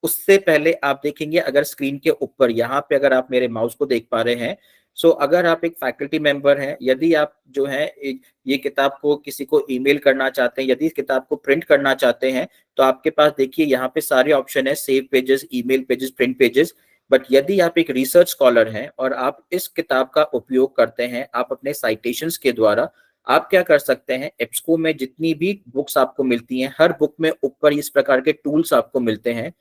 उससे पहले आप देखेंगे अगर स्क्रीन के ऊपर यहाँ पे अगर आप मेरे माउस को देख पा रहे हैं, सो अगर आप एक फैकल्टी मेंबर हैं, यदि आप जो है ये किताब को किसी को ईमेल करना चाहते हैं, यदि इस किताब को प्रिंट करना चाहते हैं, तो आपके पास देखिए यहाँ पे सारे ऑप्शन है, save pages, email pages, print pages. But यदि आप एक रिसर्च स्कॉलर हैं और आप इस किताब का उपयोग करते हैं, आप अपने साइटेशंस के द्वारा आप क्या कर सकते हैं, एप्सको में जितनी भी बुक्स आपको मिलती हैं हर बुक में ऊपर इस प्रकार के टूल्स आपको मिलते हैं।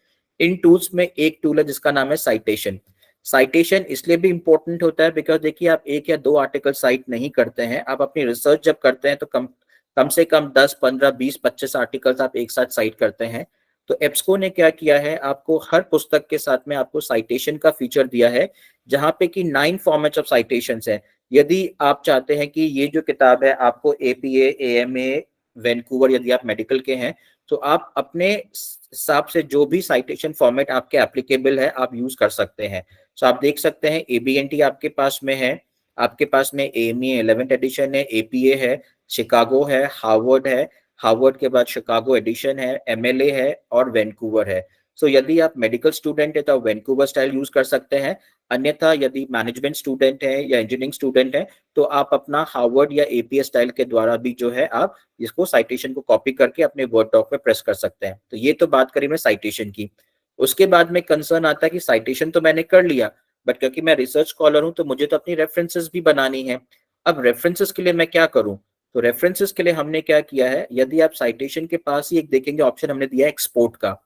इन टूल्स में एक टूल है जिसका नाम है साइटेशन। साइटेशन इसलिए भी इंपॉर्टेंट होता है बिकॉज देखिए आप 1 या 2 आर्टिकल साइट नहीं करते हैं, आप अपनी रिसर्च जब करते हैं तो कम से कम 10, 15, 20, 25 आर्टिकल्स आप एक साथ साइट करते हैं। तो एप्सको ने क्या किया है, आपको हर पुस्तक के साथ में आपको साइटेशन का फीचर दिया है, जहां पे कि 9 फॉर्मेट्स ऑफ साइटेशंस है। यदि आप चाहते हैं कि ये जो किताब है आपको एपीए, एएमए, वैंकूवर, यदि आप मेडिकल के हैं तो आप अपने हिसाब से जो भी साइटेशन फॉर्मेट आपके एप्लीकेबल है आप यूज कर सकते हैं। सो आप देख सकते हैं एबीएनटी आपके पास में है, आपके पास में एएमए 11th एडिशन है, एपीए है, शिकागो है, हार्वर्ड है, हार्वर्ड के बाद शिकागो एडिशन है, एमएलए है और वैंकूवर है। सो यदि आप मेडिकल स्टूडेंट है तो आप वैंकूवर स्टाइल यूज कर सकते हैं, अन्यथा यदि मैनेजमेंट स्टूडेंट है या इंजीनियरिंग स्टूडेंट है तो आप अपना हार्वर्ड या एपीए स्टाइल के द्वारा भी जो है आप इसको साइटेशन को कॉपी करके अपने वर्ड डॉक में प्रेस कर सकते हैं। तो ये तो बात करी मैं साइटेशन की। उसके बाद में कंसर्न आता है कि साइटेशन तो मैंने कर लिया, बट क्योंकि मैं रिसर्च स्कॉलर हूं तो मुझे तो अपनी रेफरेंसेस भी बनानी है। अब रेफरेंसेस के लिए मैं क्या करूं, तो रेफरेंसेस के लिए हमने क्या किया है, यदि आप साइटेशन के पास ही एक देखेंगे ऑप्शन हमने दिया है एक्सपोर्ट का,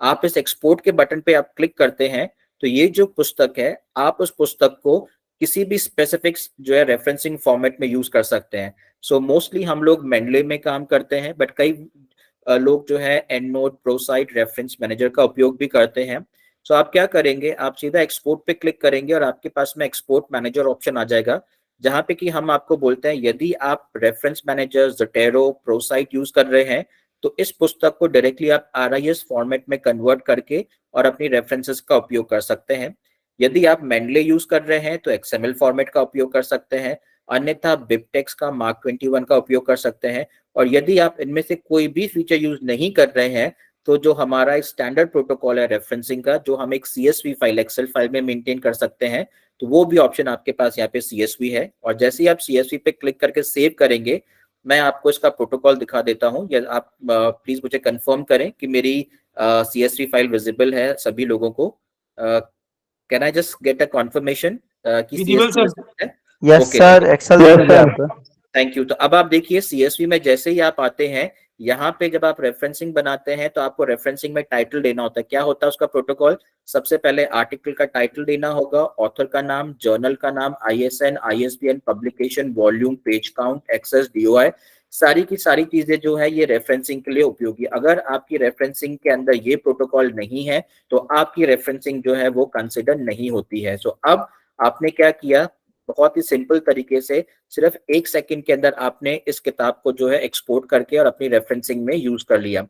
आप इस एक्सपोर्ट के बटन पे आप क्लिक करते हैं तो ये जो पुस्तक है आप उस पुस्तक को किसी भी स्पेसिफिक जो है रेफरेंसिंग फॉर्मेट में यूज कर सकते हैं। सो मोस्टली हम लोग मेंडले में काम करते हैं, बट कई लोग जो है एंड नोट, प्रोसाइट, रेफरेंस मैनेजर का उपयोग भी करते हैं। सो आप क्या करेंगे, आप सीधा एक्सपोर्ट पे क्लिक करेंगे और आपके पास में एक्सपोर्ट मैनेजर ऑप्शन आ जाएगा, जहां पे कि हम आपको बोलते हैं यदि आप रेफरेंस मैनेजर, ज़ोटैरो, प्रोसाइट यूज कर रहे हैं तो इस पुस्तक को डायरेक्टली आप RIS फॉर्मेट में कन्वर्ट करके और अपनी रेफरेंसेस का उपयोग कर सकते हैं। यदि आप मेंडले यूज कर रहे हैं तो XML फॉर्मेट का उपयोग कर सकते हैं, अन्यथा बिबटेक्स का मार्क 21 का उपयोग कर सकते हैं। और यदि आप इनमें से कोई भी फीचर यूज नहीं कर रहे हैं तो जो हमारा एक स्टैंडर्ड प्रोटोकॉल है रेफरेंसिंग का, जो हम एक CSV फाइल, एक्सेल फाइल में मेंटेन कर सकते हैं, तो वो भी ऑप्शन आपके पास यहाँ पे CSV है। और जैसे ही आप CSV पे क्लिक करके सेव करेंगे, मैं आपको इसका प्रोटोकॉल दिखा देता हूँ, या आप प्लीज मुझे कंफर्म करें कि मेरी CSV फाइल विजिबल है सभी लोगों को। Can I just get a confirmation कि Visible, CSV sir. है? Yes Okay, sir, Excel Yes, दिख रहा है sir. आपका। Thank you. तो अब आप देखिए CSV में जैसे ही आप आते हैं, यहाँ पे जब आप रेफरेंसिंग बनाते हैं तो आपको रेफरेंसिंग में टाइटल देना होता है। क्या होता है उसका प्रोटोकॉल? सबसे पहले आर्टिकल का टाइटल देना होगा, ऑथर का नाम, जर्नल का नाम, ISN, ISBN, publication, volume, page count, access, DOI, सारी की सारी चीजें जो है ये रेफरेंसिंग के लिए उपयोगी। अगर आपकी रेफरेंसिंग के अंदर ये प्रोटोकॉल नहीं है तो आपकी रेफरेंसिंग जो है वो कंसिडर नहीं होती है। सो अब आपने क्या किया, बहुत ही सिंपल तरीके से सिर्फ 1 सेकंड के अंदर आपने इस किताब को जो है एक्सपोर्ट करके और अपनी रेफरेंसिंग में यूज कर लिया।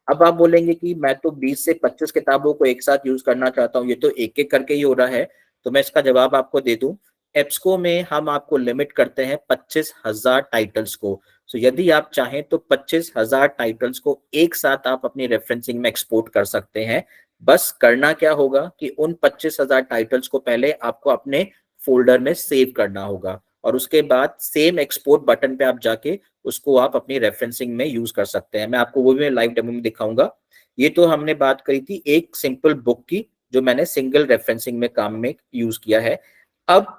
अब आप बोलेंगे कि मैं तो 20 से 25 किताबों को एक साथ यूज करना चाहता हूँ, ये तो एक एक करके ही हो रहा है। तो मैं इसका जवाब आपको दे दूं, एब्सको में हम आपको लिमिट करते हैं 25,000 टाइटल्स को। सो यदि आप चाहें तो 25,000 टाइटल्स को एक साथ आप अपनी रेफरेंसिंग में एक्सपोर्ट कर सकते हैं। बस करना क्या होगा कि उन 25,000 टाइटल्स को पहले आपको अपने फोल्डर में सेव करना होगा, और उसके बाद सेम एक्सपोर्ट बटन पे आप जाके उसको आप अपनी रेफरेंसिंग में यूज कर सकते हैं। मैं आपको वो भी लाइव डेमो में दिखाऊंगा। ये तो हमने बात करी थी एक सिंपल बुक की जो मैंने सिंगल रेफरेंसिंग में काम में यूज किया है। अब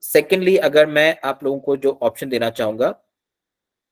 सेकेंडली अगर मैं आप लोगों को जो ऑप्शन देना चाहूंगा,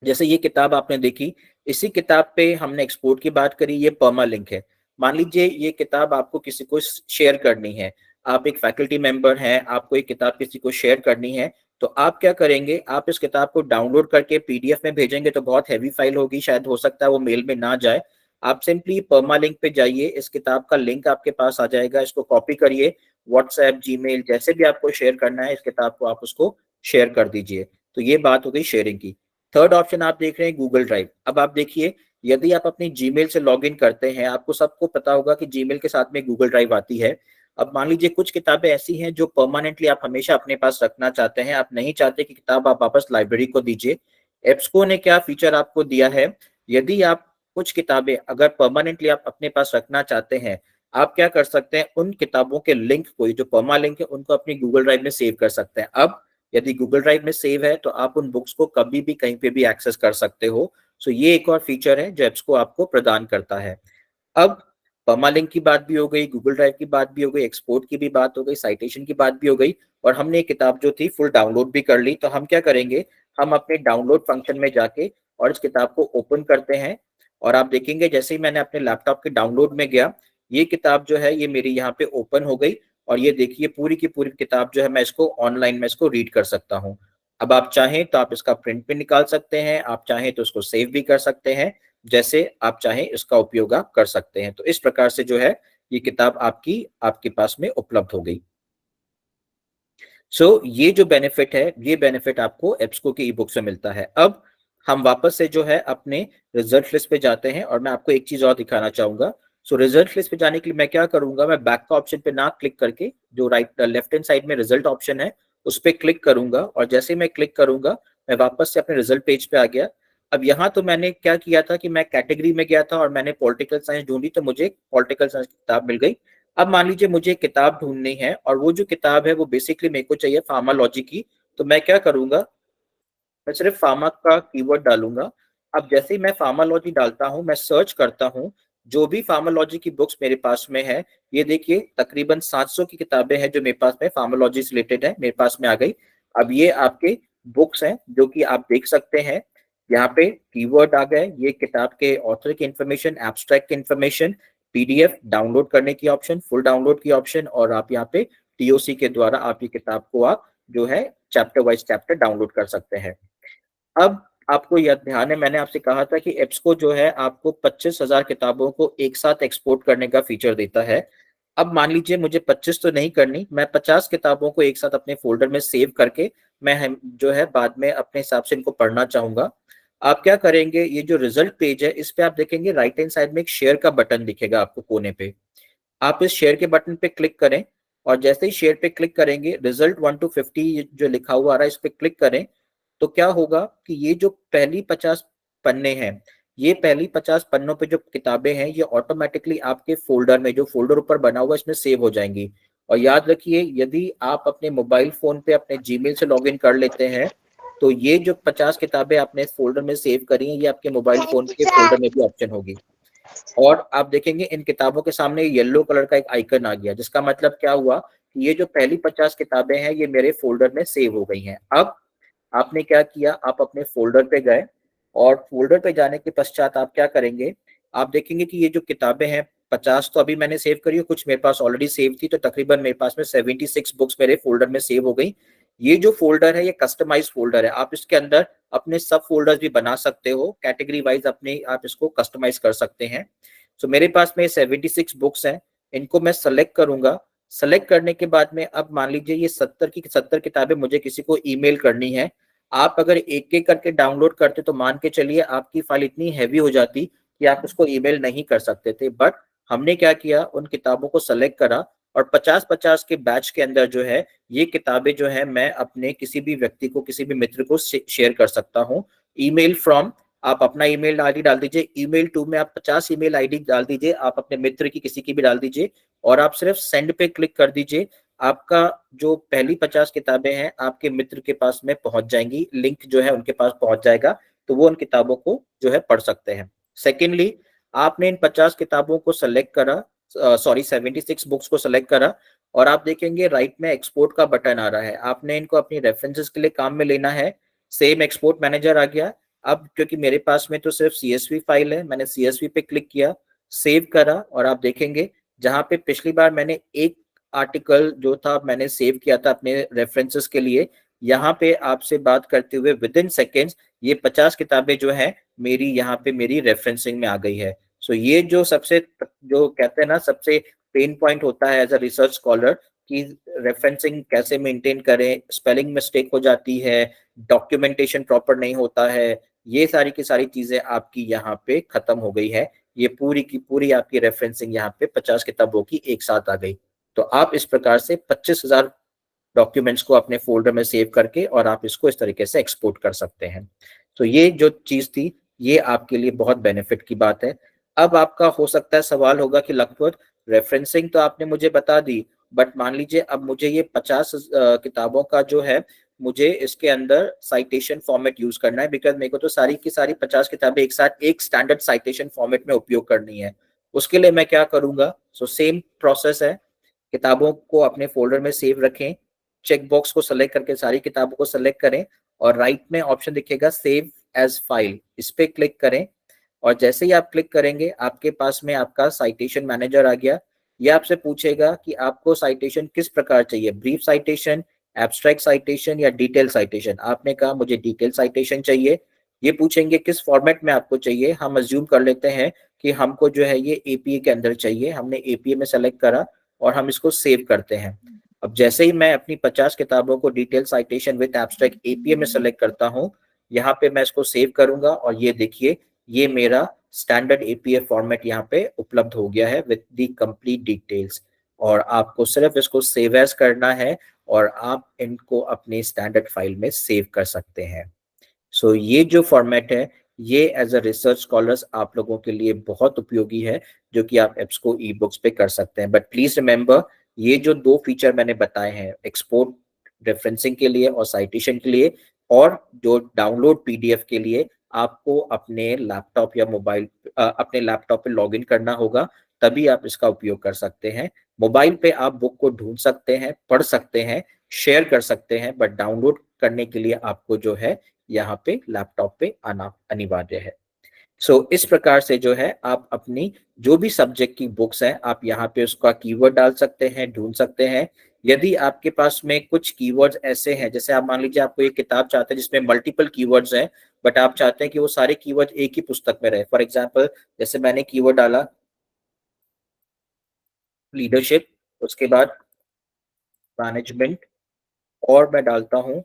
जैसे ये किताब आपने देखी, इसी किताब पे हमने एक्सपोर्ट की बात करी, ये पर्मा लिंक है। मान लीजिए ये किताब आपको किसी को शेयर करनी है, आप एक फैकल्टी मेंबर हैं, आपको एक किताब किसी को शेयर करनी है, तो आप क्या करेंगे, आप इस किताब को डाउनलोड करके PDF में भेजेंगे तो बहुत हैवी फाइल होगी, शायद हो सकता है वो मेल में ना जाए। आप सिंपली पर्मा लिंक पे जाइए, इस किताब का लिंक आपके पास आ जाएगा, इसको कॉपी करिए, व्हाट्सएप, जीमेल, जैसे भी आपको शेयर करना है इस किताब को आप उसको शेयर कर दीजिए। तो ये बात हो गई शेयरिंग की। थर्ड ऑप्शन आप देख रहे हैं गूगल ड्राइव। अब आप देखिए, यदि आप अपनी जीमेल से लॉगिन करते हैं, आपको सबको पता होगा कि जीमेल के साथ में गूगल ड्राइव आती है। अब मान लीजिए कुछ किताबें ऐसी हैं जो परमानेंटली आप हमेशा अपने पास रखना चाहते हैं, आप नहीं चाहते कि किताब आप वापस लाइब्रेरी को दीजिए। एब्सको ने क्या फीचर आपको दिया है, यदि आप कुछ किताबें अगर परमानेंटली आप अपने पास रखना चाहते हैं, आप क्या कर सकते हैं, उन किताबों के लिंक को, जो पर्मा लिंक है, उनको अपनी गूगल ड्राइव में सेव कर सकते हैं। अब यदि गूगल ड्राइव में सेव है तो आप उन बुक्स को कभी भी कहीं पे भी एक्सेस कर सकते हो। सो ये एक और फीचर है जो एब्सको आपको प्रदान करता है। अब पर्मा लिंक की बात भी हो गई, गूगल ड्राइव की बात भी हो गई, एक्सपोर्ट की भी बात हो गई, साइटेशन की बात भी हो गई, और हमने एक किताब जो थी फुल डाउनलोड भी कर ली। तो हम क्या करेंगे, हम अपने डाउनलोड फंक्शन में जाके और इस किताब को ओपन करते हैं, और आप देखेंगे जैसे ही मैंने अपने लैपटॉप के डाउनलोड में गया, ये किताब जो है ये मेरी यहाँ पे ओपन हो गई, और ये देखिए पूरी की पूरी किताब जो है मैं इसको ऑनलाइन में इसको रीड कर सकता हूँ। अब आप चाहें तो आप इसका प्रिंट भी निकाल सकते हैं, आप चाहें तो उसको सेव भी कर सकते हैं, जैसे आप चाहें इसका उपयोग आप कर सकते हैं। तो इस प्रकार से जो है ये किताब आपके पास में उपलब्ध हो गई। सो ये जो बेनिफिट है, ये बेनिफिट आपको एब्सको की ई बुक से मिलता है। अब हम वापस से जो है अपने रिजल्ट लिस्ट पे जाते हैं, और मैं आपको एक चीज और दिखाना चाहूंगा। सो रिजल्ट लिस्ट पे जाने के लिए मैं क्या करूंगा, मैं बैक का ऑप्शन पे ना क्लिक करके जो लेफ्ट हैंड साइड में रिजल्ट ऑप्शन है उस पर क्लिक करूंगा, और जैसे मैं क्लिक करूंगा मैं वापस से अपने रिजल्ट पेज पे आ गया। अब यहाँ तो मैंने क्या किया था कि मैं कैटेगरी में गया था और मैंने पॉलिटिकल साइंस ढूंढी, तो मुझे पॉलिटिकल साइंस की किताब मिल गई। अब मान लीजिए मुझे एक किताब ढूंढनी है, और वो जो किताब है वो बेसिकली मेरे को चाहिए फार्मालॉजी की, तो मैं क्या करूंगा, मैं सिर्फ फार्मा का कीवर्ड डालूंगा। अब जैसे ही मैं फार्मालॉजी डालता हूं, मैं सर्च करता हूं, जो भी फार्मालॉजी की बुक्स मेरे पास में है, ये देखिए तकरीबन 700 की किताबें हैं जो मेरे पास में फार्मालॉजी से रिलेटेड है, मेरे पास में आ गई। अब ये आपके बुक्स हैं जो कि आप देख सकते हैं, यहाँ पे कीवर्ड आ गए, ये किताब के ऑथर की इंफॉर्मेशन, एब्स्ट्रैक्ट की इंफॉर्मेशन, PDF डाउनलोड करने की ऑप्शन, फुल डाउनलोड की ऑप्शन, और आप यहाँ पे TOC के द्वारा आप ये किताब को आप जो है चैप्टर वाइज चैप्टर डाउनलोड कर सकते हैं। अब आपको यह ध्यान है, मैंने आपसे कहा था कि एब्सको जो है आपको 25,000 किताबों को एक साथ एक्सपोर्ट करने का फीचर देता है। अब मान लीजिए मुझे 25 तो नहीं करनी, मैं 50 किताबों को एक साथ अपने फोल्डर में सेव करके मैं जो है बाद में अपने हिसाब से इनको पढ़ना चाहूंगा। आप क्या करेंगे, ये जो रिजल्ट पेज है इस पे आप देखेंगे राइट हैंड साइड में एक शेयर का बटन दिखेगा आपको कोने पे। आप इस शेयर के बटन पे क्लिक करें और जैसे ही शेयर पे क्लिक करेंगे रिजल्ट 1 to 50 जो लिखा हुआ आ रहा है इस पे क्लिक करें, तो क्या होगा कि ये जो पहली 50 पन्ने हैं, ये पहली 50 पन्नों पे जो किताबें हैं ये ऑटोमेटिकली आपके फोल्डर में, जो फोल्डर ऊपर बना हुआ है इसमें सेव हो जाएंगी। और याद रखिए यदि आप अपने मोबाइल फोन पे अपने जीमेल से लॉगिन कर लेते हैं तो ये जो 50 किताबें आपने फोल्डर में सेव करी हैं ये आपके मोबाइल फोन के फोल्डर में भी ऑप्शन होगी। और आप देखेंगे इन किताबों के सामने येलो कलर का एक आइकन आ गया, जिसका मतलब क्या हुआ कि ये जो पहली 50 किताबें हैं ये मेरे फोल्डर में सेव हो गई हैं। अब आपने क्या किया, आप अपने फोल्डर पे गए और फोल्डर पे जाने के पश्चात आप क्या करेंगे, आप देखेंगे कि ये जो किताबें हैं 50 तो अभी मैंने सेव करी है, कुछ मेरे पास ऑलरेडी सेव थी, तो तकरीबन मेरे पास में 76 बुक्स मेरे फोल्डर में सेव हो गई। ये जो फोल्डर है ये कस्टमाइज फोल्डर है, आप इसके अंदर अपने सब फोल्डर्स भी बना सकते हो, कैटेगरी वाइज अपने आप इसको कस्टमाइज कर सकते हैं। तो मेरे पास में 76 बुक्स हैं, इनको मैं सेलेक्ट करूंगा। सेलेक्ट करने के बाद में अब मान लीजिए ये 70 की 70 किताबें मुझे किसी को ईमेल करनी है। आप अगर एक एक करके डाउनलोड करते तो मान के चलिए आपकी फाइल इतनी हैवी हो जाती कि आप उसको ईमेल नहीं कर सकते थे। बट हमने क्या किया, उन किताबों को सेलेक्ट करा और 50-50 के बैच के अंदर जो है ये किताबें जो है मैं अपने किसी भी व्यक्ति को, किसी भी मित्र को शेयर कर सकता हूँ। ईमेल फ्रॉम, आप अपना ईमेल आईडी डाल दीजिए, ईमेल टू में आप 50 ईमेल आईडी डाल दीजिए, आप अपने मित्र की किसी की भी डाल दीजिए और आप सिर्फ सेंड पे क्लिक कर दीजिए। आपका जो पहली 50 किताबें हैं आपके मित्र के पास में पहुंच जाएंगी, लिंक जो है उनके पास पहुंच जाएगा, तो वो उन किताबों को जो है पढ़ सकते हैं। सेकेंडली, आपने इन 50 किताबों को सेलेक्ट करा, 76 बुक्स को सेलेक्ट करा और आप देखेंगे राइट में एक्सपोर्ट का बटन आ रहा है, आपने इनको अपनी रेफरेंसेस के लिए काम में लेना है। सेम एक्सपोर्ट मैनेजर आ गया। अब क्योंकि मेरे पास में तो सिर्फ CSV फाइल है, मैंने CSV पे क्लिक किया, सेव करा और आप देखेंगे जहां पे पिछली बार मैंने एक आर्टिकल जो था मैंने सेव किया था अपने रेफरेंसेस के लिए, यहाँ पे आपसे बात करते हुए विद इन सेकेंड्स ये 50 किताबें जो है मेरी यहाँ पे मेरी रेफरेंसिंग में आ गई है। सो ये जो सबसे जो कहते हैं ना सबसे पेन पॉइंट होता है एज अ रिसर्च स्कॉलर कि रेफरेंसिंग कैसे मेंटेन करें, स्पेलिंग मिस्टेक हो जाती है, डॉक्यूमेंटेशन प्रॉपर नहीं होता है, ये सारी की सारी चीजें आपकी यहाँ पे खत्म हो गई है। ये पूरी की पूरी आपकी रेफरेंसिंग यहाँ पे 50 किताबों की एक साथ आ गई। तो आप इस प्रकार से 25,000 डॉक्यूमेंट्स को अपने फोल्डर में सेव करके और आप इसको इस तरीके से एक्सपोर्ट कर सकते हैं। तो ये जो चीज थी ये आपके लिए बहुत बेनिफिट की बात है। अब आपका हो सकता है सवाल होगा कि लखपत रेफरेंसिंग तो आपने मुझे बता दी, बट मान लीजिए अब मुझे ये 50 किताबों का जो है मुझे इसके अंदर साइटेशन फॉर्मेट यूज करना है, बिकॉज मेरे को तो सारी की सारी 50 किताबें एक साथ एक स्टैंडर्ड साइटेशन फॉर्मेट में उपयोग करनी है। उसके लिए मैं क्या करूंगा, सो सेम प्रोसेस है, किताबों को अपने फोल्डर में सेव रखें, चेक बॉक्स को सेलेक्ट करके सारी किताबों को सेलेक्ट करें और राइट में ऑप्शन दिखेगा सेव एज फाइल, इस पे क्लिक करें और जैसे ही आप क्लिक करेंगे आपके पास में आपका साइटेशन मैनेजर आ गया। ये आपसे पूछेगा कि आपको साइटेशन किस प्रकार चाहिए, ब्रीफ साइटेशन, एब्स्ट्रैक्ट साइटेशन या डिटेल साइटेशन। आपने कहा मुझे डिटेल साइटेशन चाहिए। ये पूछेंगे किस फॉर्मेट में आपको चाहिए, हम अज्यूम कर लेते हैं कि हमको जो है ये APA के अंदर चाहिए, हमने APA में सेलेक्ट करा और हम इसको सेव करते हैं। अब जैसे ही मैं अपनी 50 किताबों को detail citation with abstract APA में सेलेक्ट करता हूँ, यहाँ पे मैं इसको सेव करूंगा और ये देखिए ये मेरा स्टैंडर्ड APA फॉर्मेट यहाँ पे उपलब्ध हो गया है विद द कंप्लीट डिटेल्स। और आपको सिर्फ इसको सेव एज करना है और आप इनको अपने स्टैंडर्ड फाइल में सेव कर सकते हैं। सो ये जो फॉर्मेट है ये एज अ रिसर्च स्कॉलर्स आप लोगों के लिए बहुत उपयोगी है, जो कि आप EBSCO ई-बुक्स पे कर सकते हैं। बट प्लीज रिमेंबर ये जो दो फीचर मैंने बताए हैं, एक्सपोर्ट रेफरेंसिंग के लिए और साइटेशन के लिए, और जो डाउनलोड PDF के लिए, आपको अपने लैपटॉप या मोबाइल अपने लैपटॉप पे लॉगिन करना होगा, तभी आप इसका उपयोग कर सकते हैं। मोबाइल पे आप बुक को ढूंढ सकते हैं, पढ़ सकते हैं, शेयर कर सकते हैं, बट डाउनलोड करने के लिए आपको जो है यहाँ पे लैपटॉप पे आना अनिवार्य है। सो इस प्रकार से जो है आप अपनी जो भी सब्जेक्ट की बुक्स हैं आप यहाँ पे उसका कीवर्ड डाल सकते हैं, ढूंढ सकते हैं। यदि आपके पास में कुछ कीवर्ड्स ऐसे हैं, जैसे आप मान लीजिए आपको एक किताब चाहते हैं जिसमें मल्टीपल कीवर्ड्स हैं, बट आप चाहते हैं कि वो सारे कीवर्ड एक ही पुस्तक में रहे। फॉर एग्जाम्पल जैसे मैंने कीवर्ड डाला लीडरशिप, उसके बाद मैनेजमेंट, और मैं डालता हूं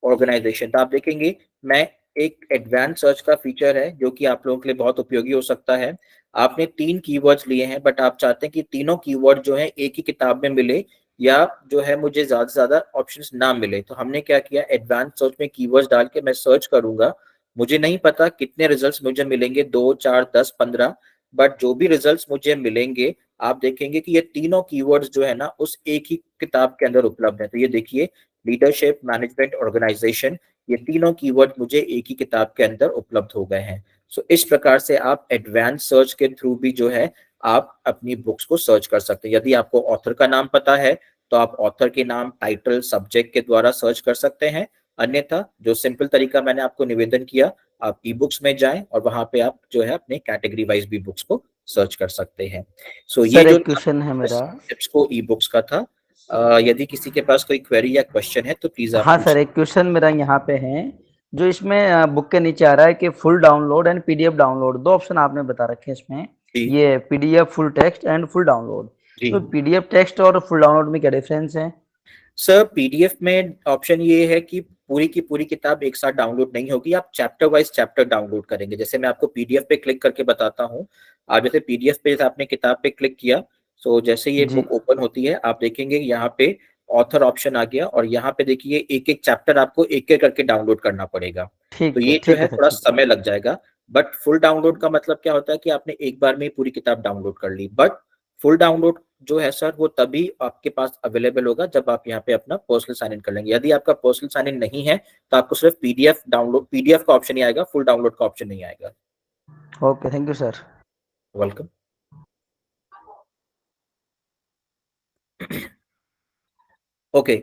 ऑर्गेनाइजेशन। तो आप देखेंगे मैं एक एडवांस सर्च का फीचर है जो कि आप लोगों के लिए बहुत उपयोगी हो सकता है। आपने 3 कीवर्ड्स लिए हैं, बट आप चाहते हैं कि तीनों कीवर्ड जो है एक ही किताब में मिले, या जो है मुझे ज्यादा से ज्यादा ऑप्शंस ना मिले। तो हमने क्या किया, एडवांस सर्च में कीवर्ड्स डाल के मैं सर्च करूंगा। मुझे नहीं पता कितने रिजल्ट्स मुझे मिलेंगे, 2, 4, 10, 15, बट जो भी रिजल्ट्स मुझे मिलेंगे आप देखेंगे कि ये तीनों कीवर्ड्स जो है ना उस एक ही किताब के अंदर उपलब्ध है। तो ये देखिए, लीडरशिप, मैनेजमेंट, ऑर्गेनाइजेशन, ये तीनों कीवर्ड मुझे एक ही किताब के अंदर उपलब्ध हो गए हैं। सो इस प्रकार से आप एडवांस सर्च के थ्रू भी जो है आप अपनी बुक्स को सर्च कर सकते हैं। यदि आपको ऑथर का नाम पता है तो आप ऑथर के नाम, टाइटल, सब्जेक्ट के द्वारा सर्च कर सकते हैं। अन्यथा जो सिंपल तरीका मैंने आपको निवेदन किया, आप ई बुक्स में जाएं और वहां पे आप जो है अपने कैटेगरी वाइज भी बुक्स को सर्च कर सकते हैं। सो ये सर जो एक क्वेश्चन है मेरा। टिप्स को ई बुक्स का था। यदि किसी के पास कोई क्वेरी या क्वेश्चन है तो प्लीज आप हाँ पूछ। सर, एक क्वेश्चन मेरा यहाँ पे है, जो इसमें बुक के नीचे आ रहा है कि full download and PDF download, 2 option आपने बता रखे हैं इसमें, ये PDF full text and full download. तो पीडीएफ टेक्स्ट और फुल डाउनलोड में क्या डिफरेंस है? सर पीडीएफ में ऑप्शन ये है कि पूरी की पूरी किताब एक साथ डाउनलोड नहीं होगी, आप चैप्टर वाइज चैप्टर डाउनलोड करेंगे। जैसे मैं आपको पीडीएफ पे क्लिक करके बताता हूँ। आप जैसे पीडीएफ पे आपने किताब पे क्लिक किया, सो जैसे ये बुक ओपन होती है आप देखेंगे यहाँ पे ऑथर ऑप्शन आ गया, और यहाँ पे देखिए एक एक चैप्टर आपको एक एक करके डाउनलोड करना पड़ेगा। तो ये जो है थोड़ा समय लग जाएगा। बट फुल डाउनलोड का मतलब क्या होता है कि आपने एक बार में पूरी किताब डाउनलोड कर ली। बट फुल डाउनलोड जो है सर वो तभी आपके पास अवेलेबल होगा जब आप यहाँ पे अपना पर्सनल साइन इन कर लेंगे। यदि आपका पर्सनल साइन इन नहीं है तो आपको सिर्फ पीडीएफ डाउनलोड, पीडीएफ का ऑप्शन ही आएगा, फुल डाउनलोड का ऑप्शन नहीं आएगा। Okay, thank you sir. Welcome. Okay,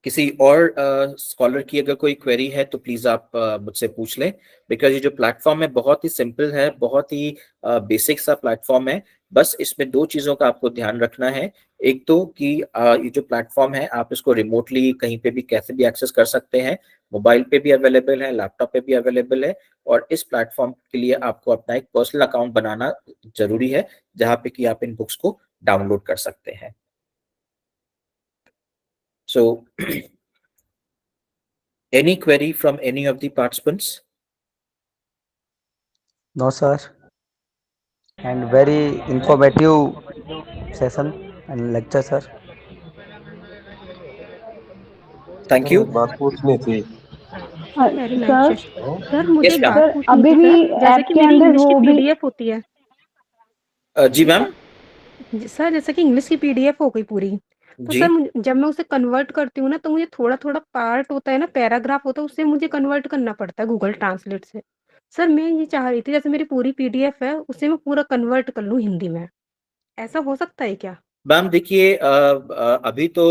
किसी और स्कॉलर की अगर कोई क्वेरी है तो प्लीज आप मुझसे पूछ लें, बिकॉज ये जो प्लेटफॉर्म है बहुत ही सिंपल है, बहुत ही बेसिक सा प्लेटफॉर्म है। बस इसमें 2 चीजों का आपको ध्यान रखना है। एक तो कि ये जो प्लेटफॉर्म है आप इसको रिमोटली कहीं पे भी कैसे भी एक्सेस कर सकते हैं, मोबाइल पे भी अवेलेबल है, लैपटॉप पे भी अवेलेबल है। और इस प्लेटफॉर्म के लिए आपको अपना एक पर्सनल अकाउंट बनाना जरूरी है, जहाँ पे कि आप इन बुक्स को डाउनलोड कर सकते हैं। So, any query from any of the participants? No sir, and very informative session and lecture sir. Thank you. बात पूछनी थी। Very nice sir. मुझे Yes, एक ma'am. बात पूछनी अभी थी भी सर, जैसे ऐप कि के मेरी अंदर इंग्लिश की वो भी पीडीएफ होती है जी मैम। सर, जैसे कि इंग्लिश की पीडीएफ हो गई पूरी, तो जी सर जब मैं उसे कन्वर्ट करती हूँ ना तो मुझे थोड़ा थोड़ा पार्ट होता है ना, पैराग्राफ होता है, उससे मुझे कन्वर्ट करना पड़ता है गूगल ट्रांसलेट से। सर मैं ये चाह रही थी जैसे मेरी पूरी पीडीएफ है उसे मैं पूरा कन्वर्ट कर लूँ हिंदी में, ऐसा हो सकता है क्या? मैम देखिए, अभी तो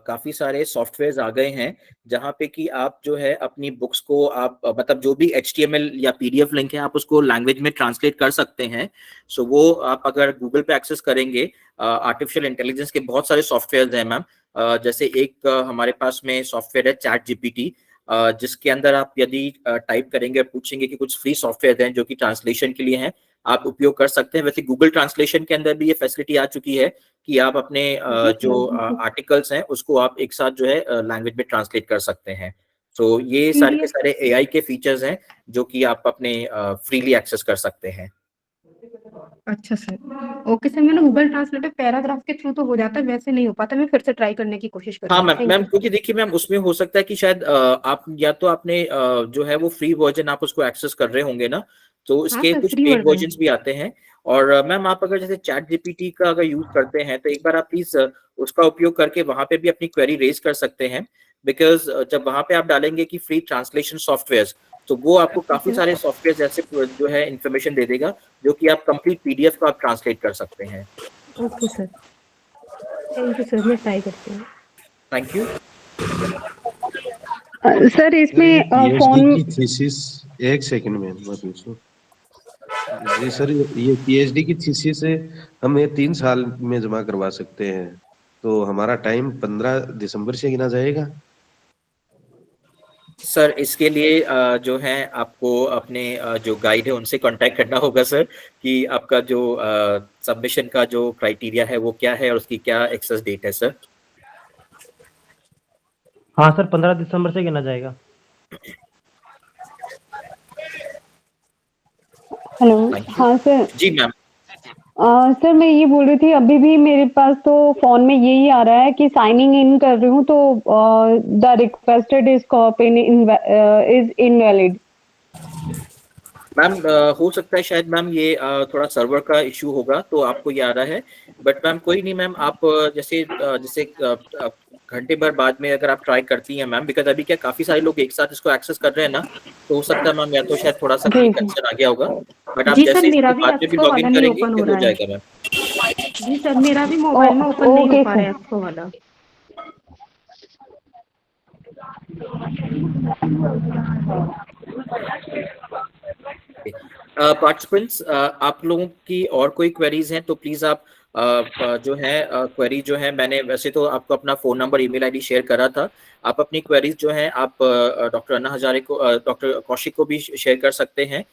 काफी सारे सॉफ्टवेयर्स आ गए हैं जहाँ पे कि आप जो है अपनी बुक्स को आप मतलब जो भी HTML या PDF लिंक है आप उसको लैंग्वेज में ट्रांसलेट कर सकते हैं। सो वो आप अगर गूगल पे एक्सेस करेंगे, आर्टिफिशियल इंटेलिजेंस के बहुत सारे सॉफ्टवेयर हैं मैम। जैसे एक हमारे पास में सॉफ्टवेयर है चैट GPT, जिसके अंदर आप यदि टाइप करेंगे, पूछेंगे कि कुछ फ्री सॉफ्टवेयर हैं जो कि ट्रांसलेशन के लिए हैं, आप उपयोग कर सकते हैं। वैसे गूगल ट्रांसलेशन के अंदर भी ये फैसिलिटी आ चुकी है कि आप अपने जो आर्टिकल्स हैं उसको आप एक साथ जो है लैंग्वेज में ट्रांसलेट कर सकते हैं। तो ये सारे के सारे AI के फीचर्स हैं जो कि आप अपने फ्रीली एक्सेस कर सकते हैं। अच्छा सर, ओके सर। मैंने गूगल ट्रांसलेट पैराग्राफ के थ्रू तो हो जाता है, वैसे नहीं हो पाता, मैं फिर से ट्राई करने की कोशिश हाँ करूंगी। Ma'am, thank ma'am you. क्योंकि देखिए मैम उसमें हो सकता है कि शायद आप या तो आपने जो है वो फ्री वर्जन आप उसको एक्सेस कर रहे होंगे ना, तो इसके सर, कुछ फ्री पेड वर्जन। वर्जन्स भी आते हैं। और मैम आप अगर जैसे चैट GPT का अगर यूज करते हैं तो एक बार आप प्लीज उसका उपयोग करके वहां पे भी अपनी क्वेरी रेज कर सकते हैं, बिकॉज जब वहां पे आप डालेंगे कि फ्री ट्रांसलेशन सॉफ्टवेयर, तो वो आपको काफी सारे सॉफ्टवेयर ऐसे जो है इंफॉर्मेशन दे देगा जो कि आप कंप्लीट PDF को आप ट्रांसलेट कर सकते हैं। Okay sir, thank you sir, मैं ट्राई करती हूँ। Thank you. सर इसमें PhD फोन की थीसिस, एक सेकंड में मैं पूछूं। जी सर, ये PhD की थीसिस हम ये 3 साल में जमा करवा सकते हैं, तो हमारा टाइम 15 दिसंबर से गिना जाएगा? सर इसके लिए जो है आपको अपने जो गाइड है उनसे कांटेक्ट करना होगा सर, कि आपका जो सबमिशन का जो क्राइटेरिया है वो क्या है और उसकी क्या एक्सेस डेट है सर। हाँ सर, 15 दिसंबर से गिना जाएगा। हेलो, हाँ सर। जी मैम। सर मैं ये बोल रही थी, अभी भी मेरे पास तो फोन में यही आ रहा है कि साइनिंग इन कर रही हूँ तो the requested is invalid. Ma'am हो सकता है शायद मैम ये थोड़ा सर्वर का इशू होगा तो आपको ये आ रहा है, बट मैम कोई नहीं मैम, आप जैसे घंटे भर बाद में अगर आप ट्राई करती हैं मैम, बिकॉज अभी क्या काफी सारे लोग एक साथ इसको एक्सेस कर रहे हैं ना, तो हो सकता है मैम या तो शायद थोड़ा सा कंसर्न आ गया होगा, बट आप जी सर, जैसे मेरा इसको भी बाद में भी एक्सपो लॉग वाला इन नहीं करेंगे ओपन हो फिर हो रहा है। जाएगा मैम। जी सर, मेरा भी मोबाइल में ओपन नहीं हो पा रहा है एक्सपो वाला। पार्टिसिपेंट्स आप लोगों की और कोई क्वेरीज हैं तो प्लीज आप जो है क्वेरी जो है, मैंने वैसे तो आपको अपना phone number email ID share करा था, आप अपनी क्वेरीज जो है आप डॉक्टर अन्ना हजारे को डॉक्टर कौशिक को भी शेयर कर सकते हैं।